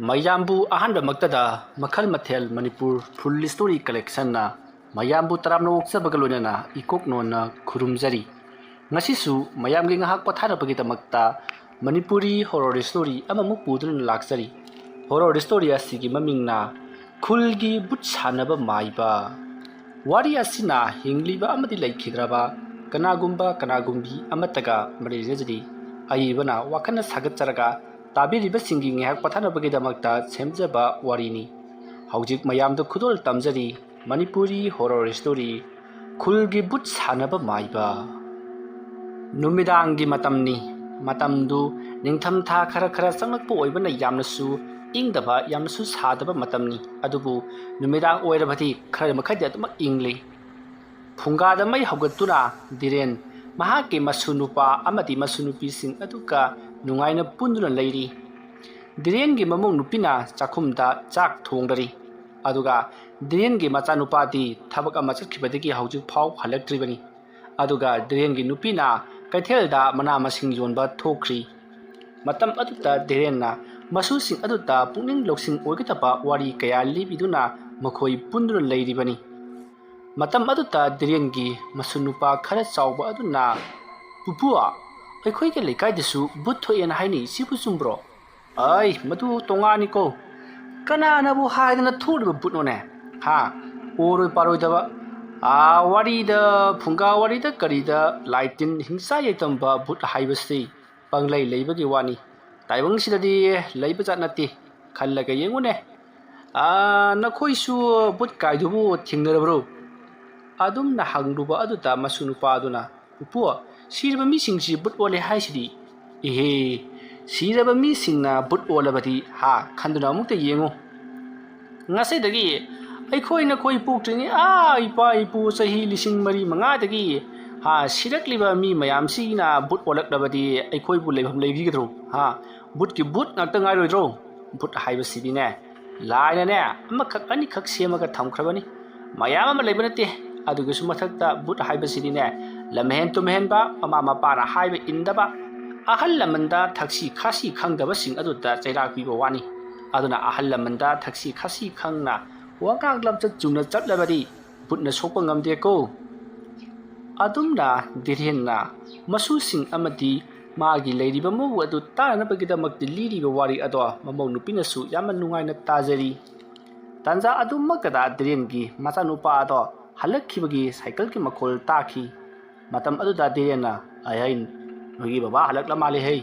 ꯃꯌꯥꯝꯕꯨ ꯑꯍꯥꯟꯕꯃꯛꯇꯗ ꯃꯈꯜ ꯃꯊꯦꯜ ꯃꯅꯤꯄꯨꯔ ꯐꯨꯜ ꯁ꯭ꯇꯣꯔꯤ ꯀꯂꯦꯛꯁꯟꯅ ꯃꯌꯥꯝꯕꯨ ꯇꯔꯥꯝꯅ ꯑꯣꯛꯆꯕꯒ ꯂꯣꯏꯅꯅ ꯏꯀꯣꯛꯅꯣꯟꯅ ꯈꯨꯔꯨꯝꯖꯔꯤ꯫ ꯉꯁꯤꯁꯨ ꯃꯌꯥꯝꯒꯤ ꯉꯥꯏꯍꯥꯛ ꯄꯣꯊꯥꯅꯕꯒꯤꯗꯃꯛꯇ ꯃꯅꯤꯄꯨꯔꯤ ꯍꯣꯔꯔ ꯁ꯭ꯇꯣꯔꯤ ꯑꯃꯃꯨꯛ ꯄꯨꯗꯨꯅ ꯂꯥꯛꯆꯔꯤ꯫ ꯍꯣꯔꯔ ꯁ꯭ꯇꯣꯔꯤ ꯑꯁꯤꯒꯤ ꯃꯃꯤꯡꯅ ꯈꯨꯜꯒꯤ ꯕꯨꯠ ꯁꯥꯟꯅꯕ ꯃꯥꯏꯕ꯫ ꯋꯥꯔꯤ ꯑꯁꯤꯅ ꯍꯤꯡꯂꯤꯕ ꯑꯃꯗꯤ ꯂꯩꯈꯤꯗ꯭ꯔꯕ ꯀꯅꯥꯒꯨꯝꯕꯤ ꯑꯃꯠꯇꯒ ꯃꯔꯤ ꯂꯩꯅꯖꯔꯤ꯫ ꯑꯏꯕꯅ ꯋꯥꯈꯜꯅ ꯁꯥꯒꯠꯆꯔꯒ ꯇꯥꯕꯤꯔꯤꯕꯁꯤꯡꯒꯤ ꯉꯥꯏꯍꯥꯛ ꯄꯣꯊꯥꯅꯕꯒꯤꯗꯃꯛꯇ ꯁꯦꯝꯖꯕ ꯋꯥꯔꯤꯅꯤ꯫ ꯍꯧꯖꯤꯛ ꯃꯌꯥꯝꯗ ꯈꯨꯗꯣꯜ ꯇꯝꯖꯔꯤ ꯃꯅꯤꯄꯨꯔꯤ ꯍꯣꯔꯔ ꯁ꯭ꯇꯣꯔꯤ ꯈꯨꯜꯒꯤ ꯕꯨꯠ ꯁꯥꯟꯅꯕ ꯃꯥꯏꯕ꯫ ꯅꯨꯃꯤꯗꯥꯡꯒꯤ ꯃꯇꯝꯅꯤ꯫ ꯃꯇꯝꯗꯨ ꯅꯤꯡꯊꯝꯊꯥ ꯈꯔ ꯆꯪꯂꯛꯄ ꯑꯣꯏꯕꯅ ꯌꯥꯝꯅꯁꯨ ꯏꯪꯗꯕ ꯌꯥꯝꯅꯁꯨ ꯁꯥꯗꯕ ꯃꯇꯝꯅꯤ꯫ ꯑꯗꯨꯕꯨ ꯅꯨꯃꯤꯗꯥꯡ ꯑꯣꯏꯔꯕꯗꯤ ꯈꯔ ꯃꯈꯩꯗꯤ ꯑꯗꯨꯃꯛ ꯏꯪꯂꯤ꯫ ꯐꯨꯡꯒꯥꯗ ꯃꯩ ꯍꯧꯒꯠꯇꯨꯅ ꯙꯤꯔꯦꯟ ꯃꯍꯥꯛꯀꯤ ꯃꯁꯨꯅꯨꯄꯥ ꯑꯃꯗꯤ ꯃꯁꯨꯅꯨꯄꯤꯁꯤꯡ ꯑꯗꯨꯒ ꯅꯨꯡꯉꯥꯏꯅ ꯄꯨꯟꯗꯨꯅ ꯂꯩꯔꯤ꯫ ꯙꯤꯔꯦꯟꯒꯤ ꯃꯃꯧ ꯅꯨꯄꯤꯅ ꯆꯥꯛꯈꯨꯝꯗ ꯆꯥꯛ ꯊꯣꯡꯗꯔꯤ꯫ ꯑꯗꯨꯒ ꯙꯤꯔꯦꯟꯒꯤ ꯃꯆꯥꯅꯨꯄꯥꯗꯤ ꯊꯕꯛ ꯑꯃ ꯆꯠꯈꯤꯕꯗꯒꯤ ꯍꯧꯖꯤꯛ ꯐꯥꯎ ꯍꯜꯂꯛꯇ꯭ꯔꯤꯕꯅꯤ꯫ ꯑꯗꯨꯒ ꯙꯤꯔꯦꯟꯒꯤ ꯅꯨꯄꯤꯅ ꯀꯩꯊꯦꯜꯗ ꯃꯅꯥ ꯃꯁꯤꯡ ꯌꯣꯟꯕ ꯊꯣꯛꯈ꯭ꯔꯤ꯫ ꯃꯇꯝ ꯑꯗꯨꯗ ꯙꯤꯔꯦꯟꯅ ꯃꯁꯨꯁꯤꯡ ꯑꯗꯨꯗ ꯄꯨꯛꯅꯤꯡ ꯂꯧꯁꯤꯡ ꯑꯣꯏꯒꯗꯕ ꯋꯥꯔꯤ ꯀꯌꯥ ꯂꯤꯕꯤꯗꯨꯅ ꯃꯈꯣꯏ ꯄꯨꯟꯗꯨꯅ ꯂꯩꯔꯤꯕꯅꯤ꯫ ꯃꯇꯝ ꯑꯗꯨꯗ ꯙꯤꯔꯦꯟꯒꯤ ꯃꯁꯨꯅꯨꯄꯥ ꯈꯔ ꯆꯥꯎꯕ ꯑꯗꯨꯅ "ꯄꯨꯄꯨ, ꯑꯩꯈꯣꯏꯒꯤ ꯂꯩꯀꯥꯏꯗꯁꯨ ꯕꯨꯠ ꯊꯣꯛꯑꯦꯅ ꯍꯥꯏꯅꯩ, ꯁꯤꯕꯨ ꯆꯨꯝꯕ꯭ꯔꯣ?" "ꯑꯩ ꯃꯗꯨ ꯇꯣꯉꯥꯟꯅꯤꯀꯣ꯫ ꯀꯅꯥꯅꯕꯨ ꯍꯥꯏꯗꯅ ꯊꯣꯛꯂꯤꯕ ꯕꯨꯠꯅꯣꯅꯦ? ꯑꯣꯏꯔꯣꯏ ꯄꯥꯔꯣꯏꯗꯕ ꯋꯥꯔꯤꯗ ꯐꯨꯡꯒꯥ ꯋꯥꯔꯤꯗ ꯀꯔꯤꯗ ꯂꯥꯏ ꯇꯤꯟ ꯍꯤꯡꯆꯥ ꯌꯥꯏꯇꯝꯕ ꯕꯨꯠ ꯍꯥꯏꯕꯁꯤ ꯄꯪꯂꯩ ꯂꯩꯕꯒꯤ ꯋꯥꯅꯤ꯫ ꯇꯥꯏꯕꯪꯁꯤꯗꯗꯤ ꯂꯩꯕꯖꯥꯠ ꯅꯠꯇꯦ꯫ ꯈꯜꯂꯒ ꯌꯦꯡꯉꯨꯅꯦ, ꯅꯈꯣꯏꯁꯨ ꯕꯨꯠ ꯀꯥꯏꯗꯨꯕꯨ ꯊꯦꯡꯅꯔꯕ꯭ꯔꯣ?" ꯑꯗꯨꯝꯅ ꯍꯪꯂꯨꯕ ꯑꯗꯨꯗ ꯃꯁꯨꯅꯨꯄꯥ ꯑꯗꯨꯅ "ꯄꯨꯄꯨ, ꯁꯤꯔꯕ ꯃꯤꯁꯤꯡꯁꯤ ꯕꯨꯠ ꯑꯣꯜꯂꯦ ꯍꯥꯏꯁꯤꯗꯤ?" "ꯏꯍꯦ, ꯁꯤꯔꯕ ꯃꯤꯁꯤꯡꯅ ꯕꯨꯠ ꯑꯣꯜꯂꯕꯗꯤ ꯈꯟꯗꯨꯅ ꯑꯃꯨꯛꯇ ꯌꯦꯡꯉꯨ꯫ ꯉꯁꯤꯗꯒꯤ ꯑꯩꯈꯣꯏ ꯅꯈꯣꯏ ꯄꯣꯛꯇ꯭ꯔꯤꯉꯩ ꯏꯄꯥ ꯏꯄꯨ ꯆꯍꯤ 4,000-5,000ꯗꯒꯤ ꯁꯤꯔꯛꯂꯤꯕ ꯃꯤ ꯃꯌꯥꯝꯁꯤꯅ ꯕꯨꯠ ꯑꯣꯜꯂꯛꯂꯕꯗꯤ ꯑꯩꯈꯣꯏꯕꯨ ꯂꯩꯐꯝ ꯂꯩꯈꯤꯒꯗ꯭ꯔꯣ? ꯕꯨꯠꯀꯤ ꯕꯨꯠ ꯉꯥꯛꯇ ꯉꯥꯏꯔꯣꯏꯗ꯭ꯔꯣ? ꯕꯨꯠ ꯍꯥꯏꯕꯁꯤꯗꯤꯅꯦ, ꯂꯥꯏꯅꯅꯦ ꯑꯃꯈꯛ ꯑꯅꯤꯈꯛ ꯁꯦꯝꯃꯒ ꯊꯝꯈ꯭ꯔꯕꯅꯤ, ꯃꯌꯥꯝ ꯑꯃ ꯂꯩꯕ ꯅꯠꯇꯦ꯫ ꯑꯗꯨꯒꯤꯁꯨ ꯃꯊꯛꯇ ꯕꯨꯠ ꯍꯥꯏꯕꯁꯤꯗꯤꯅꯦ, ꯂꯝꯍꯦꯟ ꯇꯨꯝꯍꯦꯟꯕ, ꯃꯃꯥ ꯃꯄꯥꯅ ꯍꯥꯏꯕ ꯏꯟꯗꯕ, ꯑꯍꯜ ꯂꯃꯟꯗ ꯊꯛꯁꯤ ꯈꯥꯁꯤ ꯈꯪꯗꯕꯁꯤꯡ ꯑꯗꯨꯗ ꯆꯩꯔꯥꯛ ꯄꯤꯕ ꯋꯥꯅꯤ꯫ ꯑꯗꯨꯅ ꯑꯍꯜ ꯂꯃꯟꯗ ꯊꯛꯁꯤ ꯈꯥꯁꯤ ꯈꯪꯅ ꯋꯥꯉꯥꯡ ꯂꯝꯆꯠ ꯆꯨꯝꯅ ꯆꯠꯂꯕꯗꯤ ꯕꯨꯠꯅ ꯁꯣꯛꯄ ꯉꯝꯗꯦꯀꯣ." ꯑꯗꯨꯝꯅ ꯙꯤꯔꯦꯟꯅ ꯃꯁꯨꯁꯤꯡ ꯑꯃꯗꯤ ꯃꯥꯒꯤ ꯂꯩꯔꯤꯕ ꯃꯧ ꯑꯗꯨ ꯇꯥꯅꯅꯕꯒꯤꯗꯃꯛꯇ ꯂꯤꯔꯤꯕ ꯋꯥꯔꯤ ꯑꯗꯣ ꯃꯃꯧ ꯅꯨꯄꯤꯅꯁꯨ ꯌꯥꯝꯅ ꯅꯨꯡꯉꯥꯏꯅ ꯇꯥꯖꯔꯤ꯫ ꯇꯥꯟꯖꯥ ꯑꯗꯨꯃꯛꯇꯗ ꯙꯤꯔꯦꯟꯒꯤ ꯃꯆꯥꯅꯨꯄꯥ ꯑꯗꯣ ꯍꯜꯂꯛꯈꯤꯕꯒꯤ ꯁꯥꯏꯀꯜꯒꯤ ꯃꯈꯣꯜ ꯇꯥꯈꯤ꯫ ꯃꯇꯝ ꯑꯗꯨꯗ ꯙꯤꯔꯦꯟꯅ "ꯑꯩ ꯅꯣꯏꯒꯤ ꯕꯕꯥ ꯍꯜꯂꯛꯂ ꯃꯥꯜꯂꯦꯍꯦ."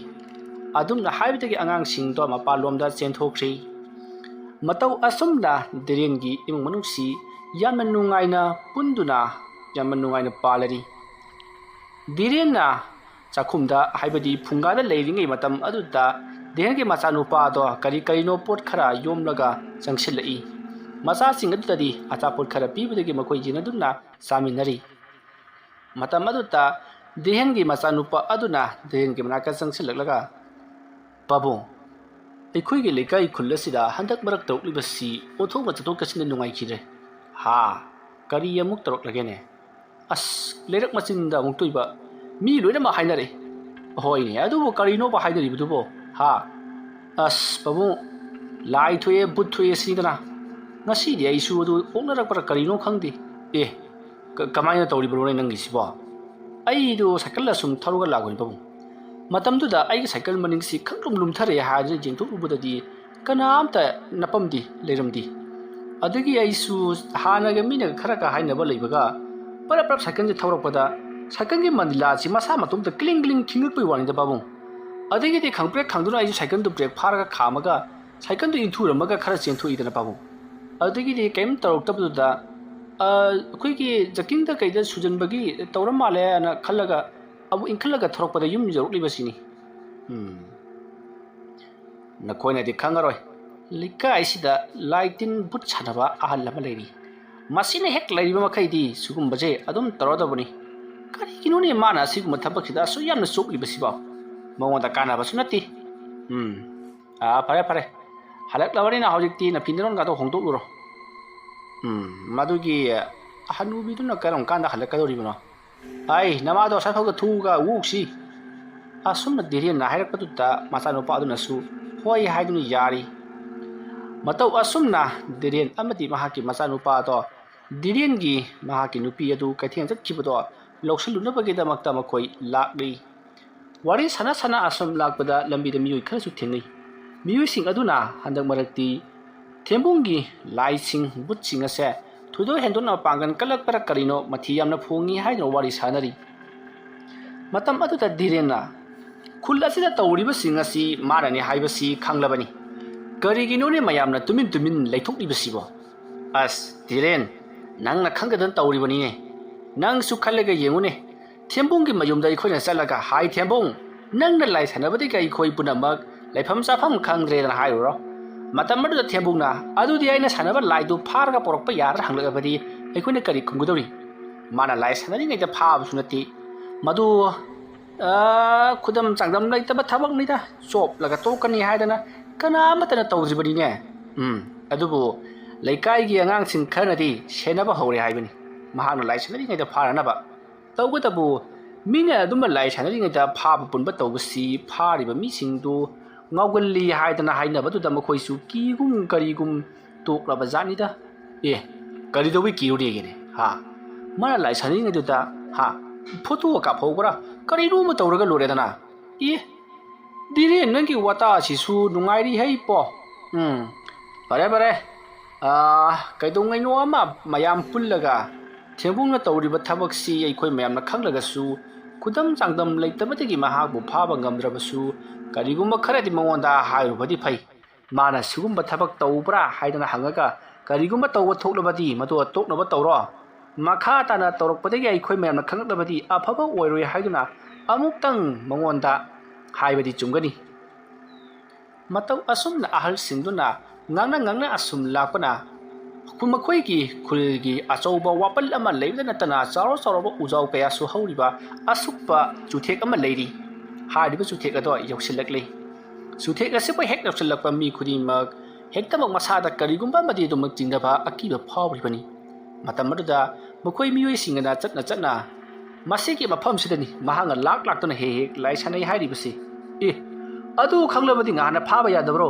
ꯑꯗꯨꯝꯅ ꯍꯥꯏꯕꯗꯒꯤ ꯑꯉꯥꯡꯁꯤꯡꯗꯣ ꯃꯄꯥꯟꯂꯣꯝꯗ ꯆꯦꯟꯊꯣꯛꯈ꯭ꯔꯤ꯫ ꯃꯇꯧ ꯑꯁꯨꯝꯅ ꯙꯤꯔꯦꯟꯒꯤ ꯏꯃꯨꯡ ꯃꯅꯨꯡꯁꯤ ꯌꯥꯝꯅ ꯅꯨꯡꯉꯥꯏꯅ ꯄꯨꯟꯗꯨꯅ ꯌꯥꯝꯅ ꯅꯨꯡꯉꯥꯏꯅ ꯄꯥꯜꯂꯔꯤ꯫ ꯙꯤꯔꯦꯟꯅ ꯆꯥꯛꯈꯨꯝꯗ ꯍꯥꯏꯕꯗꯤ ꯐꯨꯡꯒꯥꯗ ꯂꯩꯔꯤꯉꯩ ꯃꯇꯝ ꯑꯗꯨꯗ ꯙꯤꯔꯦꯟꯒꯤ ꯃꯆꯥꯅꯨꯄꯥ ꯑꯗꯣ ꯀꯔꯤꯅꯣ ꯄꯣꯠ ꯈꯔ ꯌꯣꯝꯂꯒ ꯆꯪꯁꯤꯜꯂꯛꯏ꯫ ꯃꯆꯥꯁꯤꯡ ꯑꯗꯨꯗꯗꯤ ꯑꯆꯥꯄꯣꯠ ꯈꯔ ꯄꯤꯕꯗꯒꯤ ꯃꯈꯣꯏ ꯌꯦꯟꯅꯗꯨꯅ ꯆꯥꯃꯤꯟꯅꯔꯤ꯫ ꯃꯇꯝ ꯑꯗꯨꯗ ꯙꯤꯔꯦꯟꯒꯤ ꯃꯆꯥꯅꯨꯄꯥ ꯑꯗꯨꯅ ꯙꯤꯔꯦꯟꯒꯤ ꯃꯅꯥꯛꯇ ꯆꯪꯁꯤꯜꯂꯛꯂꯒ "ꯄꯥꯕꯨꯡ, ꯑꯩꯈꯣꯏꯒꯤ ꯂꯩꯀꯥꯏ ꯈꯨꯜ ꯑꯁꯤꯗ ꯍꯟꯗꯛ ꯃꯔꯛ ꯇꯧꯔꯛꯂꯤꯕꯁꯤ ꯑꯣꯟꯊꯣꯛꯅ ꯆꯠꯊꯣꯛ ꯆꯠꯁꯤꯟꯗ ꯅꯨꯡꯉꯥꯏꯈꯤꯗ꯭ꯔꯦ." "ꯀꯔꯤ ꯑꯃꯨꯛ ꯇꯧꯔꯛꯂꯒꯦꯅꯦ?" "ꯂꯩꯔꯛ ꯃꯆꯤꯟꯗ ꯑꯃꯨꯛ ꯇꯣꯏꯕ ꯃꯤ ꯂꯣꯏꯅꯃꯛ ꯍꯥꯏꯅꯔꯦ." "ꯍꯣꯏꯅꯦ, ꯑꯗꯨꯕꯨ ꯀꯔꯤꯅꯣꯕ ꯍꯥꯏꯅꯔꯤꯕꯗꯨꯕꯣ?" "ꯄꯥꯕꯨꯡ, ꯂꯥꯏ ꯊꯣꯛꯑꯦ ꯕꯨꯠ ꯊꯣꯛꯑꯦ ꯁꯤꯅꯤꯗꯅ. ꯉꯁꯤꯗꯤ ꯑꯩꯁꯨ ꯑꯗꯨ ꯑꯣꯛꯅꯔꯛꯄ꯭ꯔꯥ ꯀꯔꯤꯅꯣ ꯈꯪꯗꯦ." "ꯀꯃꯥꯏꯅ ꯇꯧꯔꯤꯕꯅꯣꯅꯦ ꯅꯪꯒꯤꯁꯤꯕꯣ?" "ꯑꯩꯗꯣ ꯁꯥꯏꯀꯜ ꯑꯁꯨꯝ ꯊꯧꯔꯒ ꯂꯥꯛꯄꯅꯤ ꯄꯥꯕꯨꯡ. ꯃꯇꯝꯗꯨꯗ ꯑꯩꯒꯤ ꯁꯥꯏꯀꯜ ꯃꯅꯤꯡꯁꯤ ꯈꯪꯂꯨꯝ ꯂꯨꯝꯊꯔꯛꯑꯦ ꯍꯥꯏꯗꯨꯅ ꯌꯦꯡꯊꯣꯛꯂꯨꯕꯗꯗꯤ ꯀꯅꯥꯝꯇ ꯅꯄꯝꯗꯤ ꯂꯩꯔꯝꯗꯦ. ꯑꯗꯒꯤ ꯑꯩꯁꯨ ꯍꯥꯟꯅꯒ ꯃꯤꯅꯒ ꯈꯔꯒ ꯍꯥꯏꯅꯕ ꯂꯩꯕꯒ ꯄꯔꯞ ꯁꯥꯏꯀꯜꯁꯦ ꯊꯧꯔꯛꯄꯗ ꯁꯥꯏꯀꯜꯒꯤ ꯃꯟꯗꯤꯂꯥꯁꯤ ꯃꯁꯥ ꯃꯇꯣꯝꯇ ꯀ꯭ꯂꯤꯡ ꯀ꯭ꯂꯤꯡ ꯈꯤꯡꯉꯛꯄꯩ ꯋꯥꯅꯤꯗ ꯄꯥꯕꯨꯡ. ꯑꯗꯒꯤꯗꯤ ꯈꯪꯄ꯭ꯔꯦꯛ ꯈꯪꯗꯨꯅ ꯑꯩꯁꯨ ꯁꯥꯏꯀꯜꯗꯨ ꯕ꯭ꯔꯦꯛ ꯐꯥꯔꯒ ꯈꯥꯝꯃꯒ ꯁꯥꯏꯀꯜꯗꯨ ꯏꯟꯊꯨꯔꯝꯃꯒ ꯈꯔ ꯆꯦꯟꯊꯣꯛꯏꯗꯅ ꯄꯥꯕꯨꯡ. ꯑꯗꯒꯤꯗꯤ ꯀꯩꯝ ꯇꯧꯔꯛꯇꯕꯗꯨꯗ ꯑꯩꯈꯣꯏꯒꯤ ꯖꯛꯀꯤꯡꯗ ꯀꯩꯗ ꯁꯨꯖꯟꯕꯒꯤ ꯇꯧꯔ ꯃꯥꯜꯂꯦꯅ ꯈꯜꯂꯒ ꯑꯃꯨꯛ ꯏꯟꯈꯠꯂꯒ ꯊꯧꯔꯛꯄꯗ ꯌꯨꯝ ꯌꯧꯔꯛꯂꯤꯕꯁꯤꯅꯤ." "ꯅꯈꯣꯏꯅꯗꯤ ꯈꯪꯉꯔꯣꯏ, ꯂꯩꯀꯥꯏꯁꯤꯗ ꯂꯥꯏ ꯇꯤꯟ ꯕꯨꯠ ꯁꯥꯟꯅꯕ ꯑꯍꯜ ꯑꯃ ꯂꯩꯔꯤ. ꯃꯁꯤꯅ ꯍꯦꯛ ꯂꯩꯔꯤꯕ ꯃꯈꯩꯗꯤ ꯁꯤꯒꯨꯝꯕꯁꯦ ꯑꯗꯨꯝ ꯇꯧꯔꯗꯕꯅꯤ. ꯀꯔꯤꯒꯤꯅꯣꯅꯦ ꯃꯥꯅ ꯑꯁꯤꯒꯨꯝꯕ ꯊꯕꯛꯁꯤꯗ ꯑꯁꯨꯛ ꯌꯥꯝꯅ ꯆꯣꯞꯂꯤꯕꯁꯤꯕꯣ? ꯃꯉꯣꯟꯗ ꯀꯥꯟꯅꯕꯁꯨ ꯅꯠꯇꯦ." "ꯐꯔꯦ, ꯍꯜꯂꯛꯂꯕꯅꯤꯅ ꯍꯧꯖꯤꯛꯇꯤ ꯅꯐꯤ ꯅꯔꯣꯟꯒꯗꯣ ꯍꯣꯡꯗꯣꯛꯂꯨꯔꯣ." "ꯃꯗꯨꯒꯤ ꯍꯅꯨꯕꯤꯗꯨꯅ ꯀꯔꯝ ꯀꯥꯟꯗ ꯍꯜꯂꯛꯀꯗꯧꯔꯤꯕꯅꯣ?" "ꯅꯃꯥꯗꯣ ꯑꯁ꯭ꯋꯥꯏꯐꯥꯎꯗ ꯊꯨꯒ ꯎꯛꯁꯤ." ꯑꯁꯨꯝꯅ ꯙꯤꯔꯦꯟꯅ ꯍꯥꯏꯔꯛꯄꯗꯨꯗ ꯃꯆꯥꯅꯨꯄꯥ ꯑꯗꯨꯅꯁꯨ ꯍꯣꯏ ꯍꯥꯏꯗꯨꯅ ꯌꯥꯔꯤ꯫ ꯃꯇꯧ ꯑꯁꯨꯝꯅ ꯗꯤꯔꯦꯟ ꯑꯃꯗꯤ ꯃꯍꯥꯛꯀꯤ ꯃꯆꯥꯅꯨꯄꯥꯗꯣ ꯗꯤꯔꯦꯟꯒꯤ ꯃꯍꯥꯛꯀꯤ ꯅꯨꯄꯤ ꯑꯗꯨ ꯀꯩꯊꯦꯜ ꯆꯠꯈꯤꯕꯗꯣ ꯂꯧꯁꯤꯜꯂꯨꯅꯕꯒꯤꯗꯃꯛꯇ ꯃꯈꯣꯏ ꯂꯥꯛꯂꯤ ꯋꯥꯔꯤ ꯁꯥꯟꯅ ꯁꯥꯟꯅ ꯑꯁꯨꯝ ꯂꯥꯛꯄꯗ ꯂꯝꯕꯤꯗ ꯃꯤꯑꯣꯏ ꯈꯔꯁꯨ ꯊꯦꯡꯅꯩ ꯃꯤꯑꯣꯏꯁꯤꯡ ꯑꯗꯨꯅ ꯍꯟꯗꯛ ꯃꯔꯛꯇꯤ ꯊꯦꯝꯕꯨꯡꯒꯤ ꯂꯥꯏꯁꯤꯡ ꯕꯨꯠꯁꯤꯡ ꯑꯁꯦ ꯊꯣꯏꯗꯣꯛ ꯍꯦꯟꯗꯣꯛꯅ ꯄꯥꯡꯒꯜ ꯀꯜꯂꯛꯄꯔ ꯀꯔꯤꯅꯣ ꯃꯊꯤ ꯌꯥꯝꯅ ꯐꯣꯡꯉꯤ ꯍꯥꯏꯗꯨꯅ ꯋꯥꯔꯤ ꯁꯥꯟꯅꯔꯤ ꯃꯇꯝ ꯑꯗꯨꯗ ꯙꯤꯔꯦꯟꯅ ꯈꯨꯜ ꯑꯁꯤꯗ ꯇꯧꯔꯤꯕꯁꯤꯡ ꯑꯁꯤ ꯃꯥꯅꯅꯤ ꯍꯥꯏꯕꯁꯤ ꯈꯪꯂꯕꯅꯤ ꯀꯔꯤꯒꯤꯅꯣꯅꯦ ꯃꯌꯥꯝꯅ ꯇꯨꯃꯤꯟ ꯇꯨꯃꯤꯟ ꯂꯩꯊꯣꯛꯂꯤꯕꯁꯤꯕꯣ ꯑꯁ ꯙꯤꯔꯦꯟ ꯅꯪꯅ ꯈꯪꯒꯗꯅ ꯇꯧꯔꯤꯕꯅꯤꯅꯦ ꯅꯪꯁꯨ ꯈꯜꯂꯒ ꯌꯦꯡꯉꯨꯅꯦ ꯊꯦꯝꯕꯨꯡꯒꯤ ꯃꯌꯨꯝꯗ ꯑꯩꯈꯣꯏꯅ ꯆꯠꯂꯒ ꯍꯥꯏ ꯊꯦꯝꯕꯨꯡ ꯅꯪꯅ ꯂꯥꯏ ꯁꯥꯟꯅꯕꯗꯒꯤ ꯑꯩꯈꯣꯏ ꯄꯨꯝꯅꯃꯛ ꯂꯩꯐꯝ ꯆꯥꯐꯝ ꯈꯪꯗ꯭ꯔꯦꯗꯅ ꯍꯥꯏꯔꯨꯔꯣ ꯃꯇꯝ ꯑꯗꯨꯗ ꯊꯦꯝꯕꯨꯡꯅ ꯑꯗꯨꯗꯤ ꯑꯩꯅ ꯁꯥꯟꯅꯕ ꯂꯥꯏꯗꯨ ꯐꯥꯔꯒ ꯄꯣꯔꯛꯄ ꯌꯥꯗ꯭ꯔꯥ ꯍꯪꯂꯛꯑꯕꯗꯤ ꯑꯩꯈꯣꯏꯅ ꯀꯔꯤ ꯈꯨꯝꯒꯗꯧꯔꯤ ꯃꯥꯅ ꯂꯥꯏ ꯁꯥꯟꯅꯔꯤꯉꯩꯗ ꯐꯥꯕꯁꯨ ꯅꯠꯇꯦ ꯃꯗꯨ ꯈꯨꯗꯝ ꯆꯥꯡꯗꯝ ꯂꯩꯇꯕ ꯊꯕꯛꯅꯤꯗ ꯆꯣꯞꯂꯒ ꯇꯣꯛꯀꯅꯤ ꯍꯥꯏꯗꯅ ꯀꯅꯥꯃꯠꯇꯅ ꯇꯧꯗ꯭ꯔꯤꯕꯅꯤꯅꯦ ꯑꯗꯨꯕꯨ ꯂꯩꯀꯥꯏꯒꯤ ꯑꯉꯥꯡꯁꯤꯡ ꯈꯔꯅꯗꯤ ꯁꯦꯟꯅꯕ ꯍꯧꯔꯦ ꯍꯥꯏꯕꯅꯤ ꯃꯍꯥꯛꯅ ꯂꯥꯏ ꯁꯥꯟꯅꯔꯤꯉꯩꯗ ꯐꯥꯅꯅꯕ ꯇꯧꯕꯇꯕꯨ ꯃꯤꯅ ꯑꯗꯨꯝꯕ ꯂꯥꯏ ꯁꯥꯟꯅꯔꯤꯉꯩꯗ ꯐꯥꯕ ꯄꯨꯟꯕ ꯇꯧꯕꯁꯤ ꯐꯥꯔꯤꯕ ꯃꯤꯁꯤꯡꯗꯨ ꯉꯥꯎꯒꯜꯂꯤ ꯍꯥꯏꯗꯅ ꯍꯥꯏꯅꯕꯗꯨꯗ ꯃꯈꯣꯏꯁꯨ ꯀꯤꯒꯨꯝ ꯀꯔꯤꯒꯨꯝ ꯇꯣꯛꯂꯕ ꯖꯥꯠꯅꯤꯗ ꯀꯔꯤꯗꯧꯕꯩ ꯀꯤꯔꯨꯔꯦꯒꯦꯅꯦ ꯃꯥꯅ ꯂꯥꯏ ꯁꯥꯟꯅꯔꯤꯉꯩꯗꯨꯗ ꯐꯣꯇꯣ ꯀꯥꯞꯍꯧꯕ꯭ꯔꯥ ꯀꯔꯤꯅꯣꯃ ꯇꯧꯔꯒ ꯂꯣꯏꯔꯦꯗꯅ ꯙꯤꯔꯦꯟ ꯅꯪꯒꯤ ꯋꯥꯇꯥ ꯑꯁꯤꯁꯨ ꯅꯨꯡꯉꯥꯏꯔꯤ ꯍꯩ ꯄꯣ ꯐꯔꯦ ꯐꯔꯦ ꯀꯩꯗꯧꯉꯩꯅꯣ ꯑꯃ ꯃꯌꯥꯝ ꯄꯨꯜꯂꯒ ꯊꯦꯝꯕꯨꯡꯅ ꯇꯧꯔꯤꯕ ꯊꯕꯛꯁꯤ ꯑꯩꯈꯣꯏ ꯃꯌꯥꯝꯅ ꯈꯪꯂꯒꯁꯨ ꯈꯨꯗꯝ ꯆꯥꯡꯗꯝ ꯂꯩꯇꯕꯗꯒꯤ ꯃꯍꯥꯛꯄꯨ ꯐꯥꯕ ꯉꯝꯗ꯭ꯔꯕꯁꯨ ꯀꯔꯤꯒꯨꯝꯕ ꯈꯔꯗꯤ ꯃꯉꯣꯟꯗ ꯍꯥꯏꯔꯨꯕꯗꯤ ꯐꯩ ꯃꯥꯅ ꯁꯤꯒꯨꯝꯕ ꯊꯕꯛ ꯇꯧꯕ꯭ꯔꯥ ꯍꯥꯏꯗꯅ ꯍꯪꯉꯒ ꯀꯔꯤꯒꯨꯝꯕ ꯇꯧꯕ ꯊꯣꯛꯂꯕꯗꯤ ꯃꯗꯨ ꯇꯣꯛꯅꯕ ꯇꯧꯔꯣ ꯃꯈꯥ ꯇꯥꯅ ꯇꯧꯔꯛꯄꯗꯒꯤ ꯑꯩꯈꯣꯏ ꯃꯌꯥꯝꯅ ꯈꯪꯂꯛꯂꯕꯗꯤ ꯑꯐꯕ ꯑꯣꯏꯔꯣꯏ ꯍꯥꯏꯗꯨꯅ ꯑꯃꯨꯛꯇꯪ ꯃꯉꯣꯟꯗ ꯍꯥꯏꯕꯗꯤ ꯆꯨꯝꯒꯅꯤ ꯃꯇꯧ ꯑꯁꯨꯝꯅ ꯑꯍꯜꯁꯤꯡꯗꯨꯅ ꯉꯥꯡꯅ ꯑꯁꯨꯝ ꯂꯥꯛꯄꯅ ꯃꯈꯣꯏꯒꯤ ꯈꯨꯜꯒꯤ ꯑꯆꯧꯕ ꯋꯥꯄꯜ ꯑꯃ ꯂꯩꯕꯗ ꯅꯠꯇꯅ ꯆꯥꯎꯔꯕ ꯎꯖꯥꯎ ꯀꯌꯥꯁꯨ ꯍꯧꯔꯤꯕ ꯑꯁꯨꯛꯄ ꯆꯨꯊꯦꯛ ꯑꯃ ꯂꯩꯔꯤ ꯍꯥꯏꯔꯤꯕ ꯆꯨꯊꯦꯛ ꯑꯗꯣ ꯌꯧꯁꯤꯜꯂꯛꯂꯤ ꯆꯨꯊꯦꯛ ꯑꯁꯤꯕꯨ ꯍꯦꯛ ꯌꯧꯁꯤꯜꯂꯛꯄ ꯃꯤ ꯈꯨꯗꯤꯡꯃꯛ ꯍꯦꯛꯇꯃꯛ ꯃꯁꯥꯗ ꯀꯔꯤꯒꯨꯝꯕ ꯑꯃꯗꯤ ꯑꯗꯨꯃꯛ ꯆꯤꯡꯅꯕ ꯑꯀꯤꯕ ꯐꯥꯎꯔꯤꯕꯅꯤ ꯃꯇꯝ ꯑꯗꯨꯗ ꯃꯈꯣꯏ ꯃꯤꯑꯣꯏꯁꯤꯡꯅ ꯆꯠꯅ ꯃꯁꯤꯒꯤ ꯃꯐꯝꯁꯤꯗꯅꯤ ꯃꯍꯥꯛꯅ ꯂꯥꯛꯇꯨꯅ ꯍꯦꯛ ꯂꯥꯏ ꯁꯥꯟꯅꯩ ꯍꯥꯏꯔꯤꯕꯁꯤ ꯑꯗꯨ ꯈꯪꯂꯕꯗꯤ ꯉꯍꯥꯟꯅ ꯐꯥꯕ ꯌꯥꯗꯕ꯭ꯔꯣ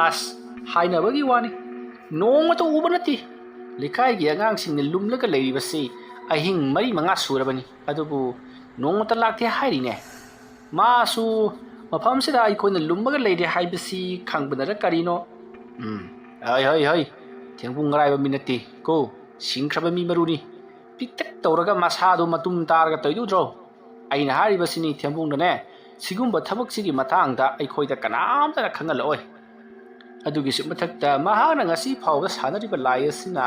ꯑꯁ ꯍꯥꯏꯅꯕꯒꯤ ꯋꯥꯅꯤ ꯅꯣꯡꯃꯇ ꯎꯕ ꯅꯠꯇꯦ ꯂꯩꯀꯥꯏꯒꯤ ꯑꯉꯥꯡꯁꯤꯡꯅ ꯂꯨꯝꯂꯒ ꯂꯩꯔꯤꯕꯁꯤ ꯑꯍꯤꯡ 4-5 ꯁꯨꯔꯕꯅꯤ ꯑꯗꯨꯕꯨ ꯅꯣꯡꯃꯇ ꯂꯥꯛꯇꯦ ꯍꯥꯏꯔꯤꯅꯦ ꯃꯥꯁꯨ ꯃꯐꯝꯁꯤꯗ ꯑꯩꯈꯣꯏꯅ ꯂꯨꯝꯃꯒ ꯂꯩꯔꯦ ꯍꯥꯏꯕꯁꯤ ꯈꯪꯕꯅꯔ ꯀꯔꯤꯅꯣ ꯍꯩ ꯊꯦꯡꯕꯨꯡ ꯉꯔꯥꯏꯕ ꯃꯤ ꯅꯠꯇꯦ ꯀꯣ ꯁꯤꯡꯈ꯭ꯔꯕ ꯃꯤ ꯃꯔꯨꯅꯤ ꯄꯤꯛꯇꯛ ꯇꯧꯔꯒ ꯃꯁꯥꯗꯨ ꯃꯇꯨꯝ ꯇꯥꯔꯒ ꯇꯧꯗꯨꯗ꯭ꯔꯣ ꯑꯩꯅ ꯍꯥꯏꯔꯤꯕꯁꯤꯅꯤ ꯊꯦꯡꯕꯨꯡꯗꯅꯦ ꯁꯤꯒꯨꯝꯕ ꯊꯕꯛꯁꯤꯒꯤ ꯃꯇꯥꯡꯗ ꯑꯩꯈꯣꯏꯗ ꯀꯅꯥꯝꯇꯅ ꯈꯪꯍꯜꯂꯛꯑꯣꯏ ꯑꯗꯨꯒꯤꯁꯨ ꯃꯊꯛꯇ ꯃꯍꯥꯛꯅ ꯉꯁꯤ ꯐꯥꯎꯕ ꯁꯥꯟꯅꯔꯤꯕ ꯂꯥꯏ ꯑꯁꯤꯅ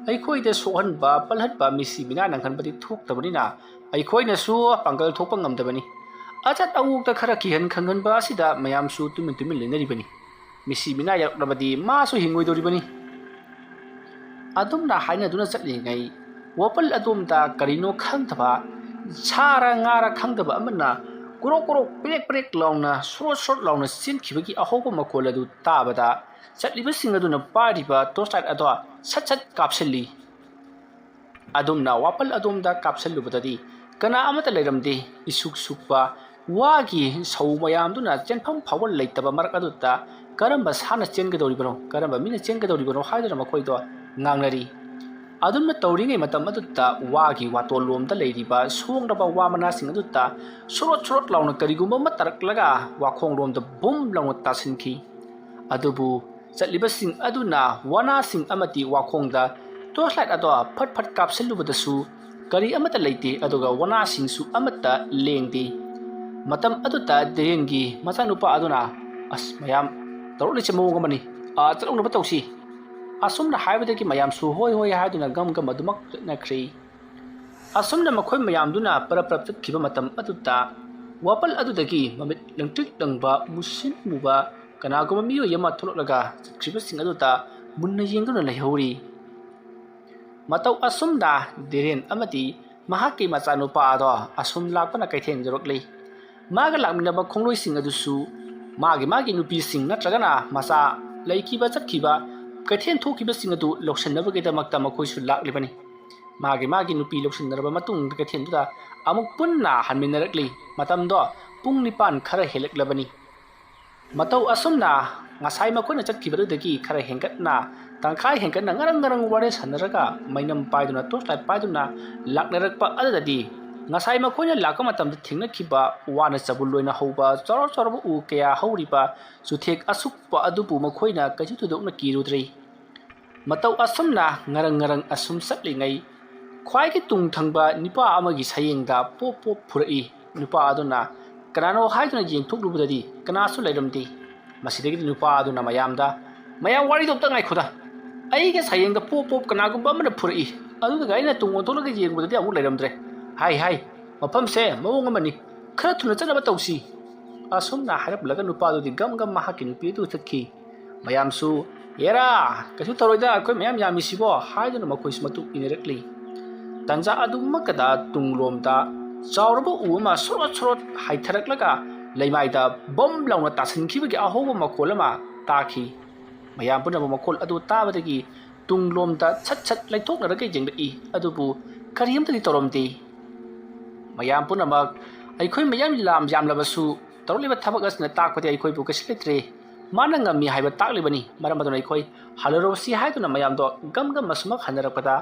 ꯑꯩꯈꯣꯏꯗ ꯁꯣꯛꯍꯟꯕ ꯄꯜꯍꯟꯕ ꯃꯤꯁꯤ ꯃꯤꯅꯥ ꯅꯪꯍꯟꯕꯗꯤ ꯊꯣꯛꯇꯕꯅꯤꯅ ꯑꯩꯈꯣꯏꯅꯁꯨ ꯄꯥꯡꯒꯜ ꯊꯣꯛꯄ ꯉꯝꯗꯕꯅꯤ ꯑꯆꯠ ꯑꯋꯣꯛꯇ ꯈꯔ ꯀꯤꯍꯟ ꯈꯪꯍꯟꯕ ꯑꯁꯤꯗ ꯃꯌꯥꯝꯁꯨ ꯇꯨꯃꯤꯟ ꯂꯩꯅꯔꯤꯕꯅꯤ ꯃꯤꯁꯤ ꯃꯤꯅꯥ ꯌꯥꯎꯔꯛꯂꯕꯗꯤ ꯃꯥꯁꯨ ꯍꯤꯡꯉꯣꯏꯗꯧꯔꯤꯕꯅꯤ ꯑꯗꯨꯝꯅ ꯍꯥꯏꯅꯗꯨꯅ ꯆꯠꯂꯤꯉꯩ ꯋꯥꯄꯜ ꯑꯗꯣꯝꯗ ꯀꯔꯤꯅꯣ ꯈꯪꯗꯕ ꯁꯥꯔ ꯉꯥꯔ ꯈꯪꯗꯕ ꯑꯃꯅ ꯀꯣꯔꯣꯛ ꯄꯦꯔꯦꯛ ꯂꯥꯎꯅ ꯁꯣꯔꯣꯠ ꯂꯥꯎꯅ ꯆꯦꯟꯈꯤꯕꯒꯤ ꯑꯍꯧꯕ ꯃꯈꯣꯜ ꯑꯗꯨ ꯇꯥꯕꯗ ꯆꯠꯂꯤꯕꯁꯤꯡ ꯑꯗꯨꯅ ꯄꯥꯏꯔꯤꯕ ꯇꯣꯔꯆ ꯂꯥꯏꯠ ꯑꯗꯣ ꯁꯠ ꯀꯥꯞꯁꯤꯜꯂꯤ ꯑꯗꯨꯝꯅ ꯋꯥꯄꯜ ꯑꯗꯣꯝꯗ ꯀꯥꯞꯁꯤꯜꯂꯨꯕꯗꯗꯤ ꯀꯅꯥ ꯑꯃꯠꯇ ꯂꯩꯔꯝꯗꯦ ꯏꯁꯨꯛ ꯁꯨꯛꯄ ꯋꯥꯒꯤ ꯁꯧ ꯃꯌꯥꯝꯗꯨꯅ ꯆꯦꯟꯐꯝ ꯐꯥꯎꯕ ꯂꯩꯇꯕ ꯃꯔꯛ ꯑꯗꯨꯗ ꯀꯔꯝꯕ ꯁꯥꯅ ꯆꯦꯟꯒꯗꯧꯔꯤꯕꯅꯣ ꯀꯔꯝꯕ ꯃꯤꯅ ꯆꯦꯟꯒꯗꯧꯔꯤꯕꯅꯣ ꯍꯥꯏꯗꯨꯅ ꯃꯈꯣꯏꯗꯣ ꯉꯥꯡꯅꯔꯤ ꯑꯗꯨꯝꯅ ꯇꯧꯔꯤꯉꯩ ꯃꯇꯝ ꯑꯗꯨꯗ ꯋꯥꯒꯤ ꯋꯥꯇꯣꯜꯂꯣꯝꯗ ꯂꯩꯔꯤꯕ ꯁꯣꯡꯂꯕ ꯋꯥ ꯃꯅꯥꯁꯤꯡ ꯑꯗꯨꯗ ꯁꯣꯔꯣꯠ ꯂꯥꯎꯅ ꯀꯔꯤꯒꯨꯝꯕ ꯑꯃ ꯇꯥꯔꯛꯂꯒ ꯋꯥꯈꯣꯡꯂꯣꯝꯗ ꯕꯨꯝ ꯂꯥꯎꯅ ꯇꯥꯁꯤꯟꯈꯤ ꯑꯗꯨꯕꯨ ꯆꯠꯂꯤꯕꯁꯤꯡ ꯑꯗꯨꯅ ꯋꯥꯅꯥꯁꯤꯡ ꯑꯃꯗꯤ ꯋꯥꯈꯣꯡꯗ ꯇꯣꯔꯆ ꯂꯥꯏꯠ ꯑꯗꯣ ꯐꯠ ꯀꯥꯞꯁꯤꯜꯂꯨꯕꯗꯁꯨ ꯀꯔꯤ ꯑꯃꯠꯇ ꯂꯩꯇꯦ ꯑꯗꯨꯒ ꯋꯥꯅꯥꯁꯤꯡꯁꯨ ꯑꯃꯠꯇ ꯂꯦꯡꯗꯦ ꯃꯇꯝ ꯑꯗꯨꯗ ꯙꯤꯔꯦꯟꯒꯤ ꯃꯆꯥꯅꯨꯄꯥ ꯑꯗꯨꯅ ꯑꯁ ꯃꯌꯥꯝ ꯇꯧꯔꯛꯂꯤꯁꯦ ꯃꯑꯣꯡ ꯑꯃꯅꯤ ꯆꯠꯍꯧꯅꯕ ꯇꯧꯁꯤ ꯑꯁꯨꯝꯅ ꯍꯥꯏꯕꯗꯒꯤ ꯃꯌꯥꯝꯁꯨ ꯍꯣꯏ ꯍꯥꯏꯗꯨꯅ ꯒꯝ ꯑꯗꯨꯃꯛ ꯆꯠꯅꯈ꯭ꯔꯦ ꯑꯁꯨꯝꯅ ꯃꯈꯣꯏ ꯃꯌꯥꯝꯗꯨꯅ ꯄꯔꯞ ꯆꯠꯈꯤꯕ ꯃꯇꯝ ꯑꯗꯨꯗ ꯋꯥꯄꯜ ꯑꯗꯨꯗꯒꯤ ꯃꯃꯤꯠ ꯂꯪꯇ꯭ꯔꯤꯛ ꯂꯪꯕ ꯃꯨꯁꯤꯟ ꯃꯨꯕ ꯀꯅꯥꯒꯨꯝꯕ ꯃꯤꯑꯣꯏ ꯑꯃ ꯊꯣꯛꯂꯛꯂꯒ ꯆꯠꯈ꯭ꯔꯤꯕꯁꯤꯡ ꯑꯗꯨꯗ ꯃꯨꯟꯅ ꯌꯦꯡꯗꯨꯅ ꯂꯩꯍꯧꯔꯤ ꯃꯇꯧ ꯑꯁꯨꯝꯅ ꯙꯤꯔꯦꯟ ꯑꯃꯗꯤ ꯃꯍꯥꯛꯀꯤ ꯃꯆꯥꯅꯨꯄꯥ ꯑꯗꯣ ꯑꯁꯨꯝ ꯂꯥꯛꯄꯅ ꯀꯩꯊꯦꯜ ꯌꯧꯔꯛꯂꯤ ꯃꯥꯒ ꯂꯥꯛꯃꯤꯟꯅꯕ ꯈꯣꯡꯂꯣꯏꯁꯤꯡ ꯑꯗꯨꯁꯨ ꯃꯥꯒꯤ ꯅꯨꯄꯤꯁꯤꯡ ꯅꯠꯇ꯭ꯔꯒꯅ ꯃꯆꯥ ꯂꯩꯈꯤꯕ ꯆꯠꯈꯤꯕ ꯀꯩꯊꯦꯜ ꯊꯣꯛꯈꯤꯕꯁꯤꯡ ꯑꯗꯨ ꯂꯧꯁꯤꯟꯅꯕꯒꯤꯗꯃꯛꯇ ꯃꯈꯣꯏꯁꯨ ꯂꯥꯛꯂꯤꯕꯅꯤ ꯃꯥꯒꯤ ꯅꯨꯄꯤ ꯂꯧꯁꯤꯟꯅꯔꯕ ꯃꯇꯨꯡꯗ ꯀꯩꯊꯦꯜꯗꯨꯗ ꯑꯃꯨꯛ ꯄꯨꯟꯅ ꯍꯟꯃꯤꯟꯅꯔꯛꯂꯤ ꯃꯇꯝꯗꯣ ꯄꯨꯡ 9 ꯈꯔ ꯍꯦꯜꯂꯛꯂꯕꯅꯤ ꯃꯇꯧ ꯑꯁꯨꯝꯅ ꯉꯁꯥꯏ ꯃꯈꯣꯏꯅ ꯆꯠꯈꯤꯕꯗꯨꯗꯒꯤ ꯈꯔ ꯍꯦꯟꯒꯠꯅ ꯇꯪꯈꯥꯏ ꯍꯦꯟꯒꯠꯅ ꯉꯔꯪ ꯋꯥꯔꯤ ꯁꯥꯟꯅꯔꯒ ꯃꯩꯅꯝ ꯄꯥꯏꯗꯨꯅ ꯇꯣꯔꯆ ꯂꯥꯏꯠ ꯄꯥꯏꯗꯨꯅ ꯂꯥꯛꯅꯔꯛꯄ ꯑꯗꯨꯗꯗꯤ ꯉꯁꯥꯏ ꯃꯈꯣꯏꯅ ꯂꯥꯛꯄ ꯃꯇꯝꯗ ꯊꯦꯡꯅꯈꯤꯕ ꯋꯥꯅ ꯆꯕꯨꯜ ꯑꯣꯏꯅ ꯍꯧꯕ ꯆꯥꯎꯔꯕ ꯎ ꯀꯌꯥ ꯍꯧꯔꯤꯕ ꯆꯨꯊꯦꯛ ꯑꯁꯨꯛꯄ ꯑꯗꯨꯕꯨ ꯃꯈꯣꯏꯅ ꯀꯩꯁꯨ ꯊꯣꯏꯗꯣꯛꯅ ꯀꯤꯔꯨꯗ꯭ꯔꯤ꯫ ꯃꯇꯧ ꯑꯁꯨꯝꯅ ꯉꯔꯪ ꯑꯁꯨꯝ ꯆꯠꯂꯤꯉꯩ ꯈ꯭ꯋꯥꯏꯒꯤ ꯇꯨꯡ ꯊꯪꯕ ꯅꯨꯄꯥ ꯑꯃꯒꯤ ꯁꯌꯦꯡꯗ ꯄꯣꯞ ꯐꯨꯔꯛꯏ꯫ ꯅꯨꯄꯥ ꯑꯗꯨꯅ ꯀꯅꯥꯅꯣ ꯍꯥꯏꯗꯨꯅ ꯌꯦꯡꯊꯣꯛꯂꯨꯕꯗꯗꯤ ꯀꯅꯥꯁꯨ ꯂꯩꯔꯝꯗꯦ꯫ ꯃꯁꯤꯗꯒꯤꯗꯤ ꯅꯨꯄꯥ ꯑꯗꯨꯅ ꯃꯌꯥꯝ ꯋꯥꯔꯤꯗꯣ ꯑꯝꯇ ꯉꯥꯏꯈꯣꯗ, ꯑꯩꯒꯤ ꯁꯌꯦꯡꯗ ꯄꯣꯞ ꯀꯅꯥꯒꯨꯝꯕ ꯑꯃꯅ ꯐꯨꯔꯛꯏ, ꯑꯗꯨꯒ ꯑꯩꯅ ꯇꯨꯡ ꯑꯣꯟꯊꯣꯛꯂꯒ ꯌꯦꯡꯕꯗꯗꯤ ꯑꯃꯨꯛ ꯂꯩꯔꯝꯗ꯭ꯔꯦ꯫ ꯍꯥꯏ ꯃꯐꯝꯁꯦ ꯃꯑꯣꯡ ꯑꯃꯅꯤ, ꯈꯔ ꯊꯨꯅ ꯆꯠꯅꯕ ꯇꯧꯁꯤ꯫ ꯑꯁꯨꯝꯅ ꯍꯥꯏꯔꯞꯂꯒ ꯅꯨꯄꯥꯗꯨꯗꯤ ꯒꯝ ꯃꯍꯥꯛꯀꯤ ꯅꯨꯄꯤ ꯑꯗꯨ ꯆꯠꯈꯤ꯫ ꯃꯌꯥꯝꯁꯨ "ꯍꯦꯔꯥ, ꯀꯩꯁꯨ ꯇꯧꯔꯣꯏꯗ, ꯑꯩꯈꯣꯏ ꯃꯌꯥꯝ ꯌꯥꯝꯃꯤꯁꯤꯕꯣ" ꯍꯥꯏꯗꯨꯅ ꯃꯈꯣꯏꯁꯨ ꯃꯇꯨꯡ ꯏꯟꯅꯔꯛꯂꯤ꯫ ꯇꯟꯖꯥ ꯑꯗꯨꯃꯛꯇꯗ ꯇꯨꯡꯂꯣꯝꯗ ꯆꯥꯎꯔꯕ ꯎ ꯑꯃ ꯁꯣꯔꯣꯠ ꯍꯥꯏꯊꯔꯛꯂꯒ ꯂꯩꯃꯥꯏꯗ ꯕꯝ ꯂꯥꯎꯅ ꯇꯥꯁꯤꯟꯈꯤꯕꯒꯤ ꯑꯍꯧꯕ ꯃꯈꯣꯜ ꯑꯃ ꯇꯥꯈꯤ꯫ ꯃꯌꯥꯝ ꯄꯨꯝꯅꯃꯛ ꯃꯈꯣꯜ ꯑꯗꯨ ꯇꯥꯕꯗꯒꯤ ꯇꯨꯡꯂꯣꯝꯗ ꯁꯠ ꯂꯩꯊꯣꯛꯅꯔꯒ ꯌꯦꯡꯂꯛꯏ, ꯑꯗꯨꯕꯨ ꯀꯔꯤꯝꯇꯗꯤ ꯇꯧꯔꯝꯗꯦ꯫ ꯃꯌꯥꯝ ꯄꯨꯝꯅꯃꯛ ꯑꯩꯈꯣꯏ ꯃꯌꯥꯝ ꯌꯥꯝꯂꯕꯁꯨ ꯇꯧꯔꯛꯂꯤꯕ ꯊꯕꯛ ꯑꯁꯤꯅ ꯇꯥꯛꯄꯗꯤ ꯑꯩꯈꯣꯏꯕꯨ ꯀꯩꯁꯨ ꯂꯩꯇ꯭ꯔꯦ, ꯃꯥꯅ ꯉꯝꯃꯤ ꯍꯥꯏꯕ ꯇꯥꯛꯂꯤꯕꯅꯤ꯫ ꯃꯔꯝ ꯑꯗꯨꯅ ꯑꯩꯈꯣꯏ ꯍꯜꯂꯔꯣꯁꯤ ꯍꯥꯏꯗꯨꯅ ꯃꯌꯥꯝꯗꯣ ꯒꯝ ꯑꯁꯨꯃꯛ ꯍꯟꯅꯔꯛꯄꯗ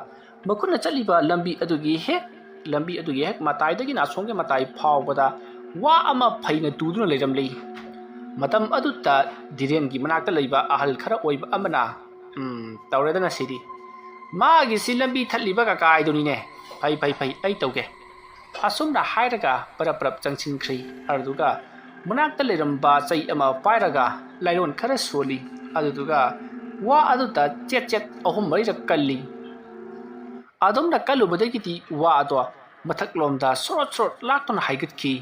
ꯃꯈꯣꯏꯅ ꯆꯠꯂꯤꯕ ꯂꯝꯕꯤ ꯑꯗꯨꯒꯤ ꯍꯦꯛ ꯃꯇꯥꯏꯗꯒꯤꯅ ꯑꯁꯣꯝꯒꯤ ꯃꯇꯥꯏ ꯐꯥꯎꯕꯗ ꯋꯥ ꯑꯃ ꯐꯩꯅ ꯇꯨꯗꯨꯅ ꯂꯩꯔꯝꯂꯤ꯫ ꯃꯇꯝ ꯑꯗꯨꯗ ꯙꯤꯔꯦꯟꯒꯤ ꯃꯅꯥꯛꯇ ꯂꯩꯕ ꯑꯍꯜ ꯈꯔ ꯑꯣꯏꯕ ꯑꯃꯅ ꯇꯧꯔꯦꯗꯅ ꯁꯤꯗꯤ, ꯃꯥꯒꯤꯁꯤ ꯂꯝꯕꯤ ꯊꯠꯂꯤꯕ ꯀꯀꯥꯏꯗꯨꯅꯤꯅꯦ, ꯐꯩ ꯑꯩ ꯇꯧꯒꯦ꯫ ꯑꯁꯨꯝꯅ ꯍꯥꯏꯔꯒ ꯄꯔꯞ ꯆꯪꯁꯤꯟꯈ꯭ꯔꯤ꯫ ꯑꯗꯨꯒ ꯃꯅꯥꯛꯇ ꯂꯩꯔꯝꯕ ꯆꯩ ꯑꯃ ꯄꯥꯏꯔꯒ ꯂꯥꯏꯔꯣꯟ ꯈꯔ ꯁꯣꯜꯂꯤ, ꯑꯗꯨꯗꯨꯒ ꯋꯥ ꯑꯗꯨꯗ ꯆꯦꯠ 3-4ꯔꯛ ꯀꯜꯂꯤ꯫ ꯑꯗꯨꯝꯅ ꯀꯜꯂꯨꯕꯗꯒꯤꯗꯤ ꯋꯥ ꯑꯗꯣ ꯃꯊꯛꯂꯣꯝꯗ ꯁꯣꯔꯣꯠ ꯂꯥꯛꯇꯨꯅ ꯍꯥꯏꯒꯠꯈꯤ꯫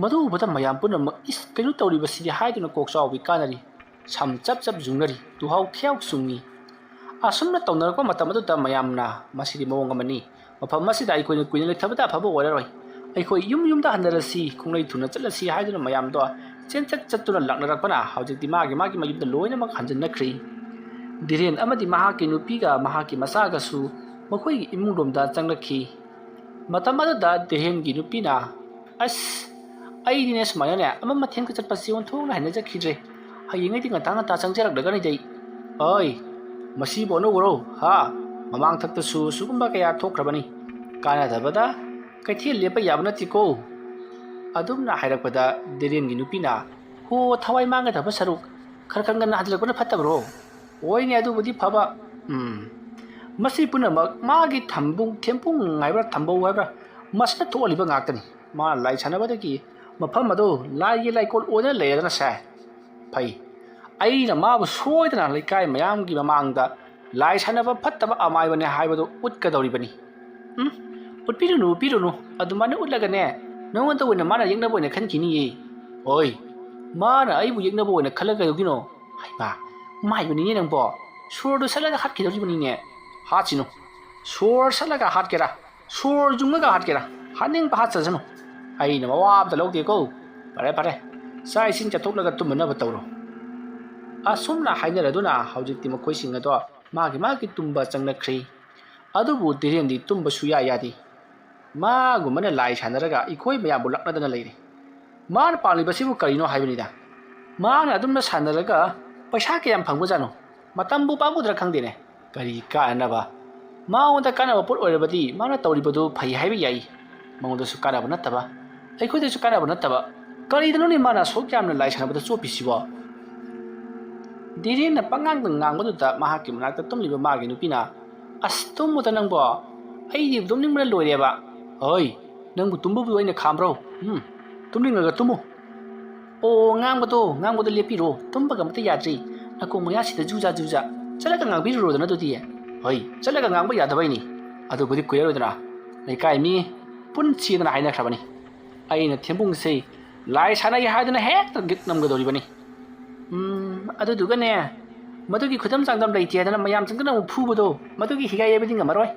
ꯃꯗꯨ ꯎꯕꯗ ꯃꯌꯥꯝ ꯄꯨꯝꯅꯃꯛ "ꯏꯁ, ꯀꯩꯅꯣ ꯇꯧꯔꯤꯕꯁꯤꯗꯤ" ꯍꯥꯏꯗꯨꯅ ꯀꯣꯛꯆꯥꯎꯕꯤ ꯀꯥꯟꯅꯔꯤ, ꯁꯝ ꯆꯞ ꯌꯨꯡꯅꯔꯤ, ꯇꯨꯍꯥꯎ ꯈꯤꯌꯥꯎ ꯆꯨꯡꯉꯤ꯫ ꯑꯁꯨꯝꯅ ꯇꯧꯅꯔꯛꯄ ꯃꯇꯝ ꯑꯗꯨꯗ ꯃꯌꯥꯝꯅ "ꯃꯁꯤꯗꯤ ꯃꯑꯣꯡ ꯑꯃꯅꯤ, ꯃꯐꯝ ꯑꯁꯤꯗ ꯑꯩꯈꯣꯏꯅ ꯀꯨꯏꯅ ꯂꯩꯊꯕꯗ ꯑꯐꯕ ꯑꯣꯏꯔꯔꯣꯏ, ꯑꯩꯈꯣꯏ ꯌꯨꯝꯗ ꯍꯟꯅꯔꯁꯤ, ꯈꯣꯡꯂꯩ ꯊꯨꯅ ꯆꯠꯂꯁꯤ" ꯍꯥꯏꯗꯨꯅ ꯃꯌꯥꯝꯗꯣ ꯆꯠꯇꯨꯅ ꯂꯥꯛꯅꯔꯛꯄꯅ ꯍꯧꯖꯤꯛꯇꯤ ꯃꯥꯒꯤ ꯃꯌꯨꯝꯗ ꯂꯣꯏꯅꯃꯛ ꯍꯟꯖꯤꯟꯅꯈ꯭ꯔꯤ꯫ ꯙꯤꯔꯦꯟ ꯑꯃꯗꯤ ꯃꯍꯥꯛꯀꯤ ꯅꯨꯄꯤꯒ ꯃꯍꯥꯛꯀꯤ ꯃꯆꯥꯒꯁꯨ ꯃꯈꯣꯏꯒꯤ ꯏꯃꯨꯡꯂꯣꯝꯗ ꯆꯪꯂꯛꯈꯤ꯫ ꯃꯇꯝ ꯑꯗꯨꯗ ꯙꯤꯔꯦꯟꯒꯤ ꯅꯨꯄꯤꯅ "ꯑꯁ, ꯑꯩꯗꯤꯅꯦ ꯁꯨꯃꯥꯏꯅꯅꯦ ꯑꯃ ꯃꯊꯦꯜꯒ ꯆꯠꯄꯁꯤ ꯑꯣꯟꯊꯣꯛꯅ ꯍꯩꯅꯖꯈꯤꯗ꯭ꯔꯦ, ꯍꯌꯦꯡꯉꯩꯗꯤ ꯉꯟꯇꯥ ꯆꯪꯖꯔꯛꯂꯒꯅꯤꯗ꯫ ꯑꯣꯏ, ꯃꯁꯤꯕꯨ ꯑꯅꯧꯕꯔꯣ? ꯃꯃꯥꯡ ꯊꯛꯇꯁꯨ ꯁꯨꯒꯨꯝꯕ ꯀꯌꯥ ꯊꯣꯛꯈ꯭ꯔꯕꯅꯤ, ꯀꯥꯟꯅꯗꯕꯗ ꯀꯩꯊꯦꯜ ꯂꯦꯞꯄ ꯌꯥꯕ ꯅꯠꯇꯦꯀꯣ." ꯑꯗꯨꯝꯅ ꯍꯥꯏꯔꯛꯄꯗ ꯙꯤꯔꯦꯟꯒꯤ ꯅꯨꯄꯤꯅ "ꯍꯣ, ꯊꯋꯥꯏ ꯃꯥꯡꯒꯗꯕ ꯁꯔꯨꯛ ꯈꯔ ꯉꯟꯅ ꯍꯟꯖꯤꯜꯂꯛꯄꯅ ꯐꯠꯇꯕ꯭ꯔꯣ? ꯍꯣꯏꯅꯦ, ꯑꯗꯨꯕꯨꯗꯤ ꯐꯕ꯫ ꯃꯁꯤ ꯄꯨꯝꯅꯃꯛ ꯃꯥꯒꯤ ꯊꯦꯝꯄꯨꯡ ꯍꯥꯏꯕ꯭ꯔꯥ ꯊꯝꯕꯧ ꯍꯥꯏꯕ꯭ꯔꯥ ꯃꯁꯤꯅ ꯊꯣꯛꯍꯜꯂꯤꯕ ꯉꯥꯛꯇꯅꯤ꯫ ꯃꯥꯅ ꯂꯥꯏ ꯁꯥꯟꯅꯕꯗꯒꯤ ꯃꯐꯝ ꯑꯗꯨ ꯂꯥꯏꯒꯤ ꯂꯥꯏꯀꯣꯜ ꯑꯣꯏꯗꯅ ꯂꯩꯔꯗꯅ ꯁꯦ, ꯐꯩ, ꯑꯩꯅ ꯃꯥꯕꯨ ꯁꯣꯏꯗꯅ ꯂꯩꯀꯥꯏ ꯃꯌꯥꯝꯒꯤ ꯃꯃꯥꯡꯗ ꯂꯥꯏ ꯁꯥꯟꯅꯕ ꯐꯠꯇꯕ ꯑꯃꯥꯏꯕꯅꯦ ꯍꯥꯏꯕꯗꯨ ꯎꯠꯀꯗꯧꯔꯤꯕꯅꯤ꯫ ꯎꯠꯄꯤꯔꯨꯅꯨ, ꯑꯗꯨꯃꯥꯏꯅ ꯎꯠꯂꯒꯅꯦ ꯅꯉꯣꯟꯗ ꯑꯣꯏꯅ ꯃꯥꯅ ꯌꯦꯛꯅꯕ ꯑꯣꯏꯅ ꯈꯟꯈꯤꯅꯤꯌꯦ꯫ ꯍꯣꯏ, ꯃꯥꯅ ꯑꯩꯕꯨ ꯌꯦꯛꯅꯕ ꯑꯣꯏꯅ ꯈꯜꯂꯒ ꯀꯩꯗꯧꯗꯣꯏꯅꯣ? ꯍꯩꯃꯥ, ꯃꯥꯏꯕꯅꯤꯅꯦ ꯅꯪꯕꯣ, ꯁꯣꯔꯗꯨ ꯁꯠꯂꯒ ꯍꯥꯠꯈꯤꯗꯧꯔꯤꯕꯅꯤꯅꯦ꯫ ꯍꯥꯠꯁꯤꯅꯨ, ꯁꯣꯔ ꯁꯠꯂꯒ ꯍꯥꯠꯀꯦꯔꯥ, ꯁꯣꯔ ꯌꯨꯡꯉꯒ ꯍꯥꯠꯀꯦꯔꯥ, ꯍꯥꯠꯅꯤꯡꯕ ꯍꯥꯠꯆꯁꯅꯨ, ꯑꯩꯅ ꯃꯋꯥ ꯑꯝꯇ ꯂꯧꯗꯦꯀꯣ꯫ ꯐꯔꯦ, ꯆꯥꯛ ꯏꯁꯤꯡ ꯆꯠꯊꯣꯛꯂꯒ ꯇꯨꯝꯅꯕ ꯇꯧꯔꯣ꯫ ꯑꯁꯨꯝꯅ ꯍꯥꯏꯅꯔꯗꯨꯅ ꯍꯧꯖꯤꯛꯇꯤ ꯃꯈꯣꯏꯁꯤꯡ ꯑꯗꯣ ꯃꯥꯒꯤ ꯇꯨꯝꯕ ꯆꯪꯅꯈ꯭ꯔꯤ꯫ ꯑꯗꯨꯕꯨ ꯙꯤꯔꯦꯟꯗꯤ ꯇꯨꯝꯕ ꯁꯨꯡꯌꯥ ꯌꯥꯗꯦ꯫ ꯃꯥꯒꯨꯝꯕꯅ ꯂꯥꯏ ꯁꯥꯟꯅꯔꯒ ꯑꯩꯈꯣꯏ ꯃꯌꯥꯝꯕꯨ ꯂꯛꯅꯗꯅ ꯂꯩꯔꯦ꯫ ꯃꯥꯅ ꯄꯥꯝꯂꯤꯕꯁꯤꯕꯨ ꯀꯔꯤꯅꯣ ꯍꯥꯏꯕꯅꯤꯗ? ꯃꯥꯅ ꯑꯗꯨꯝꯅ ꯁꯥꯟꯅꯔꯒ ꯄꯩꯁꯥ ꯀꯌꯥꯝ ꯐꯪꯕꯖꯥꯠꯅꯣ? ꯃꯇꯝꯕꯨ ꯄꯥꯝꯃꯨꯗ꯭ꯔꯥ ꯈꯪꯗꯦꯅꯦ꯫ ꯀꯔꯤ ꯀꯥꯟꯅꯅꯕ? ꯃꯉꯣꯟꯗ ꯀꯥꯟꯅꯕ ꯄꯣꯠ ꯑꯣꯏꯔꯕꯗꯤ ꯃꯥꯅ ꯇꯧꯔꯤꯕꯗꯨ ꯐꯩ ꯍꯥꯏꯕ ꯌꯥꯏ, ꯃꯉꯣꯟꯗꯁꯨ ꯀꯥꯟꯅꯕ ꯅꯠꯇꯕ, ꯑꯩꯈꯣꯏꯗꯁꯨ ꯀꯥꯟꯅꯕ ꯅꯠꯇꯕ, ꯀꯔꯤꯗꯅꯣꯅꯦ ꯃꯥꯅ ꯑꯁꯨꯛ ꯌꯥꯝꯅ ꯂꯥꯏ ꯁꯥꯟꯅꯕꯗ ꯆꯣꯞꯄꯤꯁꯤꯕꯣ? ꯙꯤꯔꯦꯟꯅ ꯄꯪꯉꯥꯡꯗ ꯉꯥꯡꯕꯗꯨꯗ ꯃꯍꯥꯛꯀꯤ ꯃꯅꯥꯛꯇ ꯇꯨꯝꯂꯤꯕ ꯃꯥꯒꯤ ꯅꯨꯄꯤꯅ "ꯑꯁ, ꯇꯨꯝꯃꯨꯗ ꯅꯪꯕꯣ, ꯑꯩꯗꯤ ꯇꯨꯝꯅꯤꯡꯕꯅ ꯂꯣꯏꯔꯦꯕ." "ꯍꯣꯏ, ꯅꯪꯕꯨ ꯇꯨꯝꯕꯕꯨ ꯑꯩꯅ ꯈꯥꯝꯕ꯭ꯔꯣ? ꯇꯨꯝꯅꯤꯡꯉꯒ ꯇꯨꯝꯃꯨ." "ꯑꯣ, ꯉꯥꯡꯕꯗꯣ ꯂꯦꯞꯄꯤꯔꯣ, ꯇꯨꯝꯕꯒ ꯑꯃꯇ ꯌꯥꯗ꯭ꯔꯤ, ꯅꯥꯀꯣꯡ ꯃꯌꯥꯁꯤꯗ ꯖꯨꯖꯥ ꯆꯠꯂꯒ ꯉꯥꯡꯕꯤꯔꯨꯔꯣꯗꯅ ꯑꯗꯨꯗꯤ." "ꯍꯣꯏ, ꯆꯠꯂꯒ ꯉꯥꯡꯕ ꯌꯥꯗꯕꯩꯅꯤ, ꯑꯗꯨꯕꯨꯗꯤ ꯀꯨꯏꯔꯔꯣꯏꯗꯅ, ꯂꯩꯀꯥꯏ ꯃꯤ ꯄꯨꯟꯁꯤꯗꯅ ꯍꯥꯏꯅꯈ꯭ꯔꯕꯅꯤ, ꯑꯩꯅ ꯊꯦꯝꯄꯨꯡꯁꯦ ꯂꯥꯏ ꯁꯥꯟꯅꯩ ꯍꯥꯏꯗꯨꯅ ꯍꯦꯛꯇ ꯒꯤꯠ ꯅꯝꯒꯗꯧꯔꯤꯕꯅꯤ." "ꯑꯗꯨꯗꯨꯒꯅꯦ, ꯃꯗꯨꯒꯤ ꯈꯨꯗꯝ ꯆꯥꯡꯗꯝ ꯂꯩꯇꯦ ꯍꯥꯏꯗꯅ ꯃꯌꯥꯝ ꯆꯪꯗꯅ ꯑꯃꯨꯛ ꯐꯨꯕꯗꯣ, ꯃꯗꯨꯒꯤ ꯍꯤꯒꯥꯏ ꯌꯩꯕꯗꯤ ꯉꯝꯃꯔꯣꯏ."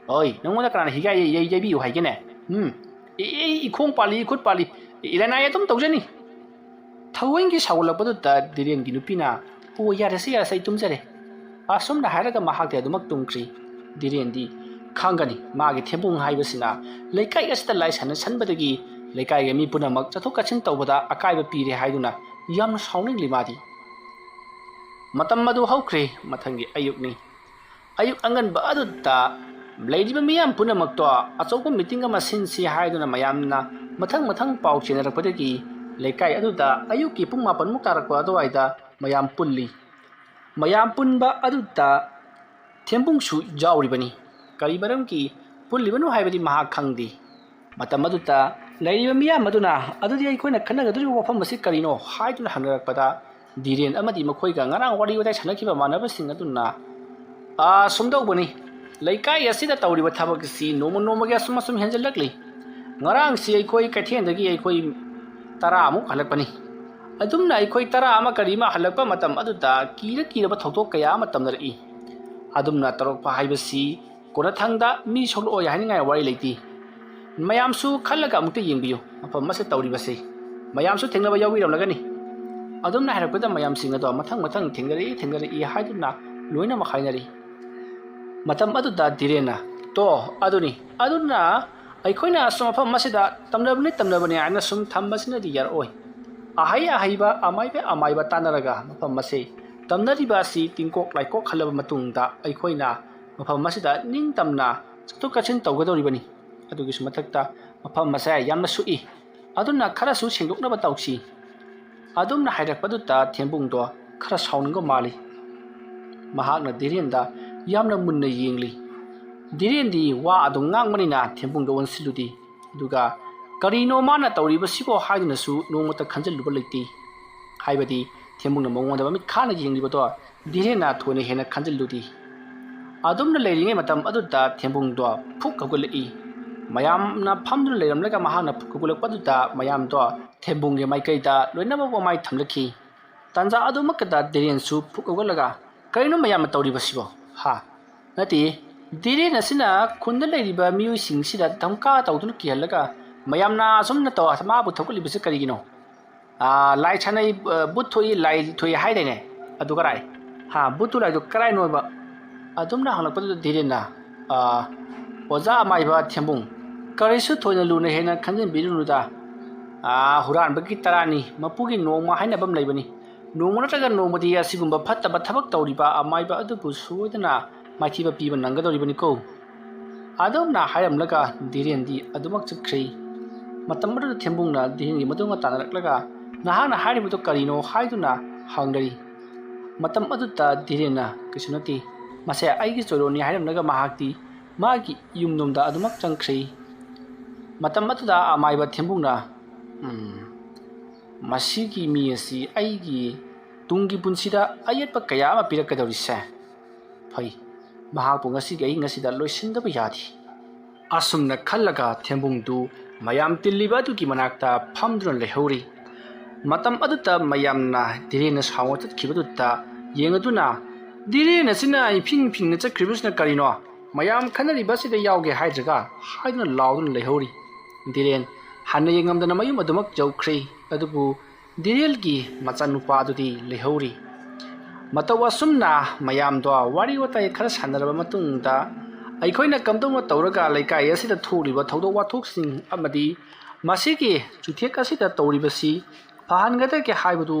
"ꯍꯣꯏ, ꯅꯪꯉꯣꯟꯗ ꯀꯅꯥꯅ ꯍꯤꯒꯥꯏ ꯌꯩꯕꯤꯌꯨ ꯍꯥꯏꯒꯦꯅꯦ? ꯏꯈꯣꯡ ꯄꯥꯜꯂꯤ, ꯏꯈꯨꯠ ꯄꯥꯜꯂꯤ, ꯏꯔꯅꯥꯏ ꯑꯗꯨꯝ ꯇꯧꯖꯅꯤ." ꯊꯑꯣꯏꯒꯤ ꯁꯥꯎꯒꯠꯂꯛꯄꯗꯨꯗ ꯙꯤꯔꯦꯟꯒꯤ ꯅꯨꯄꯤꯅ "ꯑꯣ, ꯌꯥꯔꯁꯤ, ꯑꯩ ꯇꯨꯝꯖꯔꯦ." ꯑꯁꯨꯝꯅ ꯍꯥꯏꯔꯒ ꯃꯍꯥꯛꯇꯤ ꯑꯗꯨꯃꯛ ꯇꯨꯝꯈ꯭ꯔꯤ꯫ ꯙꯤꯔꯦꯟꯗꯤ ꯈꯪꯒꯅꯤ ꯃꯥꯒꯤ ꯊꯦꯝꯄꯨꯡ ꯍꯥꯏꯕꯁꯤꯅ ꯂꯩꯀꯥꯏ ꯑꯁꯤꯗ ꯂꯥꯏ ꯁꯥꯟꯅꯁꯟꯕꯗꯒꯤ ꯂꯩꯀꯥꯏꯒꯤ ꯃꯤ ꯄꯨꯝꯅꯃꯛ ꯆꯠꯊꯣꯛ ꯆꯠꯁꯤꯟ ꯇꯧꯕꯗ ꯑꯀꯥꯏꯕ ꯄꯤꯔꯦ ꯍꯥꯏꯗꯨꯅ ꯌꯥꯝꯅ ꯁꯥꯎꯅꯤꯡꯂꯤ ꯃꯥꯗꯤ ꯃꯇꯝ ꯑꯗꯨ ꯍꯧꯈ꯭ꯔꯦ ꯃꯊꯪꯒꯤ ꯑꯌꯨꯛꯅꯤ ꯑꯌꯨꯛ ꯑꯉꯟꯕ ꯑꯗꯨꯗ ꯂꯩꯔꯤꯕ ꯃꯤꯌꯥꯝ ꯄꯨꯝꯅꯃꯛꯇꯣ ꯑꯆꯧꯕ ꯃꯤꯇꯤꯡ ꯑꯃ ꯁꯤꯟꯁꯤ ꯍꯥꯏꯗꯨꯅ ꯃꯌꯥꯝꯅ ꯃꯊꯪ ꯄꯥꯎ ꯆꯦꯟꯅꯔꯛꯄꯗꯒꯤ ꯂꯩꯀꯥꯏ ꯑꯗꯨꯗ ꯑꯌꯨꯛꯀꯤ ꯄꯨꯡ 9ꯃꯨꯛ ꯇꯥꯔꯛꯄ ꯑꯗꯨꯋꯥꯏꯗ ꯃꯌꯥꯝ ꯄꯨꯜꯂꯤ ꯃꯌꯥꯝ ꯄꯨꯟꯕ ꯑꯗꯨꯗ ꯊꯦꯝꯕꯨꯡꯁꯨ ꯌꯥꯎꯔꯤꯕꯅꯤ ꯀꯔꯤ ꯃꯔꯝꯒꯤ ꯄꯨꯜꯂꯤꯕꯅꯣ ꯍꯥꯏꯕꯗꯤ ꯃꯍꯥꯛ ꯈꯪꯗꯦ ꯃꯇꯝ ꯑꯗꯨꯗ ꯂꯩꯔꯤꯕ ꯃꯤꯌꯥꯝ ꯑꯗꯨꯅ ꯑꯗꯨꯗꯤ ꯑꯩꯈꯣꯏꯅ ꯈꯟꯅꯒꯗꯧꯔꯤꯕ ꯋꯥꯐꯝ ꯑꯁꯤ ꯀꯔꯤꯅꯣ ꯍꯥꯏꯗꯨꯅ ꯍꯪꯅꯔꯛꯄꯗ ꯙꯤꯔꯦꯟ ꯑꯃꯗꯤ ꯃꯈꯣꯏꯒ ꯉꯔꯥꯡ ꯋꯥꯔꯤ ꯋꯥꯇꯥꯏ ꯁꯥꯟꯅꯈꯤꯕ ꯃꯥꯟꯅꯕꯁꯤꯡ ꯑꯗꯨꯅ ꯁꯨꯝꯗꯧꯕꯅꯤ ꯂꯩꯀꯥꯏ ꯑꯁꯤꯗ ꯇꯧꯔꯤꯕ ꯊꯕꯛ ꯑꯁꯤ ꯅꯣꯡꯃꯒꯤ ꯑꯁꯨꯝ ꯍꯦꯟꯖꯜꯂꯛꯂꯤ ꯉꯔꯥꯡꯁꯤ ꯑꯩꯈꯣꯏ ꯀꯩꯊꯦꯜꯗꯒꯤ ꯑꯩꯈꯣꯏ 10 ꯍꯜꯂꯛꯄꯅꯤ ꯑꯗꯨꯝꯅ ꯑꯩꯈꯣꯏ 10 ꯀꯔꯤ ꯑꯃ ꯍꯜꯂꯛꯄ ꯃꯇꯝ ꯑꯗꯨꯗ ꯀꯤꯔꯕ ꯊꯧꯗꯣꯛ ꯀꯌꯥ ꯑꯃ ꯇꯝꯅꯔꯛꯏ ꯑꯗꯨꯝꯅ ꯇꯧꯔꯛꯄ ꯍꯥꯏꯕꯁꯤ ꯀꯣꯟꯅꯊꯪꯗ ꯃꯤ ꯁꯣꯛꯂꯛꯑꯣꯏ ꯍꯥꯏꯅꯤꯡꯉꯥꯏ ꯋꯥꯔꯤ ꯂꯩꯇꯦ ꯃꯌꯥꯝꯁꯨ ꯈꯜꯂꯒ ꯑꯃꯨꯛꯇ ꯌꯦꯡꯕꯤꯌꯨ ꯃꯐꯝ ꯑꯁꯤꯗ ꯇꯧꯔꯤꯕꯁꯤ ꯃꯌꯥꯝꯁꯨ ꯊꯦꯡꯅꯕ ꯌꯥꯎꯕꯤꯔꯝꯂꯒꯅꯤ ꯑꯗꯨꯝꯅ ꯍꯥꯏꯔꯛꯄꯗ ꯃꯌꯥꯝꯁꯤꯡ ꯑꯗꯣ ꯃꯊꯪ ꯊꯦꯡꯅꯔꯛꯏ ꯍꯥꯏꯗꯨꯅ ꯂꯣꯏꯅꯃꯛ ꯍꯥꯏꯅꯔꯤ ꯃꯇꯝ ꯑꯗꯨꯗ ꯙꯤꯔꯦꯟꯅ ꯑꯗꯨꯅ ꯑꯩꯈꯣꯏꯅ ꯁꯨꯝ ꯃꯐꯝ ꯑꯁꯤꯗ ꯇꯝꯅꯕꯅꯤ ꯍꯥꯏꯅ ꯁꯨꯝ ꯊꯝꯕꯁꯤꯅꯗꯤ ꯌꯥꯔꯛꯑꯣꯏ ꯑꯍꯩꯕ ꯑꯃꯥꯏꯕ ꯇꯥꯟꯅꯔꯒ ꯃꯐꯝ ꯑꯁꯤ ꯇꯝꯅꯔꯤꯕ ꯑꯁꯤ ꯇꯤꯡꯀꯣꯛ ꯂꯥꯏꯀꯣꯛꯍꯜꯂꯕ ꯃꯇꯨꯡꯗ ꯑꯩꯈꯣꯏꯅ ꯃꯐꯝ ꯑꯁꯤꯗ ꯅꯤꯡꯇꯝꯅ ꯆꯠꯊꯣꯛ ꯆꯠꯁꯤꯟ ꯇꯧꯒꯗꯧꯔꯤꯕꯅꯤ ꯑꯗꯨꯒꯤꯁꯨ ꯃꯊꯛꯇ ꯃꯐꯝ ꯑꯁꯦ ꯌꯥꯝꯅ ꯁꯨꯛꯏ ꯑꯗꯨꯅ ꯈꯔꯁꯨ ꯁꯦꯡꯗꯣꯛꯅꯕ ꯇꯧꯁꯤ ꯑꯗꯨꯝꯅ ꯍꯥꯏꯔꯛꯄꯗꯨꯗ ꯊꯦꯝꯕꯨꯡꯗꯣ ꯈꯔ ꯁꯥꯎꯅꯤꯡꯕ ꯃꯥꯜꯂꯤ ꯃꯍꯥꯛꯅ ꯙꯤꯔꯦꯟꯗ ꯌꯥꯝꯅ ꯃꯨꯟꯅ ꯌꯦꯡꯂꯤ ꯙꯤꯔꯦꯟꯗꯤ ꯋꯥ ꯑꯗꯨꯝ ꯉꯥꯡꯕꯅꯤꯅ ꯊꯦꯝꯕꯨꯡꯗ ꯑꯣꯟꯁꯤꯜꯂꯨꯗꯦ ꯑꯗꯨꯒ ꯀꯔꯤꯅꯣ ꯃꯥꯅ ꯇꯧꯔꯤꯕꯁꯤꯕꯣ ꯍꯥꯏꯗꯨꯅꯁꯨ ꯅꯣꯡꯃꯇ ꯈꯟꯖꯤꯜꯂꯨꯕ ꯂꯩꯇꯦ ꯍꯥꯏꯕꯗꯤ ꯊꯦꯝꯕꯨꯡꯅ ꯃꯉꯣꯟꯗ ꯃꯃꯤꯠ ꯈꯥꯅ ꯌꯦꯡꯂꯤꯕꯗꯣ ꯙꯤꯔꯦꯟꯅ ꯊꯣꯏꯅ ꯍꯦꯟꯅ ꯈꯟꯖꯤꯜꯂꯨꯗꯦ ꯑꯗꯨꯝꯅ ꯂꯩꯔꯤꯉꯩ ꯃꯇꯝ ꯑꯗꯨꯗ ꯊꯦꯝꯕꯨꯡꯗꯣ ꯐꯨꯛ ꯍꯧꯒꯠꯂꯛꯏ ꯃꯌꯥꯝꯅ ꯐꯝꯗꯨꯅ ꯂꯩꯔꯝꯂꯒ ꯃꯍꯥꯛꯅ ꯐꯨꯛ ꯍꯧꯒꯠꯂꯛꯄꯗꯨꯗ ꯃꯌꯥꯝꯗꯣ ꯊꯦꯝꯕꯨꯡꯒꯤ ꯃꯥꯏꯀꯩꯗ ꯂꯣꯏꯅꯃꯛ ꯃꯃꯥꯏ ꯊꯝꯂꯛꯈꯤ ꯇꯥꯟꯖꯥ ꯑꯗꯨꯃꯛꯇꯗ ꯙꯤꯔꯦꯟꯁꯨ ꯐꯨꯛ ꯍꯧꯒꯠꯂꯒ ꯀꯔꯤꯅꯣ ꯃꯌꯥꯝꯅ ꯇꯧꯔꯤꯕꯁꯤꯕꯣ ꯅꯠꯇꯦ ꯙꯤꯔꯦꯟ ꯑꯁꯤꯅ ꯈꯨꯟꯗ ꯂꯩꯔꯤꯕ ꯃꯤꯑꯣꯏꯁꯤꯡꯁꯤꯗ ꯙꯝꯀꯥ ꯇꯧꯗꯨꯅ ꯀꯤꯍꯜꯂꯒ ꯃꯌꯥꯝꯅ ꯑꯁꯨꯝꯅ ꯃꯥꯕꯨ ꯊꯧꯒꯠꯂꯤꯕꯁꯤ ꯀꯔꯤꯒꯤꯅꯣ ꯂꯥꯏ ꯁꯥꯟꯅꯩ ꯕꯨꯠ ꯊꯣꯛꯏ ꯂꯥꯏ ꯊꯣꯛꯏ ꯍꯥꯏꯗꯥꯏꯅꯦ ꯑꯗꯨ ꯀꯔꯥꯏ ꯕꯨꯠꯇꯨ ꯂꯥꯏꯗꯨ ꯀꯔꯥꯏꯅꯣꯕ ꯑꯗꯨꯝꯅ ꯍꯪꯂꯛꯄꯗꯨꯗ ꯙꯤꯔꯦꯟꯅ ꯑꯣꯖꯥ ꯑꯃꯥꯏꯕ ꯊꯦꯝꯕꯨꯡ ꯀꯔꯤꯁꯨ ꯊꯣꯏꯅ ꯂꯨꯅ ꯍꯦꯟꯅ ꯈꯟꯖꯤꯟꯕꯤꯔꯨꯅꯨꯗ ꯍꯨꯔꯥꯟꯕꯒꯤ ꯇꯔꯥꯅꯤ ꯃꯄꯨꯒꯤ ꯅꯣꯡꯃ ꯍꯥꯏꯅꯕ ꯑꯃ ꯂꯩꯕꯅꯤ ꯅꯣꯡꯃ ꯅꯠꯇ꯭ꯔꯒ ꯅꯣꯡꯃꯗꯤ ꯑꯁꯤꯒꯨꯝꯕ ꯐꯠꯇꯕ ꯊꯕꯛ ꯇꯧꯔꯤꯕ ꯑꯃꯥꯏꯕ ꯑꯗꯨꯕꯨ ꯁꯣꯏꯗꯅ ꯃꯥꯏꯊꯤꯕ ꯄꯤꯕ ꯅꯪꯒꯗꯧꯔꯤꯕꯅꯤꯀꯣ ꯑꯗꯨꯝꯅ ꯍꯥꯏꯔꯝꯂꯒ ꯙꯤꯔꯦꯟꯗꯤ ꯑꯗꯨꯃꯛ ꯆꯠꯈ꯭ꯔꯦ ꯃꯇꯝ ꯑꯗꯨꯗ ꯊꯦꯝꯕꯨꯡꯅ ꯙꯤꯔꯦꯟꯒꯤ ꯃꯇꯨꯡꯗ ꯇꯥꯟꯅꯔꯛꯂꯒ ꯅꯍꯥꯛꯅ ꯍꯥꯏꯔꯤꯕꯗꯨ ꯀꯔꯤꯅꯣ ꯍꯥꯏꯗꯨꯅ ꯍꯪꯅꯔꯤ ꯃꯇꯝ ꯑꯗꯨꯗ ꯙꯤꯔꯦꯟꯅ ꯀꯩꯁꯨ ꯅꯠꯇꯦ ꯃꯁꯦ ꯑꯩꯒꯤ ꯆꯣꯏꯔꯣꯟꯅꯤ ꯍꯥꯏꯔꯝꯂꯒ ꯃꯍꯥꯛꯇꯤ ꯃꯥꯒꯤ ꯌꯨꯝꯂꯣꯝꯗ ꯑꯗꯨꯃꯛ ꯆꯪꯈ꯭ꯔꯦ ꯃꯇꯝ ꯑꯗꯨꯗ ꯑꯃꯥꯏꯕ ꯊꯦꯝꯕꯨꯡꯅ ꯃꯁꯤꯒꯤ ꯃꯤ ꯑꯁꯤ ꯑꯩꯒꯤ ꯇꯨꯡꯒꯤ ꯄꯨꯟꯁꯤꯗ ꯑꯌꯦꯠꯄ ꯀꯌꯥ ꯑꯃ ꯄꯤꯔꯛꯀꯗꯧꯔꯤꯁꯦ ꯐꯩ ꯃꯍꯥꯛꯄꯨ ꯉꯁꯤꯒꯤ ꯑꯍꯤꯡ ꯑꯁꯤꯗ ꯂꯣꯏꯁꯤꯟꯗꯕ ꯌꯥꯗꯦ ꯑꯁꯨꯝꯅ ꯈꯜꯂꯒ ꯊꯦꯝꯕꯨꯡꯗꯨ ꯃꯌꯥꯝ ꯇꯤꯜꯂꯤꯕ ꯑꯗꯨꯒꯤ ꯃꯅꯥꯛꯇ ꯐꯝꯗꯨꯅ ꯂꯩꯍꯧꯔꯤ ꯃꯇꯝ ꯑꯗꯨꯗ ꯃꯌꯥꯝꯅ ꯙꯤꯔꯦꯟꯅ ꯁꯥꯎꯅ ꯆꯠꯈꯤꯕꯗꯨꯗ ꯌꯦꯡꯂꯗꯨꯅ ꯙꯤꯔꯦꯟ ꯑꯁꯤꯅ ꯏꯐꯤꯡꯅ ꯆꯠꯈ꯭ꯔꯤꯕꯁꯤꯅ ꯀꯔꯤꯅꯣ ꯃꯌꯥꯝ ꯈꯟꯅꯔꯤꯕꯁꯤꯗ ꯌꯥꯎꯒꯦ ꯍꯥꯏꯗ꯭ꯔꯒ ꯍꯥꯏꯗꯨꯅ ꯂꯥꯎꯗꯨꯅ ꯂꯩꯍꯧꯔꯤ ꯙꯤꯔꯦꯟ ꯍꯟꯅ ꯌꯦꯡꯉꯝꯗꯅ ꯃꯌꯨꯝ ꯑꯗꯨꯃꯛ ꯌꯧꯈ꯭ꯔꯦ ꯑꯗꯨꯕꯨ ꯙꯤꯔꯦꯟꯒꯤ ꯃꯆꯥꯅꯨꯄꯥ ꯑꯗꯨꯗꯤ ꯂꯩꯍꯧꯔꯤ ꯃꯇꯧ ꯑꯁꯨꯝꯅ ꯃꯌꯥꯝꯗꯣ ꯋꯥꯔꯤ ꯋꯥꯇꯥꯏ ꯈꯔ ꯁꯥꯟꯅꯔꯕ ꯃꯇꯨꯡꯗ ꯑꯩꯈꯣꯏꯅ ꯀꯝꯗꯧꯅ ꯇꯧꯔꯒ ꯂꯩꯀꯥꯏ ꯑꯁꯤꯗ ꯊꯣꯛꯂꯤꯕ ꯊꯧꯗꯣꯛ ꯋꯥꯊꯣꯛꯁꯤꯡ ꯑꯃꯗꯤ ꯃꯁꯤꯒꯤ ꯆꯨꯊꯦꯛ ꯑꯁꯤꯗ ꯇꯧꯔꯤꯕꯁꯤ ꯐꯍꯟꯒꯗꯒꯦ ꯍꯥꯏꯕꯗꯨ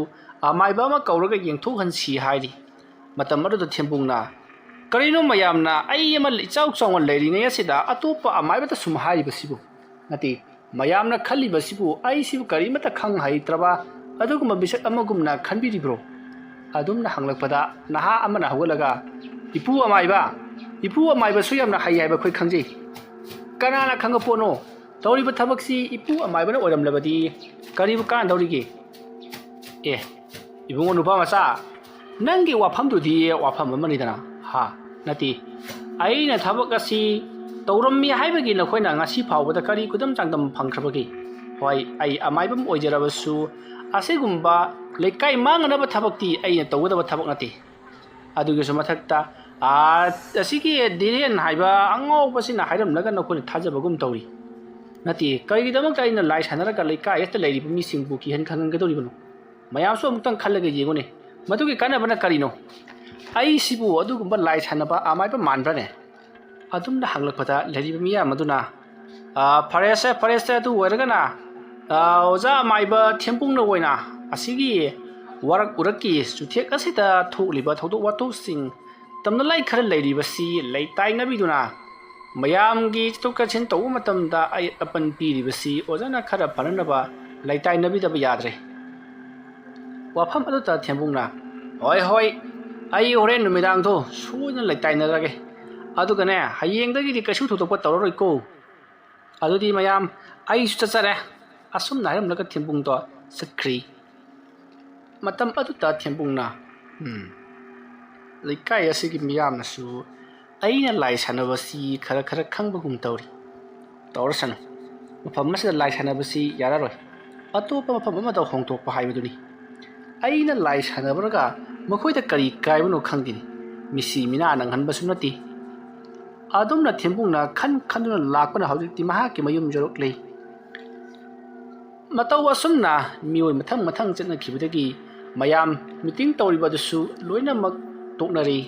ꯑꯃꯥꯏꯕ ꯑꯃ ꯀꯧꯔꯒ ꯌꯦꯡꯊꯣꯛꯍꯟꯁꯤ ꯍꯥꯏꯔꯤ ꯃꯇꯝ ꯑꯗꯨꯗ ꯊꯦꯝꯕꯨꯡꯅ ꯀꯔꯤꯅꯣ ꯃꯌꯥꯝꯅ ꯑꯩ ꯑꯃ ꯏꯆꯥꯎ ꯆꯥꯎꯅ ꯂꯩꯔꯤꯉꯩ ꯑꯁꯤꯗ ꯑꯇꯣꯞꯄ ꯑꯃꯥꯏꯕꯗ ꯁꯨꯝ ꯍꯥꯏꯔꯤꯕꯁꯤꯕꯨ ꯅꯠꯇꯦ ꯃꯌꯥꯝꯅ ꯈꯜꯂꯤꯕꯁꯤꯕꯨ ꯑꯩꯁꯤꯕꯨ ꯀꯔꯤꯃꯠꯇ ꯈꯪ ꯍꯩꯇ꯭ꯔꯕ ꯑꯗꯨꯒꯨꯝꯕ ꯃꯤꯁꯛ ꯑꯃꯒꯨꯝꯅ ꯈꯟꯕꯤꯔꯤꯕ꯭ꯔꯣ ꯑꯗꯨꯝꯅ ꯍꯪꯂꯛꯄꯗ ꯅꯍꯥ ꯑꯃꯅ ꯍꯧꯒꯠꯂꯒ ꯏꯄꯨ ꯑꯃꯥꯏꯕꯁꯨ ꯌꯥꯝꯅ ꯍꯩ ꯍꯥꯏꯕ ꯑꯩꯈꯣꯏ ꯈꯪꯖꯩ ꯀꯅꯥꯅ ꯈꯪꯕ ꯄꯣꯠꯅꯣ ꯇꯧꯔꯤꯕ ꯊꯕꯛꯁꯤ ꯏꯄꯨ ꯑꯃꯥꯏꯕꯅ ꯑꯣꯏꯔꯝꯂꯕꯗꯤ ꯀꯔꯤꯕꯨ ꯀꯥꯟꯅꯗꯧꯔꯤꯒꯦ ꯏꯕꯨꯡꯉꯣ ꯅꯨꯄꯥ ꯃꯆꯥ ꯅꯪꯒꯤ ꯋꯥꯐꯝꯗꯨꯗꯤ ꯋꯥꯐꯝ ꯑꯃꯅꯤꯗꯅ ꯅꯠꯇꯦ ꯑꯩꯅ ꯊꯕꯛ ꯑꯁꯤ ꯇꯧꯔꯝꯃꯤ ꯍꯥꯏꯕꯒꯤ ꯅꯈꯣꯏꯅ ꯉꯁꯤ ꯐꯥꯎꯕꯗ ꯀꯔꯤ ꯈꯨꯗꯝ ꯆꯥꯡꯗꯝ ꯐꯪꯈ꯭ꯔꯕꯒꯦ ꯍꯣꯏ ꯑꯩ ꯑꯃꯥꯏꯕꯝ ꯑꯣꯏꯖꯔꯕꯁꯨ ꯑꯁꯤꯒꯨꯝꯕ ꯂꯩꯀꯥꯏ ꯃꯥꯡꯅꯅꯕ ꯊꯕꯛꯇꯤ ꯑꯩꯅ ꯇꯧꯒꯗꯕ ꯊꯕꯛ ꯅꯠꯇꯦ ꯑꯗꯨꯒꯤꯁꯨ ꯃꯊꯛꯇ ꯑꯁꯤꯒꯤ ꯙꯤꯔꯦꯟ ꯍꯥꯏꯕ ꯑꯉꯥꯎꯕꯁꯤꯅ ꯍꯥꯏꯔꯝꯂꯒ ꯅꯈꯣꯏꯅ ꯊꯥꯖꯕꯒꯨꯝ ꯇꯧꯔꯤ ꯅꯠꯇꯦ ꯀꯔꯤꯒꯤꯗꯃꯛꯇ ꯑꯩꯅ ꯂꯥꯏ ꯁꯥꯟꯅꯔꯒ ꯂꯩꯀꯥꯏ ꯑꯁꯤꯗ ꯂꯩꯔꯤꯕ ꯃꯤꯁꯤꯡꯕꯨ ꯈꯪꯍꯟꯒꯗꯧꯔꯤꯕꯅꯣ ꯃꯌꯥꯝꯁꯨ ꯑꯃꯨꯛꯇꯪ ꯈꯜꯂꯒ ꯌꯦꯡꯉꯨꯅꯦ ꯃꯗꯨꯒꯤ ꯀꯥꯟꯅꯕꯅ ꯀꯔꯤꯅꯣ ꯑꯩꯁꯤꯕꯨ ꯑꯗꯨꯒꯨꯝꯕ ꯂꯥꯏ ꯁꯥꯟꯅꯕ ꯑꯃꯥꯏꯕ ꯃꯥꯟꯕ꯭ꯔꯅꯦ ꯑꯗꯨꯝꯅ ꯍꯪꯂꯛꯄꯗ ꯂꯩꯔꯤꯕ ꯃꯤꯌꯥꯝ ꯑꯗꯨꯅ ꯐꯔꯦꯁꯦ ꯑꯗꯨ ꯑꯣꯏꯔꯒꯅ ꯑꯣꯖꯥ ꯑꯃꯥꯏꯕ ꯊꯦꯝꯕꯨꯡꯅ ꯑꯣꯏꯅ ꯑꯁꯤꯒꯤ ꯋꯥꯔꯛ ꯎꯔꯛꯀꯤ ꯆꯨꯊꯦꯛ ꯑꯁꯤꯗ ꯊꯣꯛꯂꯤꯕ ꯊꯧꯗꯣꯛ ꯋꯥꯊꯣꯛꯁꯤꯡ ꯇꯝꯅ ꯂꯥꯏ ꯈꯔ ꯂꯩꯔꯤꯕꯁꯤ ꯂꯩꯇꯥꯏꯅꯕꯤꯗꯨꯅ ꯃꯌꯥꯝꯒꯤ ꯆꯠꯊꯣꯛ ꯆꯠꯁꯤꯟ ꯇꯧꯕ ꯃꯇꯝꯗ ꯑꯌꯦꯠ ꯑꯄꯟ ꯄꯤꯔꯤꯕꯁꯤ ꯑꯣꯖꯥꯅ ꯈꯔ ꯐꯅꯅꯕ ꯂꯩꯇꯥꯏꯅꯕꯤꯗꯕ ꯌꯥꯗ꯭ꯔꯦ꯫ ꯋꯥꯐꯝ ꯑꯗꯨꯗ ꯊꯦꯝꯕꯨꯡꯅ ꯍꯣꯏ ꯍꯣꯏ ꯑꯩ ꯍꯣꯔꯦꯟ ꯅꯨꯃꯤꯗꯥꯡꯗꯣ ꯁꯣꯏꯗꯅ ꯂꯩꯇꯥꯏꯅꯔꯒꯦ ꯑꯗꯨꯒꯅꯦ ꯍꯌꯦꯡꯗꯒꯤꯗꯤ ꯀꯩꯁꯨ ꯊꯣꯏꯗꯣꯛꯄ ꯇꯧꯔꯔꯣꯏꯀꯣ꯫ ꯑꯗꯨꯗꯤ ꯃꯌꯥꯝ ꯑꯩꯁꯨ ꯆꯠꯆꯔꯦ ꯑꯁꯨꯝꯅ ꯍꯥꯏꯔꯝꯂꯒ ꯊꯦꯝꯕꯨꯡꯗꯣ ꯆꯠꯈ꯭ꯔꯤ꯫ ꯃꯇꯝ ꯑꯗꯨꯗ ꯊꯦꯝꯕꯨꯡꯅ ꯂꯩꯀꯥꯏ ꯑꯁꯤꯒꯤ ꯃꯤꯌꯥꯝꯅꯁꯨ ꯑꯩꯅ ꯂꯥꯏ ꯁꯥꯟꯅꯕꯁꯤ ꯈꯔ ꯈꯔ ꯈꯪꯕꯒꯨꯝ ꯇꯧꯔꯤ꯫ ꯇꯧꯔꯁꯅꯨ ꯃꯐꯝ ꯑꯁꯤꯗ ꯂꯥꯏ ꯁꯥꯟꯅꯕꯁꯤ ꯌꯥꯔꯔꯣꯏ ꯑꯇꯣꯞꯄ ꯃꯐꯝ ꯑꯃꯗ ꯍꯣꯡꯗꯣꯛꯄ ꯍꯥꯏꯕꯗꯨꯅꯤ꯫ ꯑꯩꯅ ꯂꯥꯏ ꯁꯥꯟꯅꯕꯔꯒ ꯃꯈꯣꯏꯗ ꯀꯔꯤ ꯀꯥꯏꯕꯅꯣ ꯈꯪꯗꯦꯅꯤ ꯃꯤꯁꯤ ꯃꯤꯅꯥ ꯅꯪꯍꯟꯕꯁꯨ ꯅꯠꯇꯦ꯫ ꯑꯗꯨꯝꯅ ꯊꯦꯝꯕꯨꯡꯅ ꯈꯟꯗꯨꯅ ꯂꯥꯛꯄꯅ ꯍꯧꯖꯤꯛꯇꯤ ꯃꯍꯥꯛꯀꯤ ꯃꯌꯨꯝ ꯌꯧꯔꯛꯂꯦ꯫ ꯃꯇꯧ ꯑꯁꯨꯝꯅ ꯃꯤꯑꯣꯏ ꯃꯊꯪ ꯃꯊꯪ ꯆꯠꯅꯈꯤꯕꯗꯒꯤ ꯃꯌꯥꯝ ꯃꯤꯇꯤꯡ ꯇꯧꯔꯤꯕ ꯑꯗꯨꯁꯨ ꯂꯣꯏꯅꯃꯛ ꯇꯣꯛꯅꯔꯦ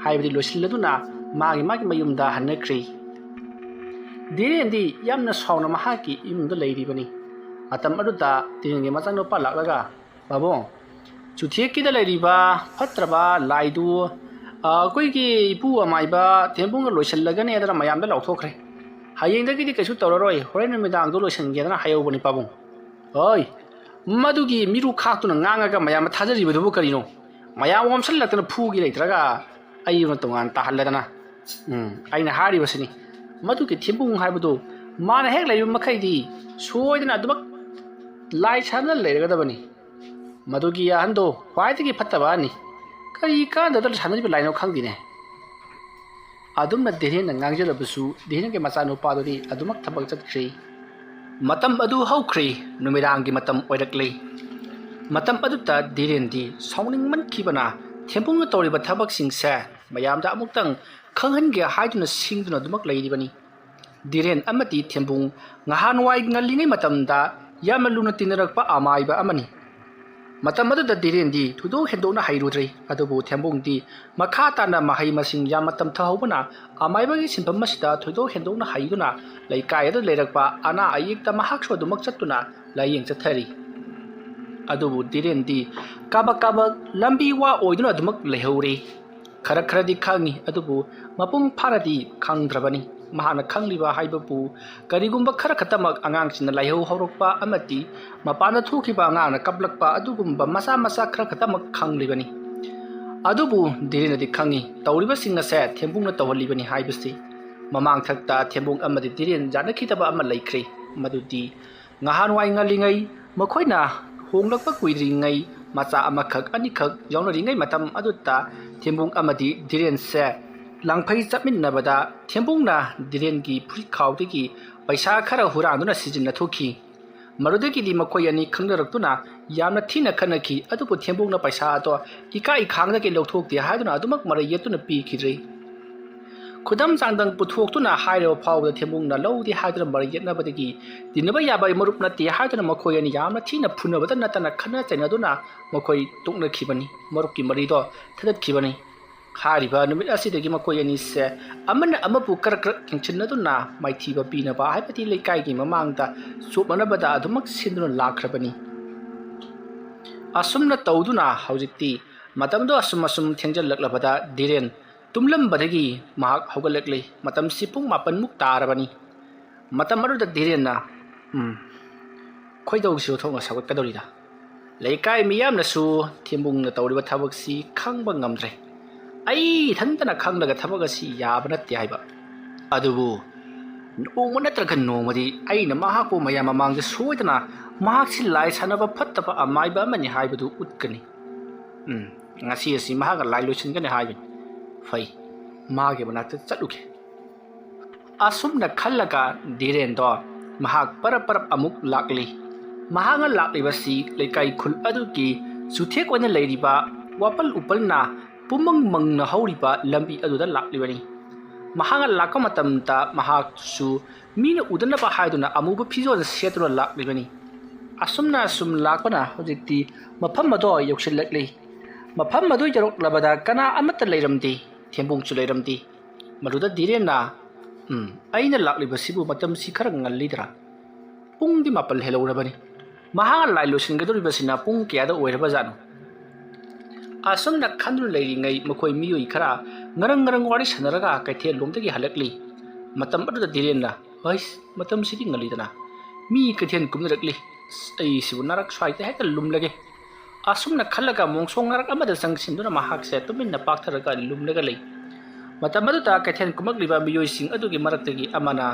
ꯍꯥꯏꯕꯗꯤ ꯂꯣꯏꯁꯤꯜꯂꯗꯨꯅ ꯃꯥꯒꯤ ꯃꯌꯨꯝꯗ ꯍꯟꯅꯈ꯭ꯔꯦ꯫ ꯙꯤꯔꯦꯟꯗꯤ ꯌꯥꯝꯅ ꯁꯥꯎꯅ ꯃꯍꯥꯛꯀꯤ ꯏꯃꯨꯡꯗ ꯂꯩꯔꯤꯕꯅꯤ꯫ ꯃꯇꯝ ꯑꯗꯨꯗ ꯙꯤꯔꯦꯟꯒꯤ ꯃꯆꯥꯅꯨꯄꯥ ꯂꯥꯛꯂꯒ ꯄꯥꯕꯨꯡ ꯆꯨꯊꯦꯛꯀꯤꯗ ꯂꯩꯔꯤꯕ ꯐꯠꯇ꯭ꯔꯕ ꯂꯥꯏꯗꯨ ꯑꯩꯈꯣꯏꯒꯤ ꯏꯄꯨ ꯑꯃꯥꯏꯕ ꯊꯦꯝꯕꯨꯡꯅ ꯂꯣꯏꯁꯤꯜꯂꯒꯅꯦꯗꯅ ꯃꯌꯥꯝꯗ ꯂꯥꯎꯊꯣꯛꯈ꯭ꯔꯦ ꯍꯌꯦꯡꯗꯒꯤꯗꯤ ꯀꯩꯁꯨ ꯇꯧꯔꯔꯣꯏ ꯍꯣꯔꯦꯟ ꯅꯨꯃꯤꯗꯥꯡꯗꯣ ꯂꯣꯏꯁꯤꯟꯒꯦꯗꯅ ꯍꯥꯏꯍꯧꯕꯅꯤ ꯄꯥꯕꯨꯡ꯫ ꯍꯣꯏ ꯃꯗꯨꯒꯤ ꯃꯤꯔꯨ ꯈꯥꯛꯇꯨꯅ ꯉꯥꯡꯉꯒ ꯃꯌꯥꯝꯅ ꯊꯥꯖꯔꯤꯕꯗꯨꯕꯨ ꯀꯔꯤꯅꯣ ꯃꯌꯥꯝ ꯋꯥꯝꯁꯜꯂꯛꯇꯅ ꯐꯨꯒꯤ ꯂꯩꯇ꯭ꯔꯒ ꯑꯩꯅ ꯇꯣꯉꯥꯟ ꯇꯥꯍꯜꯂꯗꯅ ꯑꯩꯅ ꯍꯥꯏꯔꯤꯕꯁꯤꯅꯤ ꯃꯗꯨꯒꯤ ꯊꯦꯝꯕꯨꯡ ꯍꯥꯏꯕꯗꯨ ꯃꯥꯅ ꯍꯦꯛ ꯂꯩꯕ ꯃꯈꯩꯗꯤ ꯁꯣꯏꯗꯅ ꯑꯗꯨꯃꯛ ꯂꯥꯏ ꯁꯥꯟꯅ ꯂꯩꯔꯒꯗꯕꯅꯤ꯫ ꯃꯗꯨꯒꯤ ꯑꯍꯟꯗꯣ ꯈ꯭ꯋꯥꯏꯗꯒꯤ ꯐꯠꯇꯕ ꯑꯍꯟꯅꯤ ꯀꯔꯤ ꯀꯥꯟꯗꯕꯗ ꯁꯥꯟꯅꯔꯤꯕ ꯂꯥꯏꯅꯣ ꯈꯪꯗꯦꯅꯦ꯫ ꯑꯗꯨꯝꯅ ꯙꯤꯔꯦꯟꯅ ꯉꯥꯡꯖꯔꯕꯁꯨ ꯙꯤꯔꯦꯟꯒꯤ ꯃꯆꯥꯅꯨꯄꯥꯗꯨꯗꯤ ꯑꯗꯨꯃꯛ ꯊꯕꯛ ꯆꯠꯈ꯭ꯔꯦ꯫ ꯃꯇꯝ ꯑꯗꯨ ꯍꯧꯈ꯭ꯔꯦ ꯅꯨꯃꯤꯗꯥꯡꯒꯤ ꯃꯇꯝ ꯑꯣꯏꯔꯛꯂꯦ꯫ ꯃꯇꯝ ꯑꯗꯨꯗ ꯙꯤꯔꯦꯟꯗꯤ ꯁꯥꯎꯅꯤꯡꯃꯟꯈꯤꯕꯅ ꯊꯦꯝꯕꯨꯡꯅ ꯇꯧꯔꯤꯕ ꯊꯕꯛꯁꯤꯡꯁꯦ ꯃꯌꯥꯝꯗ ꯑꯃꯨꯛꯇꯪ ꯈꯪꯍꯟꯒꯦ ꯍꯥꯏꯗꯨꯅ ꯁꯤꯡꯗꯨꯅ ꯑꯗꯨꯃꯛ ꯂꯩꯔꯤꯕꯅꯤ꯫ ꯙꯤꯔꯦꯟ ꯑꯃꯗꯤ ꯊꯦꯝꯕꯨꯡ ꯉꯍꯥꯟꯋꯥꯏ ꯉꯜꯂꯤꯉꯩ ꯃꯇꯝꯗ ꯌꯥꯝꯅ ꯂꯨꯅ ꯇꯤꯟꯅꯔꯛꯄ ꯑꯃꯥꯏꯕ ꯑꯃꯅꯤ꯫ ꯃꯇꯝ ꯑꯗꯨꯗ ꯙꯤꯔꯦꯟꯗꯤ ꯊꯣꯏꯗꯣꯛ ꯍꯦꯟꯗꯣꯛꯅ ꯍꯩꯔꯨꯗ꯭ꯔꯦ ꯑꯗꯨꯕꯨ ꯊꯦꯝꯕꯨꯡꯗꯤ ꯃꯈꯥ ꯇꯥꯅ ꯃꯍꯩ ꯃꯁꯤꯡ ꯌꯥꯝꯅ ꯇꯝꯊꯍꯧꯕꯅ ꯑꯃꯥꯏꯕꯒꯤ ꯁꯤꯟꯐꯝ ꯑꯁꯤꯗ ꯊꯣꯏꯗꯣꯛ ꯍꯦꯟꯗꯣꯛꯅ ꯍꯩꯗꯨꯅ ꯂꯩꯀꯥꯏ ꯑꯗꯨꯗ ꯂꯩꯔꯛꯄ ꯑꯅꯥ ꯑꯌꯦꯛꯇ ꯃꯍꯥꯛꯁꯨ ꯑꯗꯨꯃꯛ ꯆꯠꯇꯨꯅ ꯂꯥꯏꯌꯦꯡ ꯆꯠꯊꯔꯤ꯫ ꯑꯗꯨꯕꯨ ꯙꯤꯔꯦꯟꯗꯤ ꯀꯥꯕꯛ ꯀꯥꯕꯛ ꯂꯝꯕꯤ ꯋꯥ ꯑꯣꯏꯗꯨꯅ ꯑꯗꯨꯃꯛ ꯂꯩꯍꯧꯔꯦ꯫ ꯈꯔ ꯈꯔꯗꯤ ꯈꯪꯉꯤ ꯑꯗꯨꯕꯨ ꯃꯄꯨꯡ ꯐꯥꯅꯗꯤ ꯈꯪꯗ꯭ꯔꯕꯅꯤ꯫ ꯃꯍꯥꯛꯅ ꯈꯪꯂꯤꯕ ꯍꯥꯏꯕꯕꯨ ꯀꯔꯤꯒꯨꯝꯕ ꯈꯔ ꯈꯛꯇꯃꯛ ꯑꯉꯥꯡꯁꯤꯡꯅ ꯂꯥꯏꯍꯧ ꯍꯧꯔꯛꯄ ꯑꯃꯗꯤ ꯃꯄꯥꯟꯗ ꯊꯣꯛꯈꯤꯕ ꯑꯉꯥꯡꯅ ꯀꯞꯂꯛꯄ ꯑꯗꯨꯒꯨꯝꯕ ꯃꯆꯥ ꯃꯆꯥꯈꯔ ꯈꯛꯇꯃꯛ ꯈꯪꯂꯤꯕꯅꯤ꯫ ꯑꯗꯨꯕꯨ ꯙꯤꯔꯦꯟꯅꯗꯤ ꯈꯪꯉꯤ ꯇꯧꯔꯤꯕꯁꯤꯡ ꯑꯁꯦ ꯊꯦꯝꯕꯨꯡꯅ ꯇꯧꯍꯜꯂꯤꯕꯅꯤ ꯍꯥꯏꯕꯁꯤ꯫ ꯃꯃꯥꯡꯊꯛꯇ ꯊꯦꯝꯕꯨꯡ ꯑꯃꯗꯤ ꯙꯤꯔꯦꯟ ꯌꯥꯅꯈꯤꯗꯕ ꯑꯃ ꯂꯩꯈ꯭ꯔꯦ ꯃꯗꯨꯗꯤ ꯉꯍꯥꯟꯋꯥꯏ ꯉꯜꯂꯤꯉꯩ ꯃꯈꯣꯏꯅ ꯍꯣꯡꯂꯛꯄ ꯀꯨꯏꯗ꯭ꯔꯤꯉꯩ ꯃꯆꯥ ꯑꯃꯈꯛ ꯑꯅꯤꯈꯛ ꯌꯥꯎꯅꯔꯤꯉꯩ ꯃꯇꯝ ꯑꯗꯨꯗ ꯊꯦꯝꯕꯨꯡ ꯑꯃꯗꯤ ꯙꯤꯔꯦꯟꯁꯦ ꯂꯥꯡꯐꯩ ꯆꯠꯃꯤꯟꯅꯕꯗ ꯊꯦꯝꯕꯨꯡꯅ ꯙꯤꯔꯦꯟꯒꯤ ꯐꯨꯔꯤꯠꯈꯥꯎꯗꯒꯤ ꯄꯩꯁꯥ ꯈꯔ ꯍꯨꯔꯥꯟꯗꯨꯅ ꯁꯤꯖꯤꯟꯅꯊꯣꯛꯈꯤ꯫ ꯃꯗꯨꯗꯒꯤꯗꯤ ꯃꯈꯣꯏ ꯑꯅꯤ ꯈꯪꯅꯔꯛꯇꯨꯅ ꯌꯥꯝꯅ ꯊꯤꯅ ꯈꯠꯅꯈꯤ ꯑꯗꯨꯕꯨ ꯊꯦꯝꯕꯨꯡꯅ ꯄꯩꯁꯥ ꯑꯗꯣ ꯏꯀꯥꯏ ꯈꯥꯡꯗꯒꯤ ꯂꯧꯊꯣꯛꯇꯦ ꯍꯥꯏꯗꯨꯅ ꯑꯗꯨꯃꯛ ꯃꯔꯩ ꯌꯦꯠꯇꯨꯅ ꯄꯤꯈꯤꯗ꯭ꯔꯦ꯫ ꯈꯨꯗꯝ ꯆꯥꯡꯗꯝ ꯄꯨꯊꯣꯛꯇꯨꯅ ꯍꯥꯏꯔꯕ ꯐꯥꯎꯕꯗ ꯊꯦꯝꯕꯨꯡꯅ ꯂꯧꯗꯦ ꯍꯥꯏꯗꯨꯅ ꯃꯔꯩ ꯌꯦꯠꯅꯕꯗꯒꯤ ꯇꯤꯟꯅꯕ ꯌꯥꯕ ꯃꯔꯨꯞ ꯅꯠꯇꯦ ꯍꯥꯏꯗꯨꯅ ꯃꯈꯣꯏ ꯑꯅꯤ ꯌꯥꯝꯅ ꯊꯤꯅ ꯐꯨꯅꯕꯇ ꯅꯠꯇꯅ ꯈꯠꯅ ꯆꯩꯅꯗꯨꯅ ꯃꯈꯣꯏ ꯇꯣꯛꯅꯈꯤꯕꯅꯤ ꯃꯔꯨꯞꯀꯤ ꯃꯔꯤꯗꯣ ꯊꯗꯠꯈꯤꯕꯅꯤ꯫ ꯍꯥꯏꯔꯤꯕ ꯅꯨꯃꯤꯠ ꯑꯁꯤꯗꯒꯤ ꯃꯈꯣꯏ ꯑꯅꯤꯁꯦ ꯑꯃꯅ ꯑꯃꯕꯨ ꯀꯔꯛ ꯌꯦꯡꯁꯤꯟꯅꯗꯨꯅ ꯃꯥꯏꯊꯤꯕ ꯄꯤꯅꯕ ꯍꯥꯏꯕꯗꯤ ꯂꯩꯀꯥꯏꯒꯤ ꯃꯃꯥꯡꯗ ꯆꯣꯞꯅꯅꯕꯗ ꯑꯗꯨꯃꯛ ꯁꯤꯟꯗꯨꯅ ꯂꯥꯛꯈ꯭ꯔꯕꯅꯤ꯫ ꯑꯁꯨꯝꯅ ꯇꯧꯗꯨꯅ ꯍꯧꯖꯤꯛꯇꯤ ꯃꯇꯝꯗꯣ ꯑꯁꯨꯝ ꯊꯦꯡꯖꯤꯜꯂꯛꯂꯕꯗ ꯙꯤꯔꯦꯟ ꯇꯨꯝꯂꯝꯕꯗꯒꯤ ꯃꯍꯥꯛ ꯍꯧꯒꯠꯂꯛꯂꯦ꯫ ꯃꯇꯝꯁꯤ ꯄꯨꯡ 9ꯃꯨꯛ ꯇꯥꯔꯕꯅꯤ꯫ ꯃꯇꯝ ꯑꯗꯨꯗ ꯙꯤꯔꯦꯟꯅ ꯈꯣꯏꯗꯧꯁꯤꯁꯨ ꯊꯣꯛꯅ ꯁꯧꯒꯠꯀꯗꯧꯔꯤꯗ ꯂꯩꯀꯥꯏ ꯃꯤꯌꯥꯝꯅꯁꯨ ꯊꯦꯝꯕꯨꯡꯅ ꯇꯧꯔꯤꯕ ꯊꯕꯛꯁꯤ ꯈꯪꯕ ꯉꯝꯗ꯭ꯔꯦ ꯑꯩ ꯏꯊꯟꯇꯅ ꯈꯪꯂꯒ ꯊꯕꯛ ꯑꯁꯤ ꯌꯥꯕ ꯅꯠꯇꯦ ꯍꯥꯏꯕ ꯑꯗꯨꯕꯨ ꯅꯣꯡꯃ ꯅꯠꯇ꯭ꯔꯒ ꯅꯣꯡꯃꯗꯤ ꯑꯩꯅ ꯃꯍꯥꯛꯄꯨ ꯃꯌꯥꯝ ꯃꯃꯥꯡꯗ ꯁꯣꯏꯗꯅ ꯃꯍꯥꯛꯁꯤ ꯂꯥꯏ ꯁꯥꯟꯅꯕ ꯐꯠꯇꯕ ꯑꯃꯥꯏꯕ ꯑꯃꯅꯤ ꯍꯥꯏꯕꯗꯨ ꯎꯠꯀꯅꯤ꯫ ꯉꯁꯤ ꯑꯁꯤ ꯃꯍꯥꯛꯅ ꯂꯥꯏ ꯂꯣꯏꯁꯤꯟꯒꯅꯤ ꯍꯥꯏꯕꯅꯤ ꯐꯩ ꯃꯥꯒꯤ ꯃꯅꯥꯛꯇ ꯆꯠꯂꯨꯒꯦ꯫ ꯑꯁꯨꯝꯅ ꯈꯜꯂꯒ ꯙꯤꯔꯦꯟꯗꯣ ꯃꯍꯥꯛ ꯄꯔꯞ ꯑꯃꯨꯛ ꯂꯥꯛꯂꯤ꯫ ꯃꯍꯥꯛꯅ ꯂꯥꯛꯂꯤꯕꯁꯤ ꯂꯩꯀꯥꯏ ꯈꯨꯜ ꯑꯗꯨꯒꯤ ꯆꯨꯊꯦꯛ ꯑꯣꯏꯅ ꯂꯩꯔꯤꯕ ꯋꯥꯄꯜ ꯎꯄꯜꯅ ꯄꯨꯝꯃꯪ ꯃꯪꯅ ꯍꯧꯔꯤꯕ ꯂꯝꯕꯤ ꯑꯗꯨꯗ ꯂꯥꯛꯂꯤꯕꯅꯤ꯫ ꯃꯍꯥꯛꯅ ꯂꯥꯛꯄ ꯃꯇꯝꯗ ꯃꯍꯥꯛꯁꯨ ꯃꯤꯅ ꯎꯗꯅꯕ ꯍꯥꯏꯗꯨꯅ ꯑꯃꯨꯕ ꯐꯤꯖꯣꯜ ꯁꯦꯠꯇꯨꯅ ꯂꯥꯛꯂꯤꯕꯅꯤ꯫ ꯑꯁꯨꯝꯅ ꯁꯨꯝ ꯂꯥꯛꯄꯅ ꯍꯧꯖꯤꯛꯇꯤ ꯃꯐꯝ ꯑꯗꯣ ꯌꯧꯁꯤꯜꯂꯛꯂꯤ꯫ ꯃꯐꯝ ꯑꯗꯨ ꯌꯧꯔꯛꯂꯕꯗ ꯀꯅꯥ ꯑꯃꯠꯇ ꯂꯩꯔꯝꯗꯦ ꯊꯦꯝꯕꯨꯡꯁꯨ ꯂꯩꯔꯝꯗꯦ꯫ ꯃꯗꯨꯗ ꯙꯤꯔꯦꯟꯅ ꯑꯩꯅ ꯂꯥꯛꯂꯤꯕꯁꯤꯕꯨ ꯃꯇꯝꯁꯤ ꯈꯔ ꯉꯜꯂꯤꯗ꯭ꯔꯥ ꯄꯨꯡꯗꯤ 9 ꯍꯦꯜꯂꯧꯔꯕꯅꯤ ꯃꯍꯥꯛꯅ ꯂꯥꯏ ꯂꯣꯏꯁꯤꯟꯒꯗꯧꯔꯤꯕꯁꯤꯅ ꯄꯨꯡ ꯀꯌꯥꯗ ꯑꯣꯏꯔꯕꯖꯥꯠꯅꯣ? ꯑꯁꯨꯝꯅ ꯈꯟꯗꯨꯅ ꯂꯩꯔꯤꯉꯩ ꯃꯈꯣꯏ ꯃꯤꯑꯣꯏ ꯈꯔ ꯉꯔꯪ ꯋꯥꯔꯤ ꯁꯥꯟꯅꯔꯒ ꯀꯩꯊꯦꯜꯂꯣꯝꯗꯒꯤ ꯍꯜꯂꯛꯂꯤ꯫ ꯃꯇꯝ ꯑꯗꯨꯗ ꯙꯤꯔꯦꯟꯅ "ꯑꯩꯁ, ꯃꯇꯝꯁꯤꯗꯤ ꯉꯜꯂꯤꯗꯅ, ꯃꯤ ꯀꯩꯊꯦꯜ ꯀꯨꯝꯅꯔꯛꯂꯤ, ꯑꯩꯁꯤꯕꯨ ꯅꯔꯛ ꯁ꯭ꯋꯥꯏꯗ ꯍꯦꯛꯇ ꯂꯨꯝꯂꯒꯦ" ꯑꯁꯨꯝꯅ ꯈꯜꯂꯒ ꯃꯣꯡꯁꯣꯡ ꯅꯔꯛ ꯑꯃꯗ ꯆꯪꯁꯤꯟꯗꯨꯅ ꯃꯍꯥꯛꯁꯦ ꯇꯨꯃꯤꯟꯅ ꯄꯥꯛꯊꯔꯒ ꯂꯨꯝꯂꯒ ꯂꯩ꯫ ꯃꯇꯝ ꯑꯗꯨꯗ ꯀꯩꯊꯦꯜ ꯀꯨꯝꯃꯛꯂꯤꯕ ꯃꯤꯑꯣꯏꯁꯤꯡ ꯑꯗꯨꯒꯤ ꯃꯔꯛꯇꯒꯤ ꯑꯃꯅ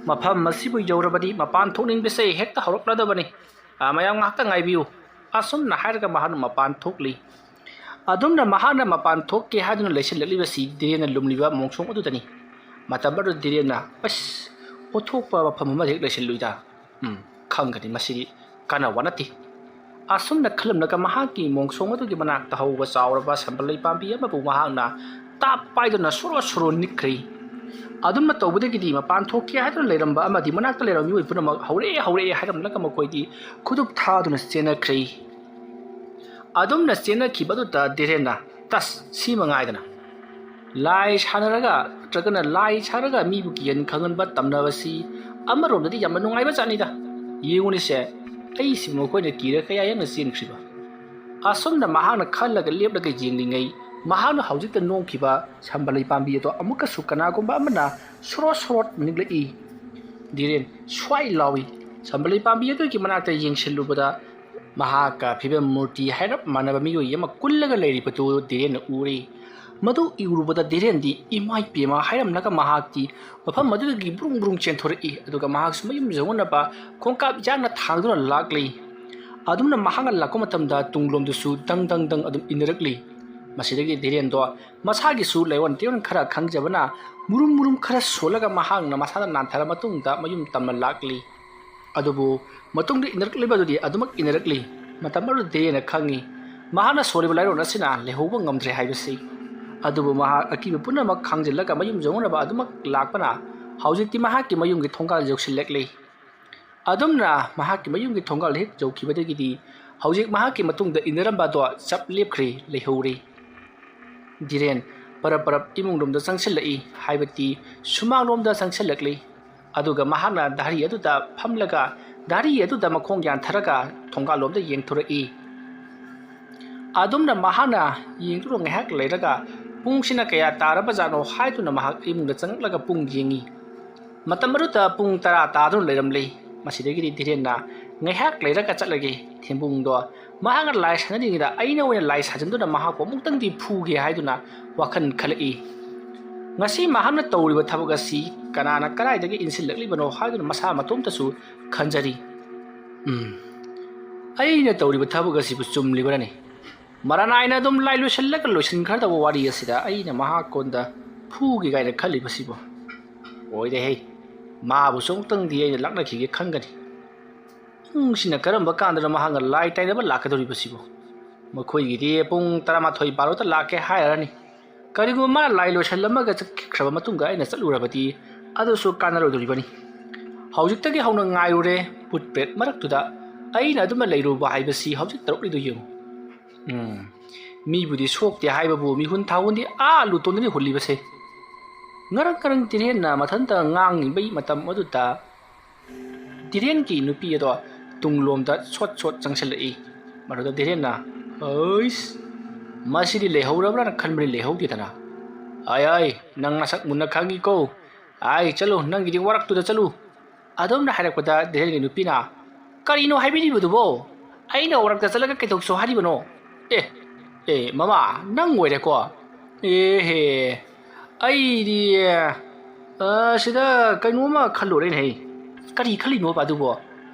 "ꯃꯐꯝ ꯑꯁꯤꯕꯨ ꯌꯧꯔꯕꯗꯤ ꯃꯄꯥꯟ ꯊꯣꯛꯅꯤꯡꯕꯁꯦ ꯍꯦꯛꯇ ꯍꯧꯔꯛꯂꯗꯕꯅꯤ, ꯃꯌꯥꯝ ꯉꯥꯏꯍꯥꯛꯇ ꯉꯥꯏꯕꯤꯌꯨ" ꯑꯁꯨꯝꯅ ꯍꯥꯏꯔꯒ ꯃꯍꯥꯛꯅ ꯃꯄꯥꯟ ꯊꯣꯛꯂꯤ꯫ ꯑꯗꯨꯝꯅ ꯃꯍꯥꯛꯅ ꯃꯄꯥꯟ ꯊꯣꯛꯀꯦ ꯍꯥꯏꯗꯨꯅ ꯂꯩꯁꯤꯜꯂꯛꯂꯤꯕꯁꯤ ꯙꯤꯔꯦꯟꯅ ꯂꯨꯝꯂꯤꯕ ꯃꯣꯡꯁꯣꯡ ꯑꯗꯨꯗꯅꯤ꯫ ꯃꯇꯝ ꯑꯗꯨꯗ ꯙꯤꯔꯦꯟꯅ "ꯑꯁ, ꯑꯣꯊꯣꯛꯄ ꯃꯐꯝ ꯑꯃꯗ ꯍꯦꯛ ꯂꯩꯁꯤꯜꯂꯨꯏꯗ, ꯈꯪꯒꯅꯤ ꯃꯁꯤꯗꯤ ꯀꯥꯟꯅꯕ ꯅꯠꯇꯦ" ꯑꯁꯨꯝꯅ ꯈꯜꯂꯝꯂꯒ ꯃꯍꯥꯛꯀꯤ ꯃꯣꯡꯁꯣꯡ ꯑꯗꯨꯒꯤ ꯃꯅꯥꯛꯇ ꯍꯧꯕ ꯆꯥꯎꯔꯕ ꯁꯝꯕꯜꯂꯩ ꯄꯥꯝꯕꯤ ꯑꯃꯕꯨ ꯃꯍꯥꯛꯅ ꯇꯥꯞ ꯄꯥꯏꯗꯨꯅ ꯁꯣꯔꯣ ꯅꯤꯛꯈ꯭ꯔꯤ꯫ ꯑꯗꯨꯝꯅ ꯇꯧꯕꯗꯒꯤꯗꯤ ꯃꯄꯥꯟ ꯊꯣꯛꯀꯦ ꯍꯥꯏꯗꯨꯅ ꯂꯩꯔꯝꯕ ꯑꯃꯗꯤ ꯃꯅꯥꯛꯇ ꯂꯩꯔꯝꯕ ꯃꯤꯑꯣꯏ ꯄꯨꯝꯅꯃꯛ ꯍꯧꯔꯛꯑꯦ ꯍꯥꯏꯔꯝꯂꯒ ꯃꯈꯣꯏꯗꯤ ꯈꯨꯗꯨꯞ ꯊꯥꯗꯨꯅ ꯆꯦꯟꯅꯈ꯭ꯔꯤ꯫ ꯑꯗꯨꯝꯅ ꯆꯦꯟꯅꯈꯤꯕꯗꯨꯗ ꯙꯤꯔꯦꯟꯅ "ꯇꯁ, ꯁꯤ ꯃꯉꯥꯏꯗꯅ, ꯂꯥꯏ ꯁꯥꯟꯅꯔꯒ ꯅꯠꯇ꯭ꯔꯒꯅ ꯂꯥꯏ ꯁꯥꯔꯒ ꯃꯤꯕꯨ ꯀꯤꯍꯟ ꯈꯪꯍꯟꯕ ꯇꯝꯅꯕꯁꯤ ꯑꯃꯔꯣꯝꯗꯗꯤ ꯌꯥꯝꯅ ꯅꯨꯡꯉꯥꯏꯕ ꯖꯥꯠꯅꯤꯗ꯫ ꯌꯦꯡꯉꯨꯅꯤꯁꯦ, ꯑꯩꯁꯤꯕꯨ ꯃꯈꯣꯏꯅ ꯀꯤꯔ ꯀꯌꯥ ꯌꯥꯡꯅ ꯆꯦꯟꯈ꯭ꯔꯤꯕ" ꯑꯁꯨꯝꯅ ꯃꯍꯥꯛꯅ ꯈꯜꯂꯒ ꯂꯦꯞꯂꯒ ꯌꯦꯡꯂꯤꯉꯩ ꯃꯍꯥꯛꯅ ꯍꯧꯖꯤꯛꯇ ꯅꯣꯡꯈꯤꯕ ꯁꯝꯕꯜꯂꯩ ꯄꯥꯝꯕꯤ ꯑꯗꯣ ꯑꯃꯨꯛꯀꯁꯨ ꯀꯅꯥꯒꯨꯝꯕ ꯑꯃꯅ ꯁꯣꯔꯣꯠ ꯅꯤꯛꯂꯛꯏ꯫ ꯙꯤꯔꯦꯟ ꯁ꯭ꯋꯥꯏ ꯂꯥꯎꯏ꯫ ꯁꯝꯕꯜꯂꯩ ꯄꯥꯝꯕꯤ ꯑꯗꯨꯒꯤ ꯃꯅꯥꯛꯇ ꯌꯦꯡꯁꯤꯜꯂꯨꯕꯗ ꯃꯍꯥꯛꯀ ꯐꯤꯕꯝ ꯃꯨꯔꯇꯤ ꯍꯥꯏꯔꯞ ꯃꯥꯟꯅꯕ ꯃꯤꯑꯣꯏ ꯑꯃ ꯀꯨꯜꯂꯒ ꯂꯩꯔꯤꯕꯗꯨ ꯙꯤꯔꯦꯟꯅ ꯎꯔꯤ꯫ ꯃꯗꯨ ꯎꯔꯨꯕꯗ ꯙꯤꯔꯦꯟꯗꯤ "ꯏꯃꯥꯏ ꯄꯦꯝꯃ" ꯍꯥꯏꯔꯝꯂꯒ ꯃꯍꯥꯛꯇꯤ ꯃꯐꯝ ꯑꯗꯨꯗꯒꯤ ꯕ꯭ꯔꯨꯡ ꯆꯦꯟꯊꯣꯔꯛꯏ꯫ ꯑꯗꯨꯒ ꯃꯍꯥꯛꯁꯨ ꯃꯌꯨꯝ ꯌꯧꯅꯅꯕ ꯈꯣꯡꯀꯥꯞ ꯌꯥꯡꯅ ꯊꯥꯡꯗꯨꯅ ꯂꯥꯛꯂꯤ꯫ ꯑꯗꯨꯝꯅ ꯃꯍꯥꯛꯅ ꯂꯥꯛꯄ ꯃꯇꯝꯗ ꯇꯨꯡꯂꯣꯝꯗꯁꯨ ꯗꯪ ꯑꯗꯨꯝ ꯏꯟꯅꯔꯛꯂꯤ꯫ ꯃꯁꯤꯗꯒꯤ ꯙꯤꯔꯦꯟꯗꯣ ꯃꯁꯥꯒꯤꯁꯨ ꯂꯩꯋꯣꯟ ꯇꯤꯔꯣꯟ ꯈꯔ ꯈꯪꯖꯕꯅ ꯃꯨꯔꯨꯝ ꯈꯔ ꯁꯣꯜꯂꯒ ꯃꯍꯥꯛꯅ ꯃꯁꯥꯗ ꯅꯥꯟꯊꯔ ꯃꯇꯨꯡꯗ ꯃꯌꯨꯝ ꯇꯝꯅ ꯂꯥꯛꯂꯤ꯫ ꯑꯗꯨꯕꯨ ꯃꯇꯨꯡꯗ ꯏꯟꯅꯔꯛꯂꯤꯕꯗꯨꯗꯤ ꯑꯗꯨꯃꯛ ꯏꯟꯅꯔꯛꯂꯤ꯫ ꯃꯇꯝ ꯑꯗꯨꯗ ꯙꯤꯔꯦꯟꯅ ꯈꯪꯉꯤ ꯃꯍꯥꯛꯅ ꯁꯣꯜꯂꯤꯕ ꯂꯥꯏꯔꯣꯟ ꯑꯁꯤꯅ ꯂꯩꯍꯧꯕ ꯉꯝꯗ꯭ꯔꯦ ꯍꯥꯏꯕꯁꯤ꯫ ꯑꯗꯨꯕꯨ ꯃꯍꯥꯛ ꯑꯀꯤꯕ ꯄꯨꯝꯅꯃꯛ ꯈꯥꯡꯖꯤꯜꯂꯒ ꯃꯌꯨꯝ ꯌꯧꯅꯅꯕ ꯑꯗꯨꯃꯛ ꯂꯥꯛꯄꯅ ꯍꯧꯖꯤꯛꯇꯤ ꯃꯍꯥꯛꯀꯤ ꯃꯌꯨꯝꯒꯤ ꯊꯣꯡꯒꯥꯜ ꯌꯧꯁꯤꯜꯂꯛꯂꯤ꯫ ꯑꯗꯨꯝꯅ ꯃꯍꯥꯛꯀꯤ ꯃꯌꯨꯝꯒꯤ ꯊꯣꯡꯒꯥꯜ ꯍꯦꯛ ꯌꯧꯈꯤꯕꯗꯒꯤꯗꯤ ꯍꯧꯖꯤꯛ ꯃꯍꯥꯛꯀꯤ ꯃꯇꯨꯡꯗ ꯏꯟꯅꯔꯝꯕꯗꯣ ꯆꯞ ꯂꯦꯞꯈ꯭ꯔꯤ, ꯂꯩꯍꯧꯔꯤ꯫ ꯙꯤꯔꯦꯟ ꯄꯔꯞ ꯏꯃꯨꯡꯂꯣꯝꯗ ꯆꯪꯁꯤꯜꯂꯛꯏ, ꯍꯥꯏꯕꯗꯤ ꯁꯨꯃꯥꯡꯂꯣꯝꯗ ꯆꯪꯁꯤꯜꯂꯛꯂꯤ꯫ ꯑꯗꯨꯒ ꯃꯍꯥꯛꯅ ꯙꯥꯔꯤ ꯑꯗꯨꯗ ꯐꯝꯂꯒ ꯙꯥꯔꯤ ꯑꯗꯨꯗ ꯃꯈꯣꯡ ꯌꯥꯟꯊꯔꯒ ꯊꯣꯡꯒꯥꯜꯂꯣꯝꯗ ꯌꯦꯡꯊꯣꯔꯛꯏ꯫ ꯑꯗꯨꯝꯅ ꯃꯍꯥꯛꯅ ꯌꯦꯡꯗꯨꯅ ꯉꯥꯏꯍꯥꯛ ꯂꯩꯔꯒ ꯄꯨꯡꯁꯤꯅ ꯀꯌꯥ ꯇꯥꯔꯕꯖꯥꯠꯅꯣ ꯍꯥꯏꯗꯨꯅ ꯃꯍꯥꯛ ꯏꯃꯨꯡꯗ ꯆꯪꯂꯛꯂꯒ ꯄꯨꯡ ꯌꯦꯡꯉꯤ꯫ ꯃꯇꯝ ꯑꯗꯨꯗ ꯄꯨꯡ 10 ꯇꯥꯗꯨꯅ ꯂꯩꯔꯝꯂꯤ꯫ ꯃꯁꯤꯗꯒꯤꯗꯤ ꯙꯤꯔꯦꯟꯅ "ꯉꯥꯏꯍꯥꯛ ꯂꯩꯔꯒ ꯆꯠꯂꯒꯦ, ꯊꯦꯡꯕꯨꯡꯗꯣ ꯃꯍꯥꯛꯅ ꯂꯥꯏ ꯁꯥꯟꯅꯔꯤꯉꯩꯗ ꯑꯩꯅ ꯑꯣꯏꯅ ꯂꯥꯏ ꯁꯥꯖꯟꯗꯨꯅ ꯃꯍꯥꯛꯄꯨ ꯑꯃꯨꯛꯇꯪꯗꯤ ꯐꯨꯒꯦ" ꯍꯥꯏꯗꯨꯅ ꯋꯥꯈꯜ ꯈꯜꯂꯛꯏ꯫ ꯉꯁꯤ ꯃꯍꯥꯛꯅ ꯇꯧꯔꯤꯕ ꯊꯕꯛ ꯑꯁꯤ ꯀꯅꯥꯅ ꯀꯗꯥꯏꯗꯒꯤ ꯏꯟꯁꯤꯜꯂꯛꯂꯤꯕꯅꯣ ꯍꯥꯏꯗꯨꯅ ꯃꯁꯥ ꯃꯇꯣꯝꯇꯁꯨ ꯈꯟꯖꯔꯤ꯫ ꯑꯩꯅ ꯇꯧꯔꯤꯕ ꯊꯕꯛ ꯑꯁꯤꯕꯨ ꯆꯨꯝꯂꯤꯕꯔꯅꯦ? ꯃꯔꯥꯅꯥꯏꯅ ꯑꯗꯨꯝ ꯂꯥꯏ ꯂꯣꯏꯁꯤꯟꯈ꯭ꯔꯗꯕ ꯋꯥꯔꯤ ꯑꯁꯤꯗ ꯑꯩꯅ ꯃꯍꯥꯛꯉꯣꯟꯗ ꯐꯨꯒꯦ ꯀꯥꯏꯅ ꯈꯜꯂꯤꯕꯁꯤꯕꯨ? ꯑꯣꯏꯔꯦꯍꯦ, ꯃꯥꯕꯨꯁꯨ ꯑꯃꯨꯛꯇꯪꯗꯤ ꯑꯩꯅ ꯂꯥꯛꯅꯈꯤꯒꯦ ꯈꯟꯒꯅꯤ꯫ ꯄꯨꯡꯁꯤꯅ ꯀꯔꯝꯕ ꯀꯥꯟꯗꯅ ꯃꯍꯥꯛꯅ ꯂꯥꯏ ꯇꯥꯏꯅꯕ ꯂꯥꯛꯀꯗꯧꯔꯤꯕꯁꯤꯕꯨ? ꯃꯈꯣꯏꯒꯤꯗꯤ ꯄꯨꯡ 11 ꯕꯥꯔꯣꯗ ꯂꯥꯛꯀꯦ ꯍꯥꯏꯔꯅꯤ꯫ ꯀꯔꯤꯒꯨꯝꯕ ꯃꯥꯅ ꯂꯥꯏ ꯂꯣꯏꯁꯤꯜꯂꯝꯃꯒ ꯆꯠꯈ꯭ꯔꯕ ꯃꯇꯨꯡꯗ ꯑꯩꯅ ꯆꯠꯂꯨꯔꯕꯗꯤ ꯑꯗꯨꯁꯨ ꯀꯥꯟꯅꯔꯣꯏꯗꯧꯔꯤꯕꯅꯤ꯫ ꯍꯧꯖꯤꯛꯇꯒꯤ ꯍꯧꯅ ꯉꯥꯏꯔꯨꯔꯦ ꯄꯨꯠ ꯄ꯭ꯔꯦꯠ ꯃꯔꯛꯇꯨꯗ ꯑꯩꯅ ꯑꯗꯨꯃ ꯂꯩꯔꯨꯕ ꯍꯥꯏꯕꯁꯤ ꯍꯧꯖꯤꯛ ꯇꯧꯔꯛꯂꯤꯗꯨ ꯌꯦꯡꯉꯨ꯫ ꯃꯤꯕꯨꯗꯤ ꯁꯣꯛꯇꯦ ꯍꯥꯏꯕꯕꯨ ꯃꯤꯍꯨꯟ ꯊꯥꯍꯨꯟꯗꯤ ꯂꯨꯇꯣꯟꯗꯅꯤ ꯍꯨꯜꯂꯤꯕꯁꯦ꯫ ꯉꯔꯪ ꯙꯤꯔꯦꯟꯅ ꯃꯊꯟꯇ ꯉꯥꯡꯉꯤꯕꯩ ꯃꯇꯝ ꯑꯗꯨꯗ ꯙꯤꯔꯦꯟꯒꯤ ꯅꯨꯄꯤ ꯑꯗꯣ ꯇꯨꯡꯂꯣꯝꯗ ꯁꯣꯠ ꯆꯪꯁꯤꯜꯂꯛꯏ꯫ ꯃꯗꯨꯗ ꯙꯤꯔꯦꯟꯅ "ꯑꯩꯁ, ꯃꯁꯤꯗꯤ ꯂꯩꯍꯧꯔꯕ꯭ꯔꯥꯅ ꯈꯟꯕꯅꯤ, ꯂꯩꯍꯧꯗꯦꯗꯅ. ꯑꯩ ꯅꯪ ꯅꯁꯛ ꯃꯨꯟꯅ ꯈꯪꯉꯤꯀꯣ. ꯆꯠꯂꯨ, ꯅꯪꯒꯤꯗꯤ ꯋꯥꯔꯛꯇꯨꯗ ꯆꯠꯂꯨ." ꯑꯗꯨꯝꯅ ꯍꯥꯏꯔꯛꯄꯗ ꯙꯤꯔꯦꯟꯒꯤ ꯅꯨꯄꯤꯅ "ꯀꯔꯤꯅꯣ ꯍꯥꯏꯕꯤꯔꯤꯕꯗꯨꯕꯣ? ꯑꯩꯅ ꯋꯥꯔꯛꯇ ꯆꯠꯂꯒ ꯀꯩꯗꯧꯁꯣ ꯍꯥꯏꯔꯤꯕꯅꯣ? ꯃꯃꯥ, ꯅꯪ ꯑꯣꯏꯔꯦꯀꯣ? ꯑꯦꯍꯦ, ꯑꯩꯗꯤ ꯁꯤꯗ ꯀꯩꯅꯣꯝꯃ ꯈꯜꯂꯨꯔꯦꯅꯦꯍꯦ." "ꯀꯔꯤ ꯈꯜꯂꯤꯅꯣꯕ ꯑꯗꯨꯕꯣ?"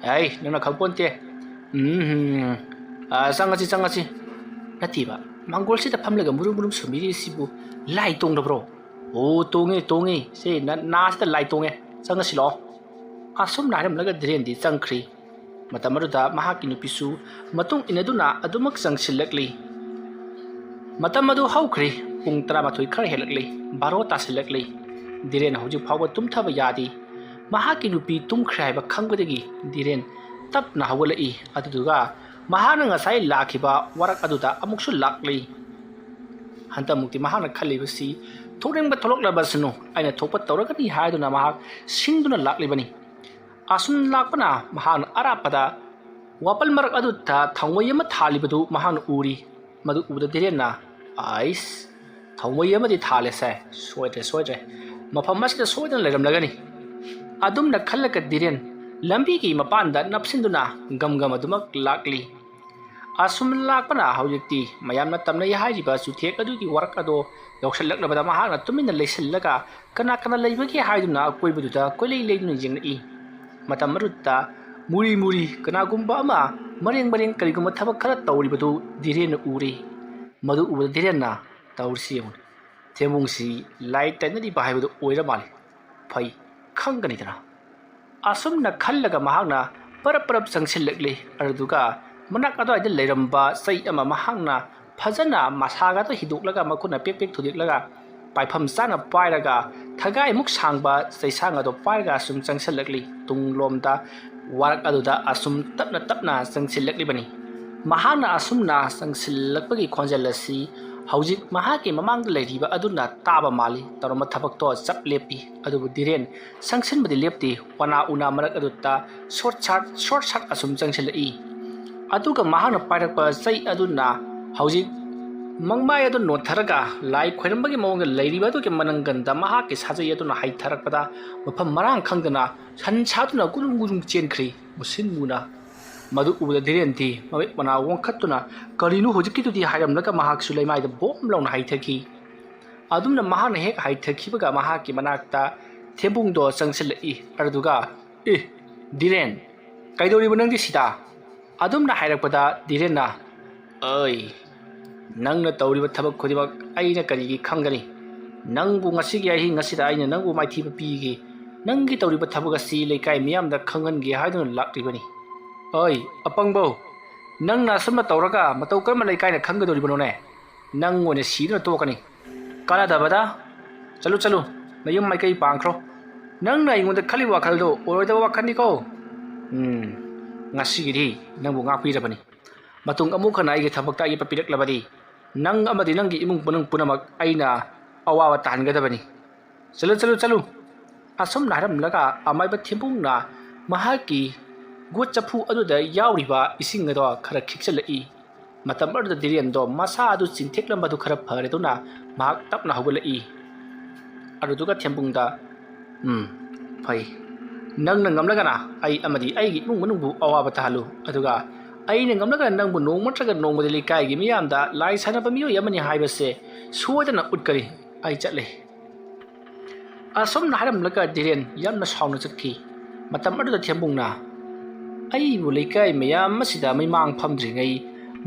"ꯅꯪꯅ ꯈꯪꯄꯣꯟꯇꯦ. ꯆꯪꯉꯁꯤ." "ꯅꯠꯇꯦꯕ, ꯃꯥꯡꯒꯣꯜꯁꯤꯗ ꯐꯝꯂꯒ ꯃꯨꯔꯨꯝ ꯁꯨꯝꯕꯤꯔꯤꯁꯤꯕꯨ ꯂꯥꯏ ꯇꯣꯡꯗꯕ꯭ꯔꯣ?" "ꯑꯣ, ꯇꯣꯡꯉꯦ. ꯁꯦ ꯅꯥꯁꯤꯗ ꯂꯥꯏ ꯇꯣꯡꯉꯦ. ꯆꯪꯉꯁꯤ ꯂꯥꯛꯑꯣ." ꯑꯁꯨꯝꯅ ꯍꯥꯏꯔꯝꯂꯒ ꯙꯤꯔꯦꯟꯗꯤ ꯆꯪꯈ꯭ꯔꯤ꯫ ꯃꯇꯝ ꯑꯗꯨꯗ ꯃꯍꯥꯛꯀꯤ ꯅꯨꯄꯤꯁꯨ ꯃꯇꯨꯡ ꯏꯟꯅꯗꯨꯅ ꯑꯗꯨꯃꯛ ꯆꯪꯁꯤꯜꯂꯛꯂꯤ꯫ ꯃꯇꯝ ꯑꯗꯨ ꯍꯧꯈ꯭ꯔꯤ꯫ ꯄꯨꯡ 11 ꯈꯔ ꯍꯦꯜꯂꯛꯂꯤ, ꯕꯥꯔꯣ ꯇꯥꯁꯤꯜꯂꯛꯂꯤ꯫ ꯙꯤꯔꯦꯟ ꯍꯧꯖꯤꯛ ꯐꯥꯎꯕ ꯇꯨꯝꯊꯕ ꯌꯥꯗꯦ꯫ ꯃꯍꯥꯛꯀꯤ ꯅꯨꯄꯤ ꯇꯨꯝꯈ꯭ꯔꯦ ꯍꯥꯏꯕ ꯈꯪꯕꯗꯒꯤ ꯙꯤꯔꯦꯟ ꯇꯞꯅ ꯍꯧꯒꯠꯂꯛꯏ꯫ ꯑꯗꯨꯗꯨꯒ ꯃꯍꯥꯛꯅ ꯉꯁꯥꯏ ꯂꯥꯛꯈꯤꯕ ꯋꯥꯔꯛ ꯑꯗꯨꯗ ꯑꯃꯨꯛꯁꯨ ꯂꯥꯛꯂꯤ꯫ ꯍꯟꯗꯛꯃꯨꯛꯇꯤ ꯃꯍꯥꯛꯅ ꯈꯜꯂꯤꯕꯁꯤ ꯊꯣꯛꯅꯤꯡꯕ ꯊꯣꯛꯂꯛꯂꯕꯁꯅꯨ, ꯑꯩꯅ ꯊꯣꯛꯄ ꯇꯧꯔꯒꯅꯤ ꯍꯥꯏꯗꯨꯅ ꯃꯍꯥꯛ ꯁꯤꯡꯗꯨꯅ ꯂꯥꯛꯂꯤꯕꯅꯤ꯫ ꯑꯁꯨꯝ ꯂꯥꯛꯄꯅ ꯃꯍꯥꯛꯅ ꯑꯔꯥꯞꯄꯗ ꯋꯥꯄꯜ ꯃꯔꯛ ꯑꯗꯨꯗ ꯊꯥꯎꯃꯩ ꯑꯃ ꯊꯥꯜꯂꯤꯕꯗꯨ ꯃꯍꯥꯛꯅ ꯎꯔꯤ ꯃꯗꯨ ꯎꯕꯗ ꯙꯤꯔꯦꯟꯅ ꯑꯩꯁ ꯊꯥꯎꯃꯩ ꯑꯃꯗꯤ ꯊꯥꯜꯂꯦꯁꯦ ꯁꯣꯏꯗ꯭ꯔꯦ ꯃꯐꯝ ꯑꯁꯤꯗ ꯁꯣꯏꯗꯅ ꯂꯩꯔꯝꯂꯒꯅꯤ ꯑꯗꯨꯝꯅ ꯈꯜꯂꯒ ꯙꯤꯔꯦꯟ ꯂꯝꯕꯤꯒꯤ ꯃꯄꯥꯟꯗ ꯅꯞꯁꯤꯟꯗꯨꯅ ꯒꯝ ꯑꯗꯨꯃꯛ ꯂꯥꯛꯂꯤ ꯑꯁꯨꯝ ꯂꯥꯛꯄꯅ ꯍꯧꯖꯤꯛꯇꯤ ꯃꯌꯥꯝꯅ ꯇꯝꯅꯩ ꯍꯥꯏꯔꯤꯕ ꯆꯨꯊꯦꯛ ꯑꯗꯨꯒꯤ ꯋꯥꯔꯛ ꯑꯗꯣ ꯌꯧꯁꯜꯂꯛꯂꯕꯗ ꯃꯍꯥꯛꯅ ꯇꯨꯃꯤꯟꯅ ꯂꯩꯁꯤꯜꯂꯒ ꯀꯅꯥ ꯂꯩꯕꯒꯦ ꯍꯥꯏꯗꯨꯅ ꯑꯀꯣꯏꯕꯗꯨꯗ ꯀꯣꯏꯂꯩ ꯂꯩꯗꯨꯅ ꯌꯦꯡꯂꯛꯏ ꯃꯇꯝ ꯑꯗꯨꯗ ꯃꯨꯔꯤ ꯀꯅꯥꯒꯨꯝꯕ ꯑꯃ ꯃꯔꯦꯡ ꯀꯔꯤꯒꯨꯝꯕ ꯊꯕꯛ ꯈꯔ ꯇꯧꯔꯤꯕꯗꯨ ꯙꯤꯔꯦꯟꯅ ꯎꯔꯤ ꯃꯗꯨ ꯎꯕꯗ ꯙꯤꯔꯦꯟꯅ ꯇꯧꯔꯤꯁꯤ ꯌꯦꯡꯉꯨ ꯊꯦꯝꯕꯨꯡꯁꯤ ꯂꯥꯏ ꯇꯩꯅꯔꯤꯕ ꯍꯥꯏꯕꯗꯨ ꯑꯣꯏꯔ ꯃꯥꯜꯂꯤ ꯐꯩ ꯈꯪꯒꯅꯤꯗꯅ ꯑꯁꯨꯝꯅ ꯈꯜꯂꯒ ꯃꯍꯥꯛꯅ ꯄꯔꯞ ꯆꯪꯁꯤꯜꯂꯛꯂꯤ ꯑꯗꯨꯒ ꯃꯅꯥꯛ ꯑꯗꯨꯋꯥꯏꯗ ꯂꯩꯔꯝꯕ ꯆꯩ ꯑꯃ ꯃꯍꯥꯛꯅ ꯐꯖꯅ ꯃꯁꯥꯒꯗꯣ ꯍꯤꯗꯣꯛꯂꯒ ꯃꯈꯨꯠꯅ ꯄꯦꯛ ꯊꯨꯗꯦꯛꯂꯒ ꯄꯥꯏꯐꯝ ꯆꯥꯅ ꯄꯥꯏꯔꯒ ꯊꯒꯥꯏꯃꯨꯛ ꯁꯥꯡꯕ ꯆꯩꯁꯥꯡ ꯑꯗꯣ ꯄꯥꯏꯔꯒ ꯑꯁꯨꯝ ꯆꯪꯁꯤꯜꯂꯛꯂꯤ ꯇꯨꯡꯂꯣꯝꯗ ꯋꯥꯔꯛ ꯑꯗꯨꯗ ꯑꯁꯨꯝ ꯇꯞꯅ ꯆꯪꯁꯤꯜꯂꯛꯂꯤꯕꯅꯤ ꯃꯍꯥꯛꯅ ꯑꯁꯨꯝꯅ ꯆꯪꯁꯤꯜꯂꯛꯄꯒꯤ ꯈꯣꯟꯖꯦꯜ ꯑꯁꯤ ꯍꯧꯖꯤꯛ ꯃꯍꯥꯛꯀꯤ ꯃꯃꯥꯡꯗ ꯂꯩꯔꯤꯕ ꯑꯗꯨꯅ ꯇꯥꯕ ꯃꯥꯜꯂꯤ ꯇꯧꯔꯝꯕ ꯊꯕꯛꯇꯣ ꯆꯞ ꯂꯦꯞꯄꯤ ꯑꯗꯨꯕꯨ ꯙꯤꯔꯦꯟ ꯆꯪꯁꯤꯟꯕꯗꯤ ꯂꯦꯞꯇꯦ ꯋꯥꯅꯥ ꯎꯅꯥ ꯃꯔꯛ ꯑꯗꯨꯗ ꯁꯣꯔꯠ ꯁꯥꯔꯠ ꯑꯁꯨꯝ ꯆꯪꯁꯤꯜꯂꯛꯏ ꯑꯗꯨꯒ ꯃꯍꯥꯛꯅ ꯄꯥꯏꯔꯛꯄ ꯆꯩ ꯑꯗꯨꯅ ꯍꯧꯖꯤꯛ ꯃꯪꯃꯥꯏ ꯑꯗꯨ ꯅꯣꯠꯊꯔꯒ ꯂꯥꯏ ꯈꯣꯏꯔꯝꯕꯒꯤ ꯃꯑꯣꯡꯗ ꯂꯩꯔꯤꯕ ꯑꯗꯨꯒꯤ ꯃꯅꯪꯒꯟꯗ ꯃꯍꯥꯛꯀꯤ ꯁꯥꯖꯩ ꯑꯗꯨꯅ ꯍꯩꯊꯔꯛꯄꯗ ꯃꯐꯝ ꯃꯔꯥꯡ ꯈꯪꯗꯅ ꯁꯟꯁꯥꯗꯨꯅ ꯒꯨꯔꯨꯡ ꯆꯦꯟꯈ꯭ꯔꯤ ꯃꯨꯁꯤꯟ ꯃꯨꯅ ꯃꯗꯨ ꯎꯕꯗ ꯙꯤꯔꯦꯟꯗꯤ ꯃꯃꯤꯠ ꯃꯅꯥ ꯋꯥꯡꯈꯠꯇꯨꯅ ꯀꯔꯤꯅꯣ ꯍꯧꯖꯤꯛꯀꯤꯗꯨꯗꯤ ꯍꯥꯏꯔꯝꯂꯒ ꯃꯍꯥꯛꯁꯨ ꯂꯩꯃꯥꯏꯗ ꯕꯣꯝ ꯂꯥꯎꯅ ꯍꯩꯊꯈꯤ ꯑꯗꯨꯝꯅ ꯃꯍꯥꯛꯅ ꯍꯦꯛ ꯍꯩꯊꯈꯤꯕꯒ ꯃꯍꯥꯛꯀꯤ ꯃꯅꯥꯛꯇ ꯊꯦꯝꯕꯨꯡꯗꯣ ꯆꯪꯁꯤꯜꯂꯛꯏ ꯑꯗꯨꯒ ꯙꯤꯔꯦꯟ ꯀꯩꯗꯧꯔꯤꯕ ꯅꯪꯗꯤ ꯁꯤꯗ ꯑꯗꯨꯝꯅ ꯍꯥꯏꯔꯛꯄꯗ ꯙꯤꯔꯦꯟꯅ ꯅꯪꯅ ꯇꯧꯔꯤꯕ ꯊꯕꯛ ꯈꯨꯗꯤꯡꯃꯛ ꯑꯩꯅ ꯀꯔꯤꯒꯤ ꯈꯪꯒꯅꯤ ꯅꯪꯕꯨ ꯉꯁꯤꯒꯤ ꯑꯍꯤꯡ ꯑꯁꯤꯗ ꯑꯩꯅ ꯅꯪꯕꯨ ꯃꯥꯏꯊꯤꯕ ꯄꯤꯒꯦ ꯅꯪꯒꯤ ꯇꯧꯔꯤꯕ ꯊꯕꯛ ꯑꯁꯤ ꯂꯩꯀꯥꯏ ꯃꯤꯌꯥꯝꯗ ꯈꯪꯍꯟꯒꯦ ꯍꯥꯏꯗꯨꯅ ꯂꯥꯛꯂꯤꯕꯅꯤ ꯑꯄꯪꯕꯧ ꯅꯪꯅ ꯑꯁꯨꯝꯅ ꯇꯧꯔꯒ ꯃꯇꯧ ꯀꯔꯝꯕ ꯂꯩꯀꯥꯏꯅ ꯈꯪꯒꯗꯧꯔꯤꯕꯅꯣꯅꯦ ꯅꯪ ꯑꯣꯏꯅ ꯁꯤꯗꯨꯅ ꯇꯣꯛꯀꯅꯤ ꯀꯥꯟꯅꯗꯕꯗ ꯆꯠꯂꯨ ꯅꯌꯨꯝ ꯃꯥꯏꯀꯩ ꯄꯥꯡꯈ꯭ꯔꯣ ꯅꯪꯅ ꯑꯩꯉꯣꯟꯗ ꯈꯜꯂꯤꯕ ꯋꯥꯈꯜꯗꯣ ꯑꯣꯏꯔꯣꯏꯗꯕ ꯋꯥꯈꯜꯅꯤꯀꯣ ꯉꯁꯤꯒꯤꯗꯤ ꯅꯪꯕꯨ ꯉꯥꯛꯄꯤꯔꯕꯅꯤ ꯃꯇꯨꯡ ꯑꯃꯨꯛ ꯍꯟꯅ ꯑꯩꯒꯤ ꯊꯕꯛꯇ ꯑꯌꯦꯠꯄ ꯄꯤꯔꯛꯂꯕꯗꯤ ꯅꯪ ꯑꯃꯗꯤ ꯅꯪꯒꯤ ꯏꯃꯨꯡ ꯃꯅꯨꯡ ꯄꯨꯝꯅꯃꯛ ꯑꯩꯅ ꯑꯋꯥꯕ ꯇꯥꯍꯟꯒꯗꯕꯅꯤ ꯆꯠꯂꯨ ꯑꯁꯨꯝꯅ ꯍꯥꯏꯔꯝꯂꯒ ꯑꯃꯥꯏꯕ ꯊꯦꯝꯕꯨꯡꯅ ꯃꯍꯥꯛꯀꯤ ꯒꯣꯠ ꯆꯐꯨ ꯑꯗꯨꯗ ꯌꯥꯎꯔꯤꯕ ꯏꯁꯤꯡ ꯑꯗꯣ ꯈꯔ ꯈꯤꯛꯆꯜꯂꯛꯏ ꯃꯇꯝ ꯑꯗꯨꯗ ꯙꯤꯔꯦꯟꯗꯣ ꯃꯁꯥ ꯑꯗꯨ ꯆꯤꯡꯊꯦꯛꯂꯝꯕꯗꯨꯈꯔ ꯐꯔꯦꯗꯨꯅ ꯃꯍꯥꯛ ꯇꯞꯅ ꯍꯧꯒꯠꯂꯛꯏ ꯑꯗꯨꯒ ꯊꯦꯝꯕꯨꯡꯗ ꯐꯩ ꯅꯪꯅ ꯉꯝꯂꯒꯅ ꯑꯩ ꯑꯃꯗꯤ ꯑꯩꯒꯤ ꯏꯃꯨꯡ ꯃꯅꯨꯡꯕꯨ ꯑꯋꯥꯕ ꯇꯥꯍꯜꯂꯨ ꯑꯗꯨꯒ ꯑꯩꯅ ꯉꯝꯂꯒꯅ ꯅꯪꯕꯨ ꯅꯣꯡꯃ ꯅꯠꯇ꯭ꯔꯒ ꯅꯣꯡꯃꯗꯤ ꯂꯩꯀꯥꯏꯒꯤ ꯃꯤꯌꯥꯝꯗ ꯂꯥꯏ ꯁꯥꯟꯅꯕ ꯃꯤꯑꯣꯏ ꯑꯃꯅꯤ ꯍꯥꯏꯕꯁꯦ ꯁꯣꯏꯗꯅ ꯎꯠꯀꯅꯤ ꯑꯩ ꯆꯠꯂꯦ ꯑꯁꯨꯝꯅ ꯍꯥꯏꯔꯝꯂꯒ ꯙꯤꯔꯦꯟ ꯌꯥꯝꯅ ꯁꯥꯎꯅ ꯆꯠꯈꯤ ꯃꯇꯝ ꯑꯗꯨꯗ ꯊꯦꯝꯕꯨꯡꯅ ꯑꯩꯕꯨ ꯂꯩꯀꯥꯏ ꯃꯌꯥꯝ ꯑꯁꯤꯗ ꯃꯩꯃꯥꯡ ꯐꯝꯗ꯭ꯔꯤꯉꯩ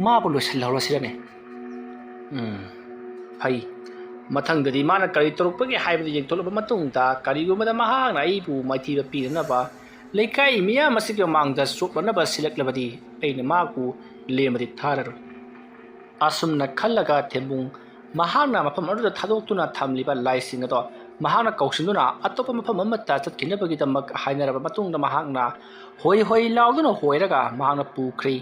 ꯃꯥꯕꯨ ꯂꯣꯏꯁꯤꯜꯍꯧꯔꯁꯤꯔꯅꯦ ꯐꯩ ꯃꯊꯪꯗꯗꯤ ꯃꯥꯅ ꯀꯔꯤ ꯇꯧꯔꯛꯄꯒꯦ ꯍꯥꯏꯕꯗꯨ ꯌꯦꯡꯊꯣꯛꯂꯕ ꯃꯇꯨꯡꯗ ꯀꯔꯤꯒꯨꯝꯕꯗ ꯃꯍꯥꯛꯅ ꯑꯩꯕꯨ ꯃꯥꯏꯊꯤꯕ ꯄꯤꯅꯅꯕ ꯂꯩꯀꯥꯏ ꯃꯤꯌꯥꯝ ꯑꯁꯤꯒꯤ ꯃꯃꯥꯡꯗ ꯆꯣꯞꯂꯅꯕ ꯁꯤꯜꯂꯛꯂꯕꯗꯤ ꯑꯩꯅ ꯃꯍꯥꯛꯄꯨ ꯂꯦꯝꯕꯗꯤ ꯊꯥꯔꯔꯣꯏ ꯑꯁꯨꯝꯅ ꯈꯜꯂꯒ ꯊꯦꯝꯕꯨꯡ ꯃꯍꯥꯛꯅ ꯃꯐꯝ ꯑꯗꯨꯗ ꯊꯥꯗꯣꯛꯇꯨꯅ ꯊꯝꯂꯤꯕ ꯂꯥꯏꯁꯤꯡ ꯑꯗꯣ ꯃꯍꯥꯛꯅ ꯀꯧꯁꯤꯟꯗꯨꯅ ꯑꯇꯣꯞꯄ ꯃꯐꯝ ꯑꯃꯠꯇ ꯆꯠꯈꯤꯅꯕꯒꯤꯗꯃꯛ ꯍꯥꯏꯅꯔꯕ ꯃꯇꯨꯡꯗ ꯃꯍꯥꯛꯅ ꯍꯣꯏ ಲಾꯎꯗꯨꯅ ꯍꯣꯏꯔꯒ ꯃꯍꯥꯛꯅ ꯄꯨꯈ꯭ꯔꯤ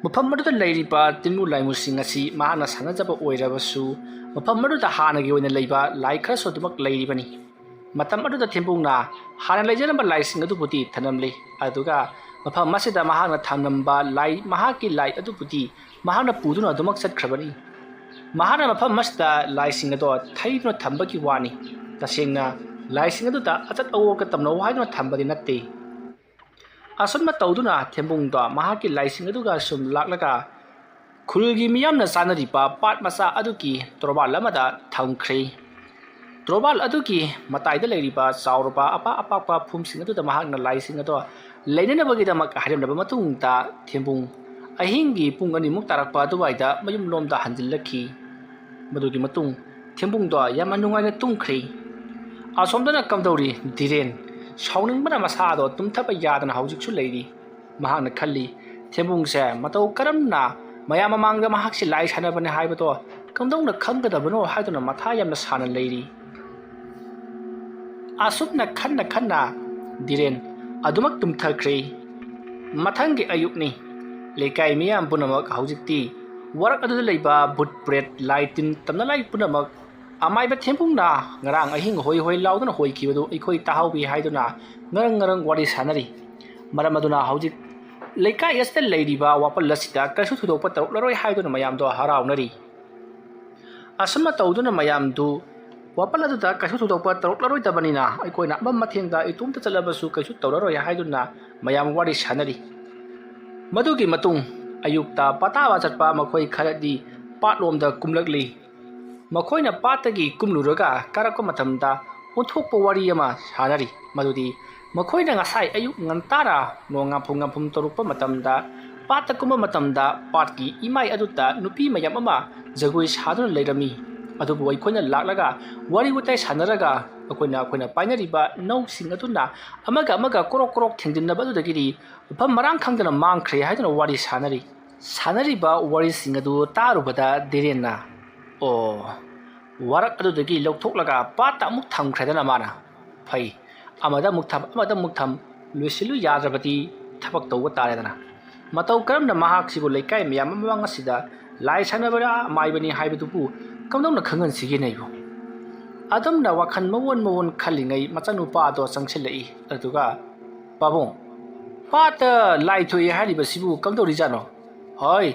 ꯃꯐꯝ ꯑꯗꯨꯗ ꯂꯩꯔꯤꯕ ꯇꯤꯟꯃꯨ ꯂꯥꯏꯃꯨꯁꯤꯡ ꯑꯁꯤ ꯃꯍꯥꯛꯅ ꯁꯥꯟꯅꯖꯕ ꯑꯣꯏꯔꯕꯁꯨ ꯃꯐꯝ ꯑꯗꯨꯗ ꯍꯥꯟꯅꯒꯤ ꯑꯣꯏꯅ ꯂꯩꯕ ꯂꯥꯏ ꯈꯔꯁꯨ ꯑꯗꯨꯃꯛ ꯂꯩꯔꯤꯕꯅꯤ ꯃꯇꯝ ꯑꯗꯨꯗ ꯊꯦꯝꯕꯨꯡꯅ ꯍꯥꯟꯅ ꯂꯩꯖꯔꯝꯕ ꯂꯥꯏꯁꯤꯡ ꯑꯗꯨꯕꯨꯗꯤ ꯊꯅꯝꯂꯤ ꯑꯗꯨꯒ ꯃꯐꯝ ꯑꯁꯤꯗ ꯃꯍꯥꯛꯅ ꯊꯝꯂꯝꯕ ꯂꯥꯏ ꯃꯍꯥꯛꯀꯤ ꯂꯥꯏ ꯑꯗꯨꯕꯨꯗꯤ ꯃꯍꯥꯛꯅ ꯄꯨꯗꯨꯅ ꯑꯗꯨꯃꯛ ꯆꯠꯈ꯭ꯔꯕꯅꯤ ꯃꯍꯥꯛꯅ ꯃꯐꯝ ꯑꯁꯤꯗ ꯂꯥꯏꯁꯤꯡ ꯑꯗꯣ ꯊꯩꯗꯨꯅ ꯊꯝꯕꯒꯤ ꯋꯥꯅꯤ ꯇꯁꯦꯡꯅ ꯂꯥꯏꯁꯤꯡ ꯑꯗꯨꯗ ꯑꯆꯠ ꯑꯋꯣꯛꯀ ꯇꯝꯅꯧ ꯍꯥꯏꯗꯨꯅ ꯊꯝꯕꯗꯤ ꯅꯠꯇꯦ ꯑꯁꯨꯝꯅ ꯇꯧꯗꯨꯅ ꯊꯦꯝꯕꯨꯡꯗꯣ ꯃꯍꯥꯛꯀꯤ ꯂꯥꯏꯁꯤꯡ ꯑꯗꯨꯒ ꯁꯨꯝ ꯂꯥꯛꯂꯒ ꯈꯨꯜꯒꯤ ꯃꯤꯌꯥꯝꯅ ꯆꯥꯅꯔꯤꯕ ꯄꯥꯠ ꯃꯆꯥ ꯑꯗꯨꯒꯤ ꯇꯣꯔꯕꯥꯜ ꯑꯃꯗ ꯊꯝꯈ꯭ꯔꯦ ꯇꯣꯔꯕꯥꯜ ꯑꯗꯨꯒꯤ ꯃꯇꯥꯏꯗ ꯂꯩꯔꯤꯕ ꯆꯥꯎꯔꯕ ꯑꯄꯥꯛꯄ ꯐꯨꯝꯁꯤꯡ ꯑꯗꯨꯗ ꯃꯍꯥꯛꯅ ꯂꯥꯏꯁꯤꯡ ꯑꯗꯣ ꯂꯩꯅꯅꯕꯒꯤꯗꯃꯛ ꯍꯥꯏꯔꯝꯂꯕ ꯃꯇꯨꯡꯗ ꯊꯦꯝꯕꯨꯡ ꯑꯍꯤꯡꯒꯤ ꯄꯨꯡ 2 ꯇꯥꯔꯛꯄ ꯑꯗꯨꯋꯥꯏꯗ ꯃꯌꯨꯝꯂꯣꯝꯗ ꯍꯟꯖꯤꯜꯂꯛꯈꯤ ꯃꯗꯨꯒꯤ ꯃꯇꯨꯡ ꯊꯦꯝꯕꯨꯡꯗꯣ ꯌꯥꯝꯅ ꯅꯨꯡꯉꯥꯏꯅ ꯇꯨꯝꯈ꯭ꯔꯤ ꯑꯁꯣꯝꯗꯅ ꯀꯝꯗꯧꯔꯤ ꯙꯤꯔꯦꯟ ꯁꯥꯎꯅꯤꯡꯕꯅ ꯃꯁꯥꯗꯣ ꯇꯨꯝꯊꯕ ꯌꯥꯗꯅ ꯍꯧꯖꯤꯛꯁꯨ ꯂꯩꯔꯤ ꯃꯍꯥꯛꯅ ꯈꯜꯂꯤ ꯊꯦꯝꯕꯨꯡꯁꯦ ꯃꯇꯧ ꯀꯔꯝꯅ ꯃꯌꯥꯝ ꯃꯃꯥꯡꯗ ꯃꯍꯥꯛꯁꯤ ꯂꯥꯏ ꯁꯥꯟꯅꯕꯅꯤ ꯍꯥꯏꯕꯗꯣ ꯀꯝꯗꯧꯅ ꯈꯪꯒꯗꯕꯅꯣ ꯍꯥꯏꯗꯨꯅ ꯃꯊꯥ ꯌꯥꯝꯅ ꯁꯥꯅ ꯂꯩꯔꯤ ꯑꯁꯨꯝꯅ ꯈꯟꯅ ꯙꯤꯔꯦꯟ ꯑꯗꯨꯃꯛ ꯇꯨꯝꯊꯈ꯭ꯔꯦ ꯃꯊꯪꯒꯤ ꯑꯌꯨꯛꯅꯤ ꯂꯩꯀꯥꯏ ꯃꯤꯌꯥꯝ ꯄꯨꯝꯅꯃꯛ ꯍꯧꯖꯤꯛꯇꯤ ꯋꯥꯔꯛ ꯑꯗꯨꯗ ꯂꯩꯕ ꯚꯨꯠ ꯄ꯭ꯔꯦꯠ ꯂꯥꯏ ꯇꯤꯟ ꯇꯝꯅꯂꯥꯏ ꯄꯨꯝꯅꯃꯛ ꯑꯃꯥꯏꯕ ꯊꯦꯝꯄꯨꯡꯅ ꯉꯔꯥꯡ ꯑꯍꯤꯡ ꯍꯣꯏ ꯍꯣꯏ ꯂꯥꯎꯗꯨꯅ ꯍꯣꯏꯈꯤꯕꯗꯨ ꯑꯩꯈꯣꯏ ꯇꯥꯍꯧꯕꯤ ꯍꯥꯏꯗꯨꯅ ꯉꯔꯪ ꯉꯔꯪ ꯋꯥꯔꯤ ꯁꯥꯟꯅꯔꯤ ꯃꯔꯝ ꯑꯗꯨꯅ ꯍꯧꯖꯤꯛ ꯂꯩꯀꯥꯏ ꯑꯁꯤꯗ ꯂꯩꯔꯤꯕ ꯋꯥꯄꯜ ꯑꯁꯤꯗ ꯀꯩꯁꯨ ꯊꯣꯏꯗꯣꯛꯄ ꯇꯧꯔꯛꯂꯔꯣꯏ ꯍꯥꯏꯗꯨꯅ ꯃꯌꯥꯝꯗꯣ ꯍꯔꯥꯎꯅꯔꯤ ꯑꯁꯨꯝꯅ ꯇꯧꯗꯨꯅ ꯃꯌꯥꯝꯗꯨ ꯋꯥꯄꯜ ꯑꯗꯨꯗ ꯀꯩꯁꯨ ꯊꯣꯏꯗꯣꯛꯄ ꯇꯧꯔꯛꯂꯔꯣꯏꯗꯕꯅꯤꯅ ꯑꯩꯈꯣꯏꯅ ꯑꯃꯝ ꯃꯊꯦꯡꯗ ꯏꯇꯣꯝꯇ ꯆꯠꯂꯕꯁꯨ ꯀꯩꯁꯨ ꯇꯧꯔꯔꯣꯏ ꯍꯥꯏꯗꯨꯅ ꯃꯌꯥꯝ ꯋꯥꯔꯤ ꯁꯥꯟꯅꯔꯤ ꯃꯗꯨꯒꯤ ꯃꯇꯨꯡ ꯑꯌꯨꯛꯇ ꯄꯥꯇꯥꯕ ꯆꯠꯄ ꯃꯈꯣꯏ ꯈꯔꯗꯤ ꯄꯥꯠꯂꯣꯝꯗ ꯀꯨꯝꯂꯛꯂꯤ ꯃꯈꯣꯏꯅ ꯄꯥꯠꯇꯒꯤ ꯀꯨꯝꯂꯨꯔꯒ ꯀꯥꯔꯛꯄ ꯃꯇꯝꯗ ꯑꯣꯟꯊꯣꯛꯄ ꯋꯥꯔꯤ ꯑꯃ ꯁꯥꯟꯅꯔꯤ ꯃꯗꯨꯗꯤ ꯃꯈꯣꯏꯅ ꯉꯁꯥꯏ ꯑꯌꯨꯛ ꯉꯟꯇꯥꯅ ꯅꯣꯡ ꯉꯥꯐꯨꯝ ꯇꯧꯔꯛꯄ ꯃꯇꯝꯗ ꯄꯥꯠꯇ ꯀꯨꯝꯕ ꯃꯇꯝꯗ ꯄꯥꯠꯀꯤ ꯏꯃꯥꯏ ꯑꯗꯨꯗ ꯅꯨꯄꯤ ꯃꯌꯥꯝ ꯑꯃ ꯖꯒꯣꯏ ꯁꯥꯗꯨꯅ ꯂꯩꯔꯝꯃꯤ ꯑꯗꯨꯕꯨ ꯑꯩꯈꯣꯏꯅ ꯂꯥꯛꯂꯒ ꯋꯥꯔꯤ ꯋꯥꯇꯥꯏ ꯁꯥꯟꯅꯔꯒ ꯑꯩꯈꯣꯏꯅ ꯄꯥꯏꯅꯔꯤꯕ ꯅꯧꯁꯤꯡ ꯑꯗꯨꯅ ꯑꯃꯒ ꯀꯣꯔꯣꯛ ꯀꯣꯔꯣꯛ ꯊꯦꯡꯖꯤꯟꯅꯕ ꯑꯗꯨꯗꯒꯤꯗꯤ ꯃꯐꯝ ꯃꯔꯥꯡ ꯈꯪꯗꯅ ꯃꯥꯡꯈ꯭ꯔꯦ ꯍꯥꯏꯗꯨꯅ ꯋꯥꯔꯤ ꯁꯥꯟꯅꯔꯤꯕ ꯋꯥꯔꯤꯁꯤꯡ ꯑꯗꯨ ꯇꯥꯔꯨꯕꯗ ꯗꯤꯔꯦꯟꯅ ꯑꯣ ꯋꯥꯔꯛ ꯑꯗꯨꯗꯒꯤ ꯂꯧꯊꯣꯛꯂꯒ ꯄꯥꯠꯇ ꯑꯃꯨꯛ ꯊꯝꯈ꯭ꯔꯦꯗꯅ ꯃꯥꯅ ꯐꯩ ꯑꯃꯗ ꯑꯃꯨꯛ ꯊꯝ ꯂꯣꯏꯁꯤꯜꯂꯨ ꯌꯥꯗ꯭ꯔꯕꯗꯤ ꯊꯕꯛ ꯇꯧꯕ ꯇꯥꯔꯦꯗꯅ ꯃꯇꯧ ꯀꯔꯝꯅ ꯃꯍꯥꯛꯁꯤꯕꯨ ꯂꯩꯀꯥꯏ ꯃꯌꯥꯝ ꯃꯃꯥꯡ ꯑꯁꯤꯗ ꯂꯥꯏ ꯁꯥꯟꯅꯕꯔꯥ ꯃꯥꯏꯕꯅꯤ ꯍꯥꯏꯕꯗꯨꯕꯨ ꯀꯝꯗꯧꯅ ꯈꯪꯍꯟꯁꯤꯒꯦꯅꯦꯕꯨ ꯑꯗꯨꯝꯅ ꯋꯥꯈꯜ ꯃꯋꯣꯟ ꯈꯜꯂꯤꯉꯩ ꯃꯆꯥꯅꯨꯄꯥꯗꯣ ꯆꯪꯁꯤꯜꯂꯛꯏ ꯑꯗꯨꯒ ꯄꯥꯕꯨꯡ ꯄꯥꯠꯇ ꯂꯥꯏ ꯊꯣꯛꯏ ꯍꯥꯏꯔꯤꯕꯁꯤꯕꯨ ꯀꯝꯗꯧꯔꯤꯖꯥꯠꯅꯣ ꯍꯣꯏ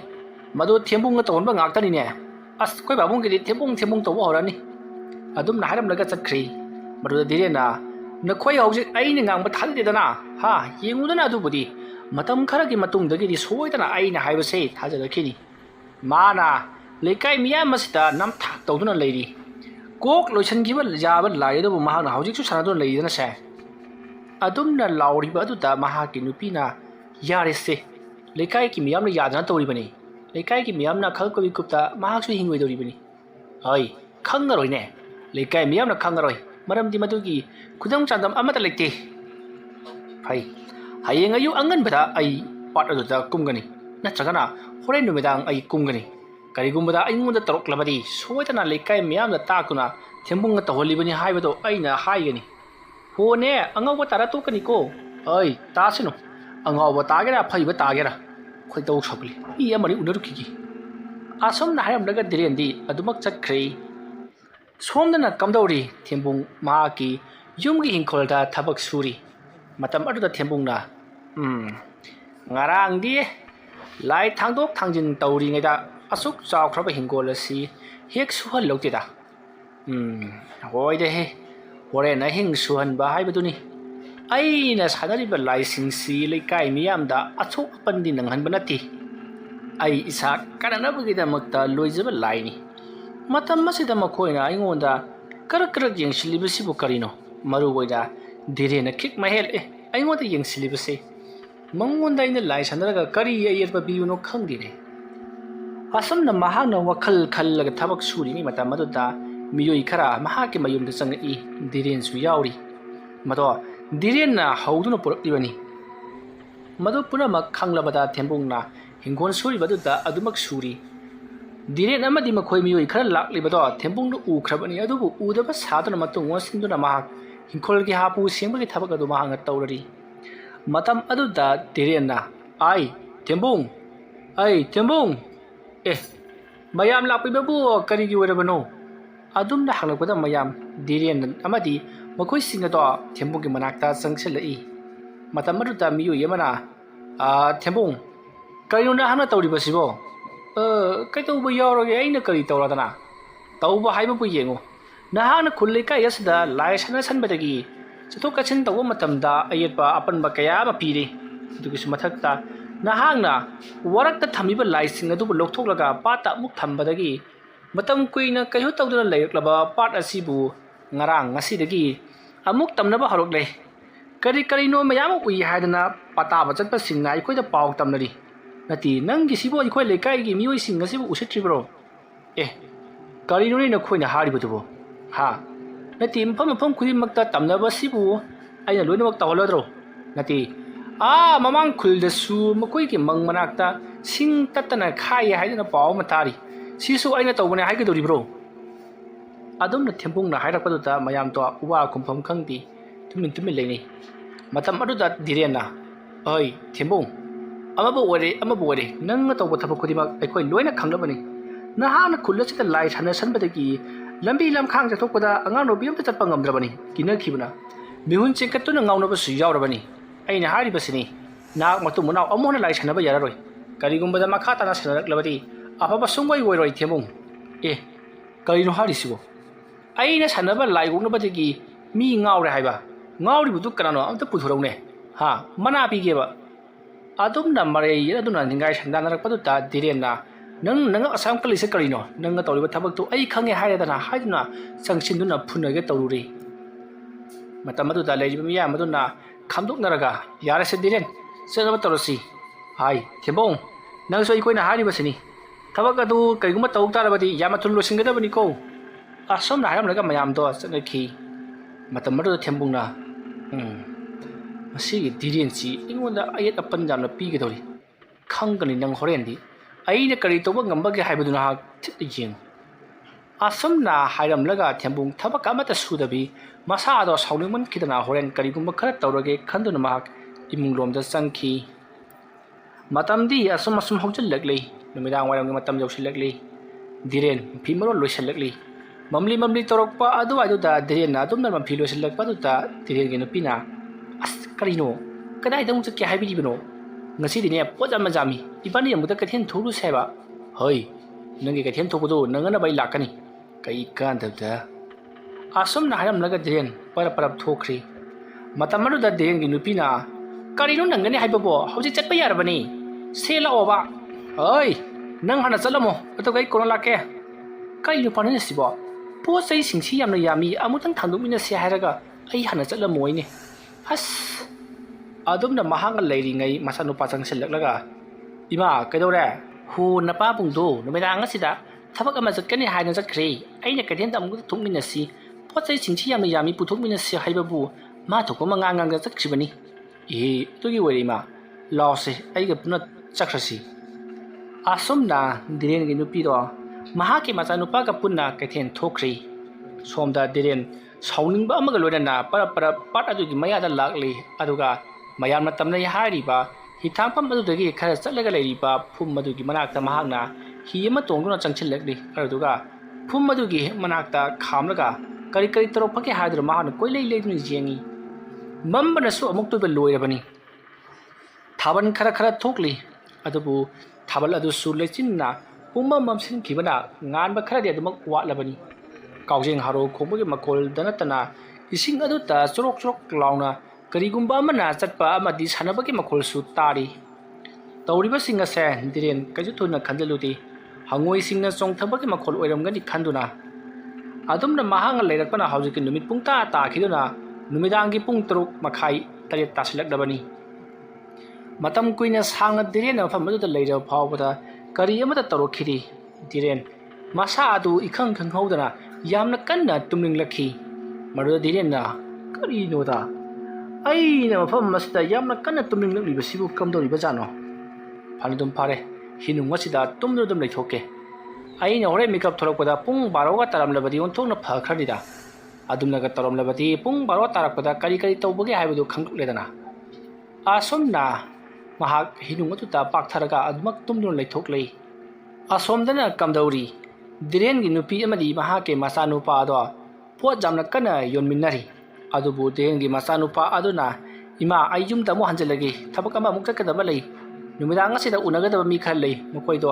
ꯃꯗꯨ ꯊꯦꯝꯕꯨꯡꯅ ꯇꯧꯍꯟꯕ ꯉꯥꯛꯇꯅꯤꯅꯦ ꯑꯁ ꯑꯩꯈꯣꯏ ꯄꯥꯕꯨꯡꯒꯤꯗꯤ ꯊꯦꯝꯕꯨꯡ ꯇꯧꯕ ꯍꯧꯔꯅꯤ ꯑꯗꯨꯝꯅ ꯍꯥꯏꯔꯝꯂꯒ ꯆꯠꯈ꯭ꯔꯤ ꯃꯗꯨꯗ ꯙꯤꯔꯦꯟꯅ ꯅꯈꯣꯏ ꯍꯧꯖꯤꯛ ꯑꯩꯅ ꯉꯥꯡꯕ ꯊꯥꯖꯗꯦꯗꯅ ꯌꯦꯡꯉꯨꯗꯅ ꯑꯗꯨꯕꯨꯗꯤ ꯃꯇꯝ ꯈꯔꯒꯤ ꯃꯇꯨꯡꯗꯒꯤꯗꯤ ꯁꯣꯏꯗꯅ ꯑꯩꯅ ꯍꯥꯏꯕꯁꯦ ꯊꯥꯖꯔꯛꯈꯤꯅꯤ ꯃꯥꯅ ꯂꯩꯀꯥꯏ ꯃꯤꯌꯥꯝ ꯑꯁꯤꯗ ꯅꯝꯊꯥꯛ ꯇꯧꯗꯨꯅ ꯂꯩꯔꯤ ꯀꯣꯛ ꯂꯣꯏꯁꯤꯟꯈꯤꯕ ꯌꯥꯕ ꯂꯥꯏ ꯑꯗꯨꯕꯨ ꯃꯍꯥꯛꯅ ꯍꯧꯖꯤꯛꯁꯨ ꯁꯥꯟꯅꯗꯨꯅ ꯂꯩꯔꯤꯗꯅ ꯁꯦ ꯑꯗꯨꯝꯅ ꯂꯥꯎꯔꯤꯕ ꯑꯗꯨꯗ ꯃꯍꯥꯛꯀꯤ ꯅꯨꯄꯤꯅ ꯌꯥꯔꯦꯁꯦ ꯂꯩꯀꯥꯏꯒꯤ ꯃꯤꯌꯥꯝꯅ ꯌꯥꯗꯅ ꯇꯧꯔꯤꯕꯅꯤ ꯂꯩꯀꯥꯏꯒꯤ ꯃꯤꯌꯥꯝꯅ ꯈꯪꯉꯛꯄ ꯃꯤꯀꯨꯞꯇ ꯃꯍꯥꯛꯁꯨ ꯍꯤꯡꯉꯣꯏꯗꯧꯔꯤꯕꯅꯤ ꯍꯣꯏ ꯈꯪꯉꯔꯣꯏꯅꯦ ꯂꯩꯀꯥꯏ ꯃꯤꯌꯥꯝꯅ ꯈꯪꯉꯔꯣꯏ ꯃꯔꯝꯗꯤ ꯃꯗꯨꯒꯤ ꯈꯨꯗꯝ ꯆꯥꯡꯗꯝ ꯑꯃꯠꯇ ꯂꯩꯇꯦ ꯐꯩ ꯍꯌꯦꯡ ꯑꯌꯨꯛ ꯑꯉꯟꯕꯗ ꯑꯩ ꯄꯥꯠ ꯑꯗꯨꯗ ꯀꯨꯝꯒꯅꯤ ꯅꯠꯇ꯭ꯔꯒꯅ ꯍꯣꯔꯦꯟ ꯅꯨꯃꯤꯗꯥꯡ ꯑꯩ ꯀꯨꯝꯒꯅꯤ ꯀꯔꯤꯒꯨꯝꯕꯗ ꯑꯩꯉꯣꯟꯗ ꯇꯧꯔꯛꯂꯕꯗꯤ ꯁꯣꯏꯗꯅ ꯂꯩꯀꯥꯏ ꯃꯤꯌꯥꯝꯅ ꯇꯥꯛꯇꯨꯅ ꯊꯦꯝꯕꯨꯡꯅ ꯇꯧꯍꯜꯂꯤꯕꯅꯤ ꯍꯥꯏꯕꯗꯣ ꯑꯩꯅ ꯍꯥꯏꯒꯅꯤ ꯍꯣꯅꯦ ꯑꯉꯧꯕ ꯇꯥꯔ ꯇꯣꯛꯀꯅꯤꯀꯣ ꯍꯣꯏ ꯇꯥꯁꯅꯨ ꯑꯉꯥꯎꯕ ꯇꯥꯒꯦꯔꯥ ꯐꯩꯕ ꯇꯥꯒꯦꯔꯥ ꯈꯣꯏꯗꯧ ꯁꯧꯒꯠꯂꯤ ꯃꯤ ꯑꯃꯅꯤ ꯎꯅꯔꯨꯈꯤꯒꯦ ꯑꯁꯨꯝꯅ ꯍꯥꯏꯔꯝꯂꯒ ꯙꯤꯔꯦꯟꯗꯤ ꯑꯗꯨꯃꯛ ꯆꯠꯈ꯭ꯔꯦ ꯁꯣꯝꯗꯅ ꯀꯝꯗꯧꯔꯤ ꯊꯦꯝꯕꯨꯡ ꯃꯍꯥꯛꯀꯤ ꯌꯨꯝꯒꯤ ꯏꯪꯈꯣꯜꯗ ꯊꯕꯛ ꯁꯨꯔꯤ ꯃꯇꯝ ꯑꯗꯨꯗ ꯊꯦꯝꯕꯨꯡꯅ ꯉꯔꯥꯡꯗꯤ ꯂꯥꯏ ꯊꯥꯡꯗꯣꯛ ꯊꯥꯡꯖꯤꯟ ꯇꯧꯔꯤꯉꯩꯗ ꯑꯁꯨꯛ ꯆꯥꯎꯈ꯭ꯔꯕ ꯍꯤꯡꯒꯣꯜ ꯑꯁꯤ ꯍꯦꯛ ꯁꯨꯍꯜꯂꯧꯗꯦꯗ ꯍꯣꯏꯗꯍꯦ ꯍꯣꯔꯦꯟ ꯑꯍꯤꯡ ꯁꯨꯍꯟꯕ ꯍꯥꯏꯕꯗꯨꯅꯤ ꯑꯩꯅ ꯁꯥꯟꯅꯔꯤꯕ ꯂꯥꯏꯁꯤꯡꯁꯤ ꯂꯩꯀꯥꯏ ꯃꯤꯌꯥꯝꯗ ꯑꯊꯣꯛ ꯑꯄꯟꯗꯤ ꯅꯪꯍꯟꯕ ꯅꯠꯇꯦ ꯑꯩ ꯏꯁꯥ ꯀꯥꯟꯅꯅꯕꯒꯤꯗꯃꯛꯇ ꯂꯣꯏꯖꯕ ꯂꯥꯏꯅꯤ ꯃꯇꯝ ꯑꯁꯤꯗ ꯃꯈꯣꯏꯅ ꯑꯩꯉꯣꯟꯗ ꯀꯔꯛ ꯌꯦꯡꯁꯤꯜꯂꯤꯕꯁꯤꯕꯨ ꯀꯔꯤꯅꯣ ꯃꯔꯨꯑꯣꯏꯅ ꯙꯤꯔꯦꯟꯅ ꯈꯤꯛ ꯃꯍꯦꯜ ꯑꯩꯉꯣꯟꯗ ꯌꯦꯡꯁꯤꯜꯂꯤꯕꯁꯦ ꯃꯉꯣꯟꯗ ꯑꯩꯅ ꯂꯥꯏ ꯁꯥꯟꯅꯔꯒ ꯀꯔꯤ ꯑꯌꯦꯠꯄ ꯄꯤꯕꯅꯣ ꯈꯪꯗꯦꯅꯦ ꯑꯁꯨꯝꯅ ꯃꯍꯥꯛꯅ ꯋꯥꯈꯜ ꯈꯜꯂꯒ ꯊꯕꯛ ꯁꯨꯔꯤꯉꯩ ꯃꯇꯝ ꯑꯗꯨꯗ ꯃꯤꯑꯣꯏ ꯈꯔ ꯃꯍꯥꯛꯀꯤ ꯃꯌꯨꯝꯗ ꯆꯪꯉꯛꯏ ꯙꯤꯔꯦꯟꯁꯨ ꯌꯥꯎꯔꯤ ꯃꯗꯣ ꯙꯤꯔꯦꯟꯅ ꯍꯧꯗꯨꯅ ꯄꯨꯔꯛꯂꯤꯕꯅꯤ ꯃꯗꯨ ꯄꯨꯝꯅꯃꯛ ꯈꯪꯂꯕꯗ ꯊꯦꯝꯕꯨꯡꯅ ꯍꯤꯡꯒꯣꯜ ꯁꯨꯔꯤꯕꯗꯨꯗ ꯑꯗꯨꯃꯛ ꯁꯨꯔꯤ ꯙꯤꯔꯦꯟ ꯑꯃꯗꯤ ꯃꯈꯣꯏ ꯃꯤꯑꯣꯏ ꯈꯔ ꯂꯥꯛꯂꯤꯕꯗꯣ ꯊꯦꯝꯕꯨꯡꯅ ꯎꯈ꯭ꯔꯕꯅꯤ ꯑꯗꯨꯕꯨ ꯎꯗꯕ ꯁꯥꯗꯨꯅ ꯃꯇꯨꯡ ꯑꯣꯟꯁꯤꯟꯗꯨꯅ ꯃꯍꯥꯛ ꯍꯤꯡꯈꯣꯜꯒꯤ ꯍꯥꯄꯨ ꯁꯦꯡꯕꯒꯤ ꯊꯕꯛ ꯑꯗꯨ ꯃꯍꯥꯛꯅ ꯇꯧꯔꯤ ꯃꯇꯝ ꯑꯗꯨꯗ ꯙꯤꯔꯦꯟꯅ ꯊꯦꯝꯕꯨꯡ ꯊꯦꯝꯕꯨꯡ ꯃꯌꯥꯝ ꯂꯥꯛꯄꯤꯕꯕꯨ ꯀꯔꯤꯒꯤ ꯑꯣꯏꯔꯕꯅꯣ ꯑꯗꯨꯝꯅ ꯍꯪꯂꯛꯄꯗ ꯃꯌꯥꯝ ꯙꯤꯔꯦꯟ ꯑꯃꯗꯤ ꯃꯈꯣꯏꯁꯤꯡ ꯑꯗꯣ ꯊꯦꯝꯕꯨꯡꯒꯤ ꯃꯅꯥꯛꯇ ꯆꯪꯁꯤꯜꯂꯛꯏ ꯃꯇꯝ ꯑꯗꯨꯗ ꯃꯤꯑꯣꯏ ꯑꯃꯅ ꯊꯦꯝꯕꯨꯡ ꯀꯔꯤꯅꯣ ꯅꯍꯥꯛꯅ ꯇꯧꯔꯤꯕꯁꯤꯕꯣ ꯀꯩꯗꯧꯕ ꯌꯥꯎꯔꯒꯦ ꯑꯩꯅ ꯀꯔꯤ ꯇꯧꯔꯗꯅ ꯇꯧꯕ ꯍꯥꯏꯕꯕꯨ ꯌꯦꯡꯉꯨ ꯅꯍꯥꯛꯅ ꯈꯨꯜ ꯂꯩꯀꯥꯏ ꯑꯁꯤꯗ ꯂꯥꯏ ꯁꯥꯟꯅꯁꯟꯕꯗꯒꯤ ꯆꯠꯊꯣꯛ ꯆꯠꯁꯤꯟ ꯇꯧꯕ ꯃꯇꯝꯗ ꯑꯌꯦꯠꯄ ꯑꯄꯟꯕ ꯀꯌꯥ ꯑꯃ ꯄꯤꯔꯤ ꯑꯗꯨꯒꯤꯁꯨ ꯃꯊꯛꯇ ꯅꯍꯥꯛꯅ ꯋꯥꯔꯛꯇ ꯊꯝꯃꯤꯕ ꯂꯥꯏꯁꯤꯡ ꯑꯗꯨꯕꯨ ꯂꯧꯊꯣꯛꯂꯒ ꯄꯥꯠꯇ ꯑꯃꯨꯛ ꯊꯝꯕꯗꯒꯤ ꯃꯇꯝ ꯀꯨꯏꯅ ꯀꯩꯁꯨ ꯇꯧꯗꯨꯅ ꯂꯩꯔꯛꯂꯕ ꯄꯥꯠ ꯑꯁꯤꯕꯨ ꯉꯁꯤꯗꯒꯤ ꯑꯃꯨꯛ ꯇꯝꯅꯕ ꯍꯧꯔꯛꯂꯦ ꯀꯔꯤꯅꯣ ꯃꯌꯥꯝ ꯑꯃ ꯎꯏ ꯍꯥꯏꯗꯅ ꯄꯥꯇꯥꯕ ꯆꯠꯄꯁꯤꯡꯅ ꯑꯩꯈꯣꯏꯗ ꯄꯥꯎ ꯇꯝꯅꯔꯤ ꯅꯠꯇꯦ ꯅꯪꯒꯤꯁꯤꯕꯨ ꯑꯩꯈꯣꯏ ꯂꯩꯀꯥꯏꯒꯤ ꯃꯤꯑꯣꯏꯁꯤꯡ ꯑꯁꯤꯕꯨ ꯎꯁꯤꯠꯇ꯭ꯔꯤꯕ꯭ꯔꯣ ꯀꯔꯤꯅꯣꯅꯦ ꯅꯈꯣꯏꯅ ꯍꯥꯏꯔꯤꯕꯗꯨꯕꯣ ꯅꯠꯇꯦ ꯃꯐꯝ ꯈꯨꯗꯤꯡꯃꯛꯇ ꯇꯝꯅꯕꯁꯤꯕꯨ ꯑꯩꯅ ꯂꯣꯏꯅꯃꯛ ꯇꯧꯍꯜꯂꯗ꯭ꯔꯣ ꯅꯠꯇꯦ ꯃꯃꯥꯡ ꯈꯨꯜꯗꯁꯨ ꯃꯈꯣꯏꯒꯤ ꯃꯪ ꯃꯅꯥꯛꯇ ꯁꯤꯡ ꯇꯠꯇꯅ ꯈꯥꯏꯌꯦ ꯍꯥꯏꯗꯅ ꯄꯥꯎ ꯑꯃ ꯇꯥꯔꯤ ꯁꯤꯁꯨ ꯑꯩꯅ ꯇꯧꯕꯅꯦ ꯍꯥꯏꯒꯗꯧꯔꯤꯕ꯭ꯔꯣ ꯑꯗꯨꯝꯅ ꯊꯦꯝꯕꯨꯡꯅ ꯍꯥꯏꯔꯛꯄꯗꯨꯗ ꯃꯌꯥꯝꯗꯣ ꯋꯥ ꯈꯨꯝꯐꯝ ꯈꯪꯗꯦ ꯇꯨꯃꯤꯟ ꯂꯩꯅꯩ ꯃꯇꯝ ꯑꯗꯨꯗ ꯙꯤꯔꯦꯟꯅ ꯊꯦꯝꯕꯨꯡ ꯑꯃꯕꯨ ꯑꯣꯏꯔꯦ ꯅꯪꯅ ꯇꯧꯕ ꯊꯕꯛ ꯈꯨꯗꯤꯡꯃꯛ ꯑꯩꯈꯣꯏ ꯂꯣꯏꯅ ꯈꯪꯂꯕꯅꯤ ꯅꯍꯥꯛꯅ ꯈꯨꯜ ꯑꯁꯤꯗ ꯂꯥꯏ ꯁꯥꯟꯅꯁꯟꯕꯗꯒꯤ lambi lamkhang jathokpada angang nobi amta chatpa ngamdrabani kinakibana mihun chengkatuna ngaunabasu yaurabani aina haribasini nak matu munau amona lai sanaba yararoi karigumbada makha tana sanaraklabadi afaba sungwai woiroi themung karino harisibo aina sanaba lai gonabadagi mi ngaure haiba ngauri budu kanano amta puthuraune ha mana pigeba adumna marei aduna ningai sandanarapadu ta direnna nang asam kalise karino nang tawriba thabak tu ai khange haidana haiduna sangsinduna phunage tawruri matamadu da lejiba miya maduna khamduknaraga yarase diren senaba tawrasi hai thembong nang so ikoina haribasini thabak adu kaiguma tawuk tarabadi yamathul losingadabani ko asomna haramlaga mayam do sanaki matamadu thembungna masigi dirensi ingonda ayat apan jamna pigedori khangani nang horendi aina kari toba ngambage haibaduna ha thitjing asomna hairamlaga thembung thabak amata sudabi masa ado sauningman kidana horen karigumba khara tawrage khanduna mahak imunglomda sangki matamdi asom hojal laglei numidang waram matam jausilagli diren phimaro loisalagli mamli torokpa adu da diren na adumna mam philo silagpa du ta diren ge nupina as karino kadai dang chak ke haibibino ngasi dine poja majami ibani amuda kathen thuru seba hoi nangi kathen thokudu nangana bai lakani kai kan da asum na haram laga diren parap thokri matamaru da diren gi nupina karino nangani haibabo hauji chatpa yarabani sela oba hoi nang hana chalamo ato gai kono lake kai nu panane sibo po sai singsi yamna yami amutang thandumina se hairaga ai hana chalamoine as adumna mahanga leiringai masanu pachang silaklaga ima kaidore hu napa pungdo numidang asida thabak ama jatkani haina jatkri aina kadhen dam thukmina si pochai singsi yamna yami puthukmina si haibabu ma thokoma ngang jatkhribani tugi werima lose aiga puna chakrasi asomna diren gi nupi do mahaki machanupa ka punna kathen thokri somda diren sauningba amaga loina para pat adugi maya da lakli aduga mayamna tamna hariba hitangpam adudagi khara chatlaga leiriba phum madugi manakta mahakna hi ama tongduna changchilakli aduga phum madugi manakta khamlaga kari torokpake hadra mahana koilei leiduni jengi mambana su amuk tu loirabani thaban khara thokli adubu thabal adu su lechinna pumma mamsin kibana nganba khara de dumak watlabani kaujeng haro khobagi makol danatana ising adu ta chorok launa karigumba amana chatpa amadi sanabagi makol su tari tawriba singa se diren kaju thuna khanjaludi hangoi singna chongthabagi makol oiramgani khanduna adumna mahanga leirakpana haujiki numit pungta ta khiduna numidangi pung 3 makhai tare tasilakdabani matam kuina sangna diren afamadu da leira phawbada kari amata torokhiri diren masa adu ikhang haudana yamna kanna tumninglakhi maruda diren na kari noda aina mafam masda yamna kanna tumninglakibasibu kamdoriba jano phanidum phare hinungmasida tumnudum leithoke aina hore makeup thorokpada pung 12 ga taramlabadi onthokna phakharida adumnaga taramlabadi pung 12 tarakpada kari tawbagi haibadu khangledana asomna mahak hinungatu ta paktharaga adumak tumdun leithoklei asomdana kamdauri diren gi nupi amadi mahake masanupa ado pot jamna kana yonminnari adubu diren gi masanupa aduna ima ayum tamo hanjalagi thabakama mukta kadaba lei numidanga sida unagadaba mi khar lei mokoi do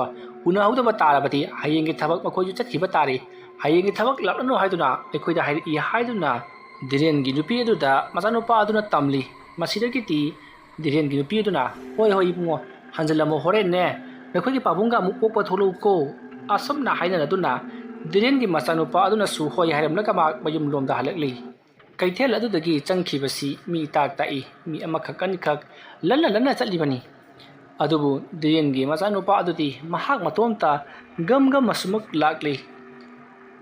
una hawdaba tarabati hayengi thabak mokoi ju chathiba tari hayengi thabak lakno haiduna ekhoida haiduna diren gi nupi aduda masanupa aduna tamli masidagi ti diren gi nupi aduna hoi bungo hanjalamo horen ne nekhoi gi pabunga mukpokpa tholu ko asomna haina aduna diren gi masanupa aduna su hoi hairam nakama bayum lomda halakli kaithel adudagi changkhibasi mi tai mi amakhakan khak lanna chatlibani adubu diren gi masanupa adudi mahak matomta gam masumuk lakli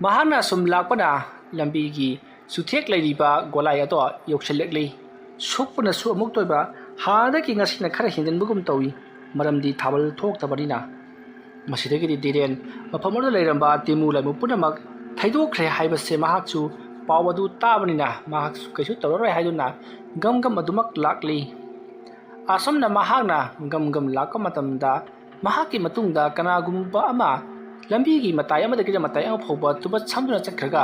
mahana sum lakpada lambi gi suthek leiriba golai ato yokselekli sukpuna su amuk toiba hada ki ngasina khara hindenbugum tawi maramdi thabal thok tabarina masidagi diren mafamadu leiramba timu laimu punamak thaidokre haibase mahakchu pawadu tabanina mahak kaisu tawroi haiduna gam adumak lakli asomna mahakna gam lakka matamda mahaki matungda kanagumba ama ꯂꯝꯕꯤꯒꯤ ꯃꯇꯥꯏ ꯑꯃꯗꯒꯤ ꯃꯇꯥꯏ ꯑꯃ ꯐꯥꯎꯕ ꯇꯨꯕ ꯁꯝꯗꯨꯅ ꯆꯠꯈ꯭ꯔꯒ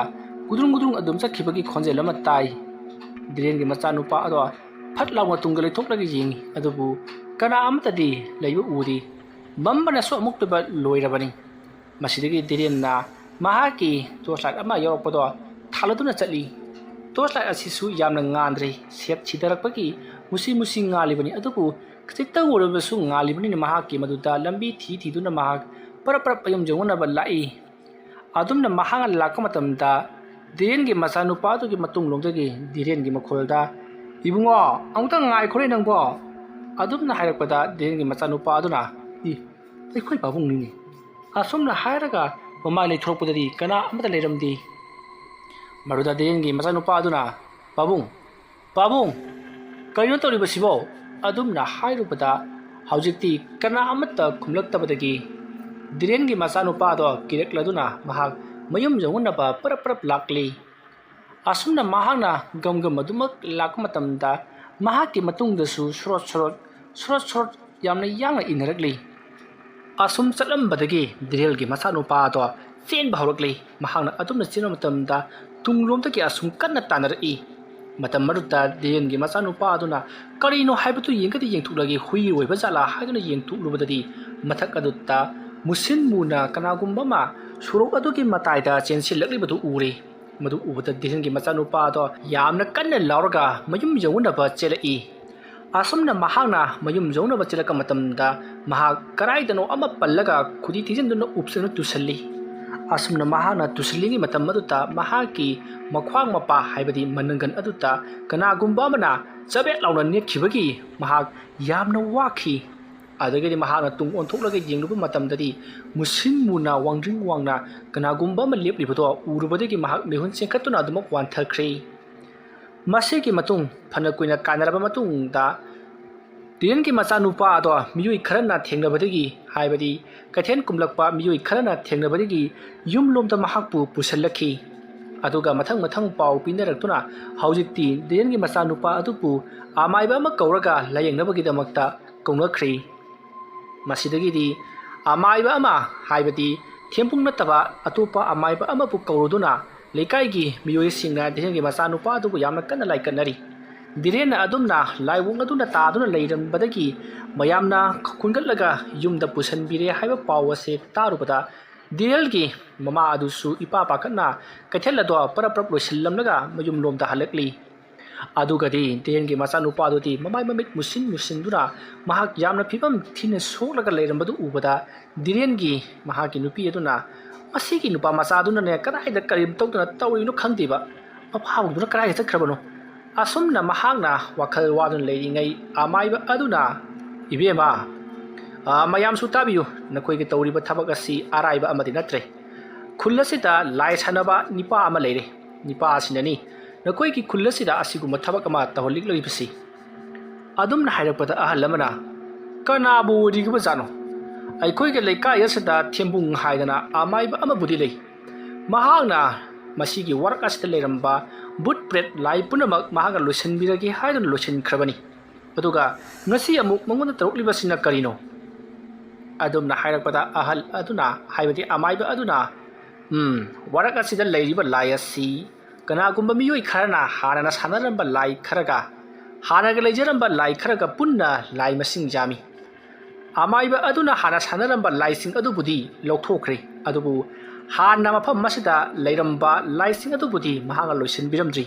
ꯒꯨꯗ꯭ꯔꯨꯡ ꯒꯨꯗ꯭ꯔꯨꯡ ꯑꯗꯨꯝ ꯆꯠꯈꯤꯕꯒꯤ ꯈꯣꯟꯖꯦꯜ ꯑꯃ ꯇꯥꯏ꯫ ꯙꯤꯔꯦꯟꯒꯤ ꯃꯆꯥꯅꯨꯄꯥ ꯑꯗꯣ ꯐꯠ ꯂꯥꯎꯅ ꯇꯨꯡꯗ ꯂꯩꯊꯣꯛꯂꯒ ꯌꯦꯡꯉꯤ, ꯑꯗꯨꯕꯨ ꯀꯅꯥ ꯑꯃꯠꯇꯗꯤ ꯂꯩꯕ ꯎꯗꯦ꯫ ꯃꯝꯕꯅꯁꯨ ꯑꯃꯨꯛ ꯇꯨꯕ ꯂꯣꯏꯔꯕꯅꯤ꯫ ꯃꯁꯤꯗꯒꯤ ꯙꯤꯔꯦꯟꯅ ꯃꯍꯥꯛꯀꯤ ꯇꯣꯔꯆꯂꯥꯏꯠ ꯑꯃ ꯌꯥꯎꯔꯛꯄꯗꯣ ꯊꯥꯜꯂꯗꯨꯅ ꯆꯠꯂꯤ꯫ ꯇꯣꯔꯆꯂꯥꯏꯠ ꯑꯁꯤꯁꯨ ꯌꯥꯝꯅ ꯉꯥꯟꯗ꯭ꯔꯦ, ꯁꯦꯠ ꯁꯤꯙꯔꯛꯄꯒꯤ ꯃꯨꯁꯤ ꯃꯨꯁꯤ ꯉꯥꯜꯂꯤꯕꯅꯤ, ꯑꯗꯨꯕꯨ ꯈꯖꯤꯛꯇꯪ ꯑꯣꯏꯔꯕꯁꯨ ꯉꯥꯜꯂꯤꯕꯅꯤꯅ ꯃꯍꯥꯛꯀꯤ ꯃꯗꯨꯗ ꯂꯝꯕꯤ ꯊꯤꯗꯨꯅ ꯃꯍꯥꯛ ꯄꯔꯞ ꯄꯔꯞ ꯃꯌꯨꯝ ꯌꯧꯅꯅꯕ ꯂꯥꯛꯏ꯫ ꯑꯗꯨꯝꯅ ꯃꯍꯥꯛꯅ ꯂꯥꯛꯄ ꯃꯇꯝꯗ ꯙꯤꯔꯦꯟꯒꯤ ꯃꯆꯥꯅꯨꯄꯥ ꯑꯗꯨꯒꯤ ꯃꯇꯨꯡꯂꯣꯝꯗꯒꯤ ꯙꯤꯔꯦꯟꯒꯤ ꯃꯈꯣꯜꯗ "ꯏꯕꯨꯡꯉꯣ, ꯑꯃꯨꯛꯇꯪ ꯉꯥꯏꯈꯣꯅꯦ ꯅꯪꯕꯣ" ꯑꯗꯨꯝꯅ ꯍꯥꯏꯔꯛꯄꯗ ꯙꯤꯔꯦꯟꯒꯤ ꯃꯆꯥꯅꯨꯄꯥ ꯑꯗꯨꯅ "ꯑꯩꯈꯣꯏ ꯄꯥꯕꯨꯡꯅꯤꯅꯦ" ꯑꯁꯨꯝꯅ ꯍꯥꯏꯔꯒ ꯃꯃꯥꯏ ꯂꯩꯊꯣꯔꯛꯄꯗꯗꯤ ꯀꯅꯥ ꯑꯃꯠꯇ ꯂꯩꯔꯝꯗꯦ꯫ ꯃꯗꯨꯗ ꯙꯤꯔꯦꯟꯒꯤ ꯃꯆꯥꯅꯨꯄꯥ ꯑꯗꯨꯅ "ꯄꯥꯕꯨꯡ, ꯄꯥꯕꯨꯡ, ꯀꯔꯤꯅꯣ ꯇꯧꯔꯤꯕꯁꯤꯕꯣ" ꯑꯗꯨꯝꯅ ꯍꯥꯏꯔꯨꯕꯗ ꯍꯧꯖꯤꯛꯇꯤ ꯀꯅꯥ ꯑꯃꯠꯇ ꯈꯨꯝꯂꯛꯇꯕꯗꯒꯤ ꯙꯤꯔꯦꯟꯒꯤ ꯃꯆꯥꯅꯨꯄꯥꯗꯣ ꯀꯤꯔꯛꯂꯗꯨꯅ ꯃꯍꯥꯛ ꯃꯌꯨꯝ ꯌꯧꯅꯅꯕ ꯄꯔꯞ ꯄꯔꯞ ꯂꯥꯛꯂꯤ꯫ ꯑꯁꯨꯝꯅ ꯃꯍꯥꯛꯅ ꯒꯝ ꯒꯝ ꯑꯗꯨꯃꯛ ꯂꯥꯛꯄ ꯃꯇꯝꯗ ꯃꯍꯥꯛꯀꯤ ꯃꯇꯨꯡꯗꯁꯨ ꯁꯣꯔꯣꯠ ꯁꯣꯔꯣꯠ ꯁꯣꯔꯣꯠ ꯁꯣꯔꯣꯠ ꯌꯥꯝꯅ ꯌꯥꯡꯅ ꯏꯟꯅꯔꯛꯂꯤ꯫ ꯑꯁꯨꯝ ꯆꯠꯂꯝꯕꯗꯒꯤ ꯙꯤꯔꯦꯟꯒꯤ ꯃꯆꯥꯅꯨꯄꯥꯗꯣ ꯆꯦꯟꯕ ꯍꯧꯔꯛꯂꯤ꯫ ꯃꯍꯥꯛꯅ ꯑꯗꯨꯝꯅ ꯆꯦꯟꯕ ꯃꯇꯝꯗ ꯇꯨꯡꯂꯣꯝꯗꯒꯤ ꯑꯁꯨꯝ ꯀꯟꯅ ꯇꯥꯟꯅꯔꯛꯏ꯫ ꯃꯇꯝ ꯑꯗꯨꯗ ꯙꯤꯔꯦꯟꯒꯤ ꯃꯆꯥꯅꯨꯄꯥ ꯑꯗꯨꯅ ꯀꯔꯤꯅꯣ ꯍꯥꯏꯕꯗꯨ ꯌꯦꯡꯒꯗꯤ ꯌꯦꯡꯊꯣꯛꯂꯒꯦ ꯍꯨꯏ ꯑꯣꯏꯕ ꯖꯥꯠꯂꯥ ꯍꯥꯏꯗꯨꯅ ꯌꯦꯡꯊꯣꯛꯂꯨꯕꯗꯗꯤ ꯃꯊꯛ ꯑꯗꯨꯗ ꯃꯨꯁꯤꯟ ꯃꯨꯅ ꯀꯅꯥꯒꯨꯝꯕ ꯑꯃ ꯁꯣꯔꯣꯛ ꯑꯗꯨꯒꯤ ꯃꯇꯥꯏꯗ ꯆꯦꯟꯁꯤꯜꯂꯛꯂꯤꯕꯗꯨ ꯎꯔꯦ꯫ ꯃꯗꯨ ꯎꯕꯗ ꯙꯤꯔꯦꯟꯒꯤ ꯃꯆꯥꯅꯨꯄꯥ ꯑꯗꯣ ꯌꯥꯝꯅ ꯀꯟꯅ ꯂꯥꯎꯔꯒ ꯃꯌꯨꯝ ꯌꯧꯅꯅꯕ ꯆꯦꯜꯂꯛꯏ꯫ ꯑꯁꯨꯝꯅ ꯃꯍꯥꯛꯅ ꯃꯌꯨꯝ ꯌꯧꯅꯕ ꯆꯦꯜꯂꯛꯄ ꯃꯇꯝꯗ ꯃꯍꯥꯛ ꯀꯗꯥꯏꯗꯅꯣ ꯑꯃ ꯄꯜꯂꯒ ꯈꯨꯗꯤ ꯊꯤꯖꯤꯟꯗꯨꯅ ꯎꯞꯁꯤꯟꯗꯨꯅ ꯇꯨꯁꯜꯂꯤ꯫ ꯑꯁꯨꯝꯅ ꯃꯍꯥꯛꯅ ꯇꯨꯁꯤꯜꯂꯤꯉꯩ ꯃꯇꯝ ꯑꯗꯨꯗ ꯃꯍꯥꯛꯀꯤ ꯃꯈ꯭ꯋꯥꯡ ꯃꯄꯥ ꯍꯥꯏꯕꯗꯤ ꯃꯅꯪꯒꯟ ꯑꯗꯨꯗ ꯀꯅꯥꯒꯨꯝꯕ ꯑꯃꯅ ꯆꯕꯦꯠ ꯂꯥꯎꯅ ꯅꯦꯠꯈꯤꯕꯒꯤ ꯃꯍꯥꯛ ꯌꯥꯝꯅ ꯋꯥꯈꯤ꯫ ꯑꯗꯨꯗꯒꯤꯗꯤ mahakna tung onthoklega yengluba matamdadi musin muna wangdring wangna kanagumba ama leplibado urubadagi mahak mehun chenkhatuna adumak wanthakre masigi matung phana kuina kanaraba matung da Dian ki machanupa ado miyui kharana thengnabadagi haibadi kathen kumlakpa miyui kharana thengnabadagi yumlomda mahakpu pusallakhi aduga mathang mathang pau pinaraktuna haujikti Dian ki machanupa adupu amaiba ama kauraga layengnabagi damakta kaunakri masidagidi amaiba ama haibadi thempung nataba atopa amaiba ama pu kauruduna leikaigi miyui singna Dian ki machanupa adupu yamna kanna laikanari Diren adumna laiwung aduna taduna leiram badagi mayamna khungatlaga yumda pusan bire haiba pawase tarubada Direlgi mama adusu ipa pakatna kathela do paraprap losillamlaga mayum lomda halakli adugadi Direngi machanupa adudi mamai mamit musin musinduna mahak yamna phibam thine soklaga leirambadu ubada Direngi mahaki nupi aduna masigi nupa macha aduna ne kadaida karim tawduna tawrino khangdiba maphauduna kadai chakhrabano asumna mahakna wakhal wadun leiringai amaiba aduna ibema mayam su tabiyu nakoi gi tawriba thabak asi araiba amadi natre khulasida lai sanaba nipa ama leire nipa asinani nakoi gi khulasida asiguma thabak ama taholik loibasi adumna hairakpada ahalamana kanabu rigba jano aikoi gi leika yasada thembung haidana amaiba ama budi lei mahakna masigi warak asita leiramba but pret lai punamak mahaga lotion biragi haidun lotion khrabani aduga ngasi amuk mangona tarukliba sina karino adumna hairakpada ahal aduna haibadi amaiba aduna warak asida leiriba lai asi kanagumba miyoi kharana hanana sanaramba lai kharaga hanaga leijaramba lai kharaga punna lai masing jami amaiba aduna hana sanaramba lai sing adubudi lokthokre adubu Hana mafam masida leiramba laising adubudi mahanga loisin biramdri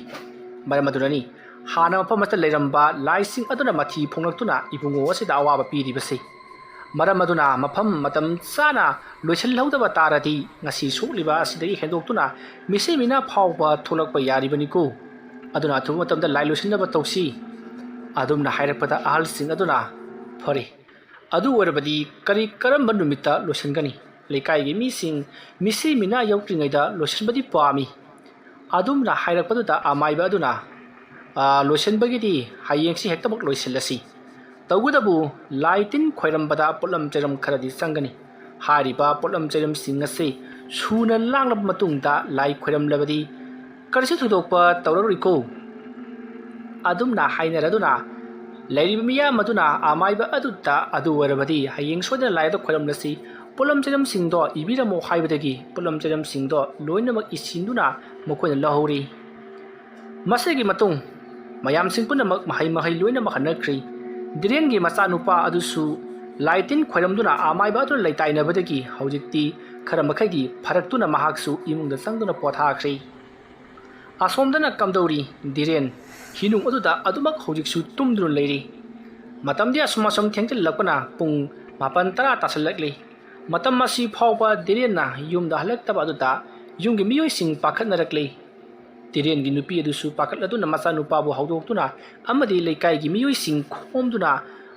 maramadunani hana mafam masida leiramba laising aduna mathi phongaktuna ibungo asida awaba piribase maramaduna mafam matam sana loisin laudaba taradi ngasi sokliba asidagi hendoktuna mise mina phawba tholakpa yaribani ko aduna thu matamda lai loisinaba tawsi adumna hairakpada ahalsing aduna phare adu warabadi kari karamba numita loisingani leikaigi mising misi mina yaukringaida losinbadi pami adumna hairakpaduda amaiba aduna losinbagidi hayengsi hektabak loisilasi tawgudabu laitin khoirambada potlam cheram kharadi sangani hariba potlam cheram singase suna langlab matungda lai khoiram labadi karsi thudokpa tawrariko adumna hainaraduna leiriba miya maduna amaiba adutta adu warabadi hayeng sodana laida khoiram lasi ꯄꯣꯠꯂꯝ ꯆꯩꯔꯝꯁꯤꯡꯗꯣ ꯏꯕꯤꯔꯝꯃꯣ ꯍꯥꯏꯕꯗꯒꯤ ꯄꯣꯠꯂꯝ ꯆꯩꯔꯝꯁꯤꯡꯗꯣ ꯂꯣꯏꯅꯃꯛ ꯏꯁꯤꯟꯗꯨꯅ ꯃꯈꯣꯏꯅ ꯂꯧꯍꯧꯔꯤ꯫ ꯃꯁꯤꯒꯤ ꯃꯇꯨꯡ ꯃꯌꯥꯝꯁꯤꯡ ꯄꯨꯝꯅꯃꯛ ꯃꯍꯩ ꯂꯣꯏꯅꯃꯛ ꯍꯟꯅꯈ꯭ꯔꯤ꯫ ꯙꯤꯔꯦꯟꯒꯤ ꯃꯆꯥꯅꯨꯄꯥ ꯑꯗꯨꯁꯨ ꯂꯥꯏ ꯇꯤꯟ ꯈꯣꯏꯔꯝꯗꯨꯅ ꯑꯃꯥꯏꯕ ꯑꯗꯨꯅ ꯂꯩꯇꯥꯏꯅꯕꯗꯒꯤ ꯍꯧꯖꯤꯛꯇꯤ ꯈꯔ ꯃꯈꯩꯗꯤ ꯐꯔꯛꯇꯨꯅ ꯃꯍꯥꯛꯁꯨ ꯏꯃꯨꯡꯗ ꯆꯪꯗꯨꯅ ꯄꯣꯊꯥꯈ꯭ꯔꯤ꯫ ꯑꯁꯣꯝꯗꯅ ꯀꯝꯗꯧꯔꯤ ꯙꯤꯔꯦꯟ ꯍꯤꯅꯨꯡ ꯑꯗꯨꯗ ꯑꯗꯨꯃꯛ ꯍꯧꯖꯤꯛꯁꯨ ꯇꯨꯝꯗꯨꯅ ꯂꯩꯔꯤ꯫ ꯃꯇꯝꯗꯤ ꯑꯁꯨꯝ ꯊꯦꯡꯖꯤꯜꯂꯛꯄꯅ ꯄꯨꯡ 9-10 ꯇꯥꯁꯜꯂꯛꯂꯤ꯫ ꯃꯇꯝ ꯑꯁꯤ ꯐꯥꯎꯕ ꯙꯤꯔꯦꯟꯅ ꯌꯨꯝꯗ ꯍꯜꯂꯛꯇꯕ ꯑꯗꯨꯗ ꯌꯨꯝꯒꯤ ꯃꯤꯑꯣꯏꯁꯤꯡ ꯄꯥꯈꯠꯅꯔꯛꯂꯤ꯫ ꯙꯤꯔꯦꯟꯒꯤ ꯅꯨꯄꯤ ꯑꯗꯨꯁꯨ ꯄꯥꯈꯠꯂꯗꯨꯅ ꯃꯆꯥꯅꯨꯄꯥꯕꯨ ꯍꯧꯗꯣꯛꯇꯨꯅ ꯑꯃꯗꯤ ꯂꯩꯀꯥꯏꯒꯤ ꯃꯤꯑꯣꯏꯁꯤꯡ ꯈꯣꯝꯗꯨꯅ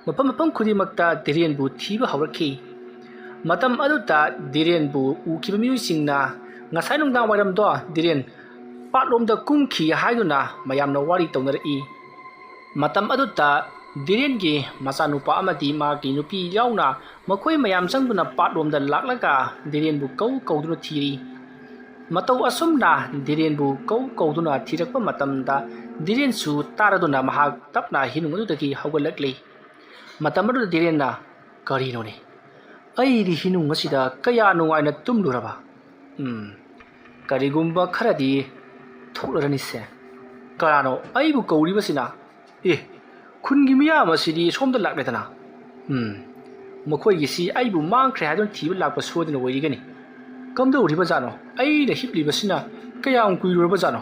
ꯃꯐꯝ ꯈꯨꯗꯤꯡꯃꯛꯇ ꯙꯤꯔꯦꯟꯕꯨ ꯊꯤꯕ ꯍꯧꯔꯛꯈꯤ꯫ ꯃꯇꯝ ꯑꯗꯨꯗ ꯙꯤꯔꯦꯟꯕꯨ ꯎꯈꯤꯕ ꯃꯤꯑꯣꯏꯁꯤꯡꯅ ꯉꯁꯥꯏ ꯅꯨꯡꯗꯥꯡ ꯋꯥꯏꯔꯝꯗꯣ ꯙꯤꯔꯦꯟ ꯄꯥꯠꯂꯣꯝꯗ ꯀꯨꯝꯈꯤ ꯍꯥꯏꯗꯨꯅ ꯃꯌꯥꯝꯅ ꯋꯥꯔꯤ ꯇꯧꯅꯔꯛꯏ꯫ ꯃꯇꯝ ꯑꯗꯨꯗ ꯙꯤꯔꯦꯟꯒꯤ ꯃꯆꯥꯅꯨꯄꯥ ꯑꯃꯗꯤ ꯃꯥꯒꯤ ꯅꯨꯄꯤ ꯌꯥꯎꯅ ꯃꯈꯣꯏ ꯃꯌꯥꯝ ꯆꯪꯗꯨꯅ ꯄꯥꯠꯂꯣꯝꯗ ꯂꯥꯛꯂꯒ ꯙꯤꯔꯦꯟꯕꯨ ꯀꯧꯗꯨꯅ ꯊꯤꯔꯤ꯫ ꯃꯇꯧ ꯑꯁꯨꯝꯅ ꯙꯤꯔꯦꯟꯕꯨ ꯀꯧꯗꯨꯅ ꯊꯤꯔꯛꯄ ꯃꯇꯝꯗ ꯙꯤꯔꯦꯟꯁꯨ ꯇꯥꯔꯗꯨꯅ ꯃꯍꯥꯛ ꯇꯞꯅ ꯍꯤꯅꯨꯡ ꯑꯗꯨꯗꯒꯤ ꯍꯧꯒꯠꯂꯛꯂꯤ꯫ ꯃꯇꯝ ꯑꯗꯨꯗ ꯙꯤꯔꯦꯟꯅ ꯀꯔꯤꯅꯣꯅꯦ ꯑꯩꯗꯤ ꯍꯤꯅꯨꯡ ꯑꯁꯤꯗ ꯀꯌꯥ ꯅꯨꯡꯉꯥꯏꯅ ꯇꯨꯝꯂꯨꯔꯕ ꯀꯔꯤꯒꯨꯝꯕ ꯈꯔꯗꯤ ꯊꯣꯛꯂꯔꯅꯤꯁꯦ ꯀꯅꯥꯅꯣ ꯑꯩꯕꯨ ꯀꯧꯔꯤꯕꯁꯤꯅ ꯈꯨꯟꯒꯤ ꯃꯤꯌꯥꯝ ꯑꯁꯤꯗꯤ ꯁꯣꯝꯗ ꯂꯥꯛꯂꯦꯗꯅ ꯃꯈꯣꯏꯒꯤꯁꯤ ꯑꯩꯕꯨ ꯃꯥꯡꯈ꯭ꯔꯦ ꯍꯥꯏꯗꯨꯅ ꯊꯤꯕ ꯂꯥꯛꯄ ꯁꯣꯏꯗꯅ ꯑꯣꯏꯔꯤꯒꯅꯤ ꯀꯝꯗꯧꯔꯤꯕꯖꯥꯠꯅꯣ ꯑꯩꯅ ꯍꯤꯞꯂꯤꯕꯁꯤꯅ ꯀꯌꯥꯝ ꯀꯨꯏꯔꯨꯔꯕꯖꯥꯠꯅꯣ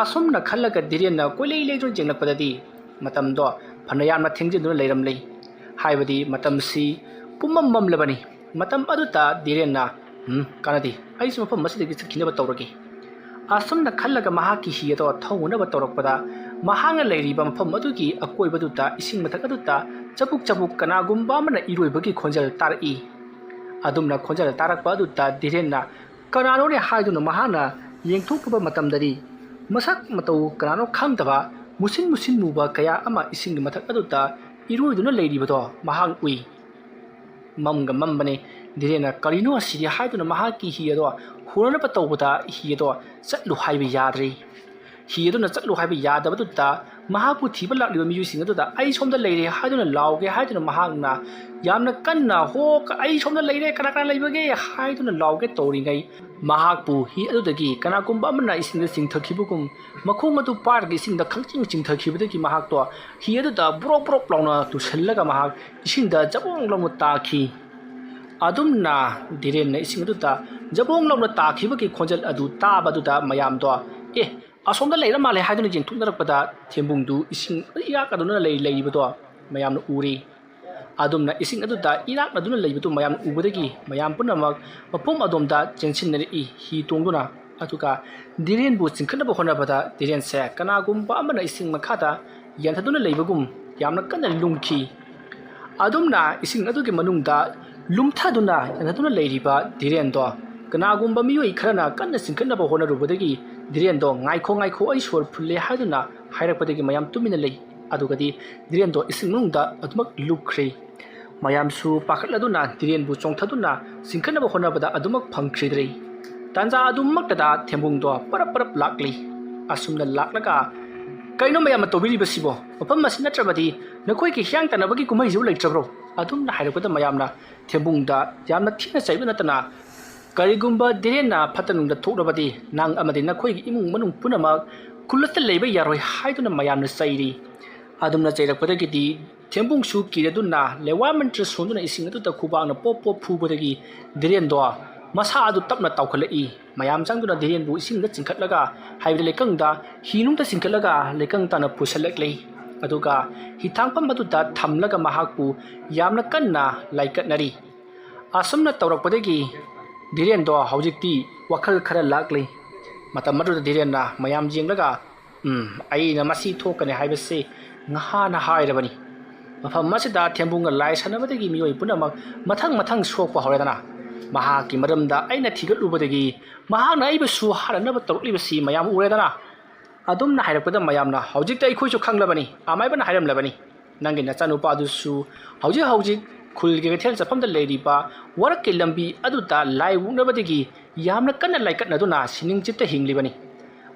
ꯑꯁꯨꯝꯅ ꯈꯜꯂꯒ ꯙꯤꯔꯦꯟꯅ ꯀꯣꯏꯂꯩ ꯂꯩꯗꯨꯅ ꯌꯦꯡꯂꯛꯄꯗꯗꯤ ꯃꯇꯝꯗꯣ ꯐꯅ ꯌꯥꯝꯅ ꯊꯦꯡꯖꯤꯟꯗꯨꯅ ꯂꯩꯔꯝꯂꯤ꯫ ꯍꯥꯏꯕꯗꯤ ꯃꯇꯝꯁꯤ ꯄꯨꯝꯃꯝ ꯃꯝꯂꯕꯅꯤ꯫ ꯃꯇꯝ ꯑꯗꯨꯗ ꯙꯤꯔꯦꯟꯅ ꯀꯥꯟꯅꯗꯦ ꯑꯩꯁꯨ ꯃꯐꯝ ꯑꯁꯤꯗꯒꯤ ꯆꯠꯈꯤꯅꯕ ꯇꯧꯔꯒꯦ꯫ ꯑꯁꯨꯝꯅ ꯈꯜꯂꯒ ꯃꯍꯥꯛꯀꯤ ꯍꯤ ꯑꯗꯣ ꯊꯧꯅꯕ ꯇꯧꯔꯛꯄꯗ ꯃꯍꯥꯛꯅ ꯂꯩꯔꯤꯕ ꯃꯐꯝ ꯑꯗꯨꯒꯤ ꯑꯀꯣꯏꯕꯗꯨꯗ ꯏꯁꯤꯡ ꯃꯊꯛ ꯑꯗꯨꯗ ꯆꯕꯨꯛ ꯀꯅꯥꯒꯨꯝꯕ ꯑꯃꯅ ꯏꯔꯣꯏꯕꯒꯤ ꯈꯣꯟꯖꯦꯜ ꯇꯥꯔꯛꯏ꯫ ꯑꯗꯨꯝꯅ ꯈꯣꯟꯖꯦꯜ ꯇꯥꯔꯛꯄ ꯑꯗꯨꯗ ꯙꯤꯔꯦꯟꯅ ꯀꯅꯥꯅꯣꯅꯦ ꯍꯥꯏꯗꯨꯅ ꯃꯍꯥꯛꯅ ꯌꯦꯡꯊꯣꯛꯂꯨꯕ ꯃꯇꯝꯗꯗꯤ ꯃꯁꯛ ꯃꯇꯧ ꯀꯅꯥꯅꯣ ꯈꯪꯗꯕ ꯃꯨꯁꯤꯟ ꯃꯨꯕ ꯀꯌꯥ ꯑꯃ ꯏꯁꯤꯡꯒꯤ ꯃꯊꯛ ꯑꯗꯨꯗ ꯏꯔꯣꯏꯗꯨꯅ ꯂꯩꯔꯤꯕꯗꯣ ꯃꯍꯥꯛ ꯎꯏ꯫ ꯃꯝꯒ ꯃꯝꯕꯅꯦ꯫ ꯙꯤꯔꯦꯟꯅ ꯀꯔꯤꯅꯣ ꯑꯁꯤꯗꯤ ꯍꯥꯏꯗꯨꯅ ꯃꯍꯥꯛꯀꯤ ꯍꯤ ꯑꯗꯣ ꯍꯣꯅꯅꯕ ꯇꯧꯕꯗ ꯍꯤ ꯑꯗꯣ ꯆꯠꯂꯨ ꯍꯥꯏꯕ ꯌꯥꯗ꯭ꯔꯦ꯫ हि अदुना चट्लु हाइबा यादबदुदा महाकु थिबा लाक्लिबा मियुसिंग अदुदा आई सोमदा लैरे हाइदुना लाउगे हाइदुना महाकना यामना कन्ना होक आई सोमदा लैरे कना कना लैबगे हाइदुना लाउगे तौरिंगै महाकु हि अदुदगी कनाकुंबा अमना इसिंग चिंगथखिबुगुम मखोंग अदु पारगे इसिंग खंगचिंग चिंगथखिबदगी महाकतो हि अदुदा ब्रोक ब्रोक लाउना तुसल्लगा महाक इसिंग जबोंग लाउना ताखि अदुमना धीरेन इसिंग अदुदा जबोंग लाउना ताखिबगी खोंजल अदु ताबदुदा मयामदो असोमदा लैरा माले हाइदुना जेंथुनरकपदा थेंबुंगदु इसिंग इराकदुना लैबदो मयामना उरी अदुमना इसिंग अदुदा इराकदुना लैबदु मयाम उबदगी मयाम पुनमक मफम अदोमदा चेंसिनरई हि तोंगदुना अदुगा धीरेनबु चिंखनबा होनबदा धीरेनसे कनागुंबा अमना इसिंग मखादा यंथदुना लैबगुम यामना कन्ना लुंखी अदुमना इसिंग अदुगी मनुंगदा लुमथादुना यंथदुना लैरिबा धीरेनदो कनागुंबा मियोई खरना कन्ना चिंखनबा होनरुबदगी धीरेनदो गाइखो गाइखो आई सोर फुल्ले हाइदुना हाइरकपदगी मयाम तुमिना लै अदुगदी धीरेनदो इसिंग मनुंगदा अदुमक लुखरे मयामसु पाखलदुना धीरेनबु चोंथदुना चिंखनबा होनबदा अदुमक फंगख्रिद्रे तांजा अदुमक्तदा थेंबुंगदो परप परप लाक्ली असुमना लाक्लगा कइनो मयाम तोबिरिबसिबो मफम मसि नत्रबदी नखोइकी ह्यांग तनबगी कुमैजु लैत्रब्रो अदुमना हाइरकपदा मयामना थेंबुंगदा यामना थिना चैबु नतना करिगुंबा धीरेनना फतनुंगदा थोकरबदी नांग अमदि नखोइगी इमुंग मनुंग पुनमक खुलत्ता लैबा यारोय हाइदुना मयामना चैरी अदुमना चैरकपदगिदि थेंबुंगसु किरदुना लेवा मंत्र सोंदुना इसिंग अदुदा खुबांगना पोप पोप फुबदगी धीरेनदो मसा अदु तपना तावखलई मयाम चांगदुना धीरेनबु इसिंगदा चिंखटलगा हाइबदि लेकंगदा हिनुंगदा चिंखटलगा लेकंगताना पुसलकलै अदुगा हिथांगपम अदुदा थमलगा महाकु यामना कन्ना लाइकटनरी असमना तौरकपदगी धीरेनदो हौजिकती वखल खरा लाक्लै मतम मदुदा धीरेनना मयाम जेंगलगा अइना मसी थोकने हाइबसे ngahana hairabani mafam masida thembunga lai sanabadagi miyoi punamak mathang mathang sokpa horedana mahaki maramda aina thigatlubadagi mahana aiba su haranaba tawlibasi mayam uredana adumna hairakpada mayamna hojikta ikhoisu khanglabani amaibana hairamlabani nangi nachanupa adusu hojik khulge thel chapamda leiriba warakki lambi aduta lai wunabadagi yamna kanna laikatnaduna sining chitta hinglibani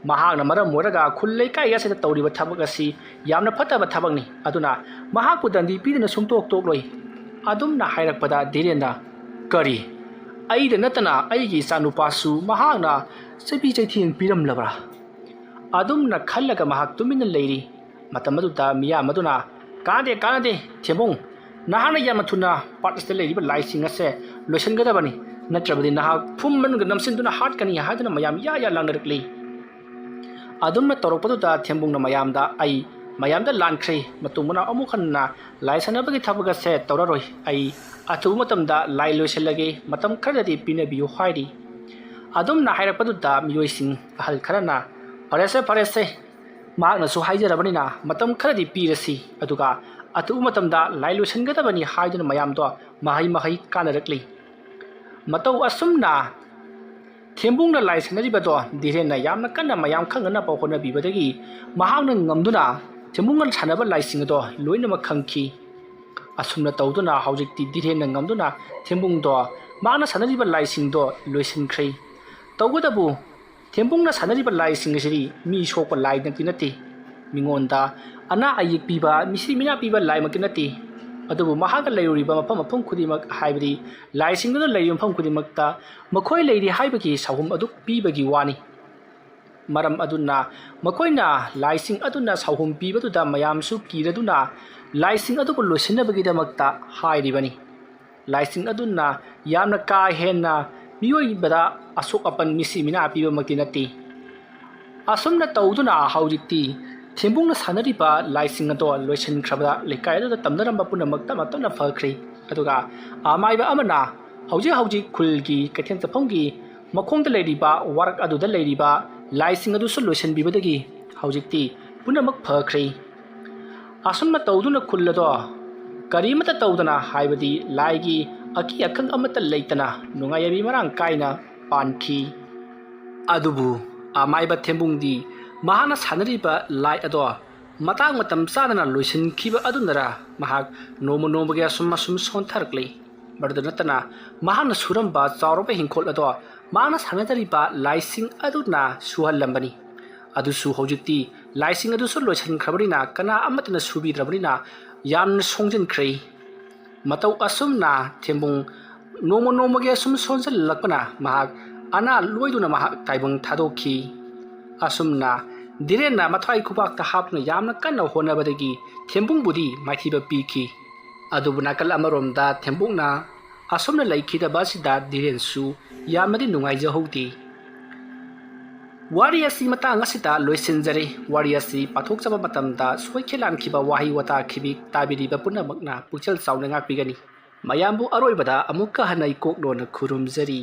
महाकना मरम मोरगा खुल्लै काई असेदा तौरिबा थबक असि यामना फतबा थबकनि अदुना महाकु दंदी पीदना सुमतोक तोकलोय अदुमना हाइरकपदा धीरेनना ꯀꯔꯤ ꯑꯩꯗ ꯅꯠꯇꯅ ꯑꯩꯒꯤ ꯏꯆꯥꯅꯨꯄꯥꯁꯨ ꯃꯍꯥꯛꯅ ꯆꯩꯕꯤ ꯆꯩꯊꯦꯡ ꯄꯤꯔꯝꯂꯕ꯭ꯔꯥ? ꯑꯗꯨꯝꯅ ꯈꯜꯂꯒ ꯃꯍꯥꯛ ꯇꯨꯃꯤꯟꯅ ꯂꯩꯔꯤ꯫ ꯃꯇꯝ ꯑꯗꯨꯗ ꯃꯤꯌꯥꯝ ꯑꯗꯨꯅ ꯀꯥꯟꯅꯗꯦ ꯊꯦꯝꯕꯨꯡ, ꯅꯍꯥꯛꯅ ꯌꯥꯝꯅ ꯊꯨꯅ ꯄꯥꯠ ꯑꯁꯤꯗ ꯂꯩꯔꯤꯕ ꯂꯥꯏꯁꯤꯡ ꯑꯁꯦ ꯂꯣꯏꯁꯤꯟꯒꯗꯕꯅꯤ, ꯅꯠꯇ꯭ꯔꯕꯗꯤ ꯅꯍꯥꯛ ꯐꯨꯝ ꯃꯅꯨꯡꯗ ꯅꯝꯁꯤꯟꯗꯨꯅ ꯍꯥꯠꯀꯅꯤ ꯍꯥꯏꯗꯨꯅ ꯃꯌꯥꯝ ꯌꯥ ꯂꯥꯡꯅꯔꯛꯂꯤ꯫ ꯑꯗꯨꯝꯅ ꯇꯧꯔꯛꯄꯗꯨꯗ ꯊꯦꯝꯕꯨꯡꯅ ꯃꯌꯥꯝꯗ ꯂꯥꯟꯈ꯭ꯔꯦ, ꯃꯇꯨꯡ ꯃꯅꯥꯎ ꯑꯃꯨꯛ ꯍꯟꯅ ꯂꯥꯏ ꯁꯥꯟꯅꯕꯒꯤ ꯊꯕꯛ ꯑꯁꯦ ꯇꯧꯔꯔꯣꯏ, ꯑꯩ ꯑꯊꯨꯕ ꯃꯇꯝꯗ ꯂꯥꯏ ꯂꯣꯏꯁꯤꯜꯂꯒꯦ, ꯃꯇꯝ ꯈꯔꯗꯗꯤ ꯄꯤꯅꯕꯤꯌꯨ ꯍꯥꯏꯔꯤ꯫ ꯑꯗꯨꯝꯅ ꯍꯥꯏꯔꯛꯄꯗꯨꯗ ꯃꯤꯑꯣꯏꯁꯤꯡ ꯑꯍꯜ ꯈꯔꯅ ꯐꯔꯦꯁꯦ, ꯃꯍꯥꯛꯅꯁꯨ ꯍꯥꯏꯖꯔꯕꯅꯤꯅ ꯃꯇꯝ ꯈꯔꯗꯤ ꯄꯤꯔꯁꯤ, ꯑꯗꯨꯒ ꯑꯊꯨꯕ ꯃꯇꯝꯗ ꯂꯥꯏ ꯂꯣꯏꯁꯤꯟꯒꯗꯕꯅꯤ ꯍꯥꯏꯗꯨꯅ ꯃꯌꯥꯝꯗꯣ ꯃꯍꯩ ꯀꯥꯟꯅꯔꯛꯂꯤ꯫ ꯃꯇꯧ ꯑꯁꯨꯝꯅ ꯊꯦꯝꯕꯨꯡꯅ ꯂꯥꯏ ꯁꯥꯟꯅꯔꯤꯕꯗꯣ ꯙꯤꯔꯦꯟꯅ ꯌꯥꯝꯅ ꯀꯟꯅ ꯃꯌꯥꯝ ꯈꯪꯅꯅꯕ ꯍꯣꯠꯅꯕꯤꯕꯗꯒꯤ ꯃꯍꯥꯛꯅ ꯉꯝꯗꯨꯅ ꯊꯦꯝꯕꯨꯡꯅ ꯁꯥꯟꯅꯕ ꯂꯥꯏꯁꯤꯡ ꯑꯗꯣ ꯂꯣꯏꯅꯃꯛ ꯈꯪꯈꯤ꯫ ꯑꯁꯨꯝꯅ ꯇꯧꯗꯨꯅ ꯍꯧꯖꯤꯛꯇꯤ ꯙꯤꯔꯦꯟꯅ ꯉꯝꯗꯨꯅ ꯊꯦꯝꯕꯨꯡꯗꯣ ꯃꯍꯥꯛꯅ ꯁꯥꯟꯅꯔꯤꯕ ꯂꯥꯏꯁꯤꯡꯗꯣ ꯂꯣꯏꯁꯤꯟꯈ꯭ꯔꯦ꯫ ꯇꯧꯕꯇꯕꯨ ꯊꯦꯝꯕꯨꯡꯅ ꯁꯥꯟꯅꯔꯤꯕ ꯂꯥꯏꯁꯤꯡ ꯑꯁꯤꯗꯤ ꯃꯤ ꯁꯣꯛꯄ ꯂꯥꯏꯃꯛꯇꯤ ꯅꯠꯇꯦ, ꯃꯤꯉꯣꯟꯗ ꯑꯅꯥ ꯑꯌꯦꯛ ꯄꯤꯕ, ꯃꯤꯁꯤ ꯃꯤꯅꯥ ꯄꯤꯕ ꯂꯥꯏꯃꯛꯇꯤ ꯅꯠꯇꯦ, ꯑꯗꯨꯕꯨ ꯃꯍꯥꯛꯅ ꯂꯩꯔꯨꯔꯤꯕ ꯃꯐꯝ ꯈꯨꯗꯤꯡꯃꯛ, ꯍꯥꯏꯕꯗꯤ ꯂꯥꯏꯁꯤꯡꯗꯨꯅ ꯂꯩꯔꯤꯕ ꯃꯐꯝ ꯈꯨꯗꯤꯡꯃꯛꯇ ꯃꯈꯣꯏ ꯂꯩꯔꯤ ꯍꯥꯏꯕꯒꯤ ꯁꯥꯎꯍꯨꯝ ꯑꯗꯨ ꯄꯤꯕꯒꯤ ꯋꯥꯅꯤ꯫ ꯃꯔꯝ ꯑꯗꯨꯅ ꯃꯈꯣꯏꯅ ꯂꯥꯏꯁꯤꯡ ꯑꯗꯨꯅ ꯁꯥꯎꯍꯨꯝ ꯄꯤꯕꯗꯨꯗ ꯃꯌꯥꯝꯁꯨ ꯀꯤꯔꯗꯨꯅ ꯂꯥꯏꯁꯤꯡ ꯑꯗꯨꯕꯨ ꯂꯣꯏꯁꯤꯟꯅꯕꯒꯤꯗꯃꯛꯇ ꯍꯥꯏꯔꯤꯕꯅꯤ꯫ ꯂꯥꯏꯁꯤꯡ ꯑꯗꯨꯅ ꯌꯥꯝꯅ ꯀꯥ ꯍꯦꯟꯅ ꯃꯤꯑꯣꯏꯕꯗ ꯑꯁꯣꯛ ꯑꯄꯟ, ꯃꯤꯁꯤ ꯃꯤꯅꯥ ꯄꯤꯕꯃꯛꯇꯤ ꯅꯠꯇꯦ꯫ ꯑꯁꯨꯝꯅ ꯇꯧꯗꯨꯅ ꯍꯧꯖꯤꯛꯇꯤ ꯊꯦꯝꯕꯨꯡꯅ ꯁꯥꯟꯅꯔꯤꯕ ꯂꯥꯏꯁꯤꯡ ꯑꯗꯣ ꯂꯣꯏꯁꯤꯟꯈ꯭ꯔꯕꯗ ꯂꯩꯀꯥꯏ ꯑꯗꯨꯗ ꯇꯝꯅꯔꯝꯕ ꯄꯨꯝꯅꯃꯛ ꯇꯞꯅ ꯐꯈ꯭ꯔꯦ꯫ ꯑꯗꯨꯒ ꯑꯃꯥꯏꯕ ꯑꯃꯅ ꯍꯧꯖꯤꯛ ꯈꯨꯜꯒꯤ ꯀꯩꯊꯦꯜ ꯆꯠꯐꯝꯒꯤ ꯃꯈꯣꯡꯗ ꯂꯩꯔꯤꯕ ꯋꯥꯔꯛ ꯑꯗꯨꯗ ꯂꯩꯔꯤꯕ ꯂꯥꯏꯁꯤꯡ ꯑꯗꯨꯁꯨ ꯂꯣꯏꯁꯤꯟꯕꯤꯕꯗꯒꯤ ꯍꯧꯖꯤꯛꯇꯤ ꯄꯨꯝꯅꯃꯛ ꯐꯈ꯭ꯔꯦ꯫ ꯑꯁꯨꯝꯅ ꯇꯧꯗꯨꯅ ꯈꯨꯜ ꯑꯗꯣ ꯀꯔꯤꯃꯠꯇ ꯇꯧꯗꯅ, ꯍꯥꯏꯕꯗꯤ ꯂꯥꯏꯒꯤ ꯑꯀꯤ ꯑꯈꯪ ꯑꯃꯠꯇ ꯂꯩꯇꯅ ꯅꯨꯡꯉꯥꯏ ꯌꯥꯏꯕꯤ ꯃꯔꯥꯡ ꯀꯥꯏꯅ ꯄꯥꯟꯈꯤ꯫ ꯑꯗꯨꯕꯨ ꯑꯃꯥꯏꯕ ꯊꯦꯝꯕꯨꯡꯗꯤ ꯃꯍꯥꯛꯅ ꯁꯥꯟꯅꯔꯤꯕ ꯂꯥꯏ ꯑꯗꯣ ꯃꯇꯝ ꯆꯥꯗꯅ ꯂꯣꯏꯁꯤꯟꯈꯤꯕ ꯑꯗꯨꯅꯔ ꯃꯍꯥꯛ ꯅꯣꯡꯃꯒꯤ ꯑꯁꯨꯝ ꯁꯣꯟꯊꯔꯛꯂꯤ꯫ ꯃꯗꯨꯗ ꯅꯠꯇꯅ ꯃꯍꯥꯛꯅ ꯁꯨꯔꯝꯕ ꯆꯥꯎꯔꯕ ꯍꯤꯡꯈꯣꯜ ꯑꯗꯣ ꯃꯍꯥꯛꯅ ꯁꯥꯟꯅꯖꯔꯤꯕ ꯂꯥꯏꯁꯤꯡ ꯑꯗꯨꯅ ꯁꯨꯍꯜꯂꯝꯕꯅꯤ꯫ ꯑꯗꯨꯁꯨ ꯍꯧꯖꯤꯛꯇꯤ ꯂꯥꯏꯁꯤꯡ ꯑꯗꯨꯁꯨ ꯂꯣꯏꯁꯤꯟꯈ꯭ꯔꯕꯅꯤꯅ ꯀꯅꯥ ꯑꯃꯠꯇꯅ ꯁꯨꯕꯤꯗ꯭ꯔꯕꯅꯤ나 ꯌꯥꯝꯅ ꯁꯣꯡꯖꯤꯟꯈ꯭ꯔꯦ꯫ ꯃꯇꯧ ꯑꯁꯨꯝꯅ ꯊꯦꯝꯕꯨꯡ ꯅꯣꯡꯃꯒꯤ ꯑꯁꯨꯝ ꯁꯣꯟꯖꯜꯂꯛꯄꯅ ꯃꯍꯥꯛ ꯑꯅꯥ ꯂꯣꯏꯗꯨꯅ ꯃꯍꯥꯛ ꯇꯥꯏꯕꯪ ꯊꯥꯗꯣꯛꯈꯤ꯫ ꯑꯁꯨꯝꯅ ꯙꯤꯔꯦꯟꯅ ꯃꯊ꯭ꯋꯥꯏ ꯈꯨꯕꯥꯛꯇ ꯍꯥꯞꯇꯨꯅ ꯌꯥꯝꯅ ꯀꯟꯅ ꯍꯣꯠꯅꯕꯗꯒꯤ ꯊꯦꯝꯕꯨꯡꯕꯨꯗꯤ ꯃꯥꯏꯊꯤꯕ ꯄꯤꯈꯤ꯫ ꯑꯗꯨꯕꯨ ꯅꯥꯀꯜ ꯑꯃꯔꯣꯝꯗ ꯊꯦꯝꯕꯨꯡꯅ ꯑꯁꯨꯝꯅ ꯂꯩꯈꯤꯗꯕ ꯑꯁꯤꯗ ꯙꯤꯔꯦꯟꯁꯨ ꯌꯥꯝꯅꯗꯤ ꯅꯨꯡꯉꯥꯏꯖꯍꯧꯗꯦ꯫ ꯋꯥꯔꯤ ꯑꯁꯤ ꯃꯇꯥꯡ ꯑꯁꯤꯗ ꯂꯣꯏꯁꯤꯟꯖꯔꯦ꯫ ꯋꯥꯔꯤ ꯑꯁꯤ ꯄꯥꯊꯣꯛꯆꯕ ꯃꯇꯝꯗ ꯁꯣꯏꯈꯤꯂꯥꯟꯈꯤꯕ ꯋꯥꯍꯩ ꯋꯥꯇꯥ ꯇꯥꯕꯤꯔꯤꯕ ꯄꯨꯝꯅꯃꯛꯅ ꯄꯨꯛꯆꯦꯜ ꯆꯥꯎꯅ ꯉꯥꯛꯄꯤꯒꯅꯤ꯫ ꯃꯌꯥꯝꯕꯨ ꯑꯔꯣꯏꯕꯗ ꯑꯃꯨꯛꯀ ꯍꯟꯅ ꯏꯀꯣꯛꯂꯣꯟꯅ ꯈꯨꯔꯨꯝꯖꯔꯤ꯫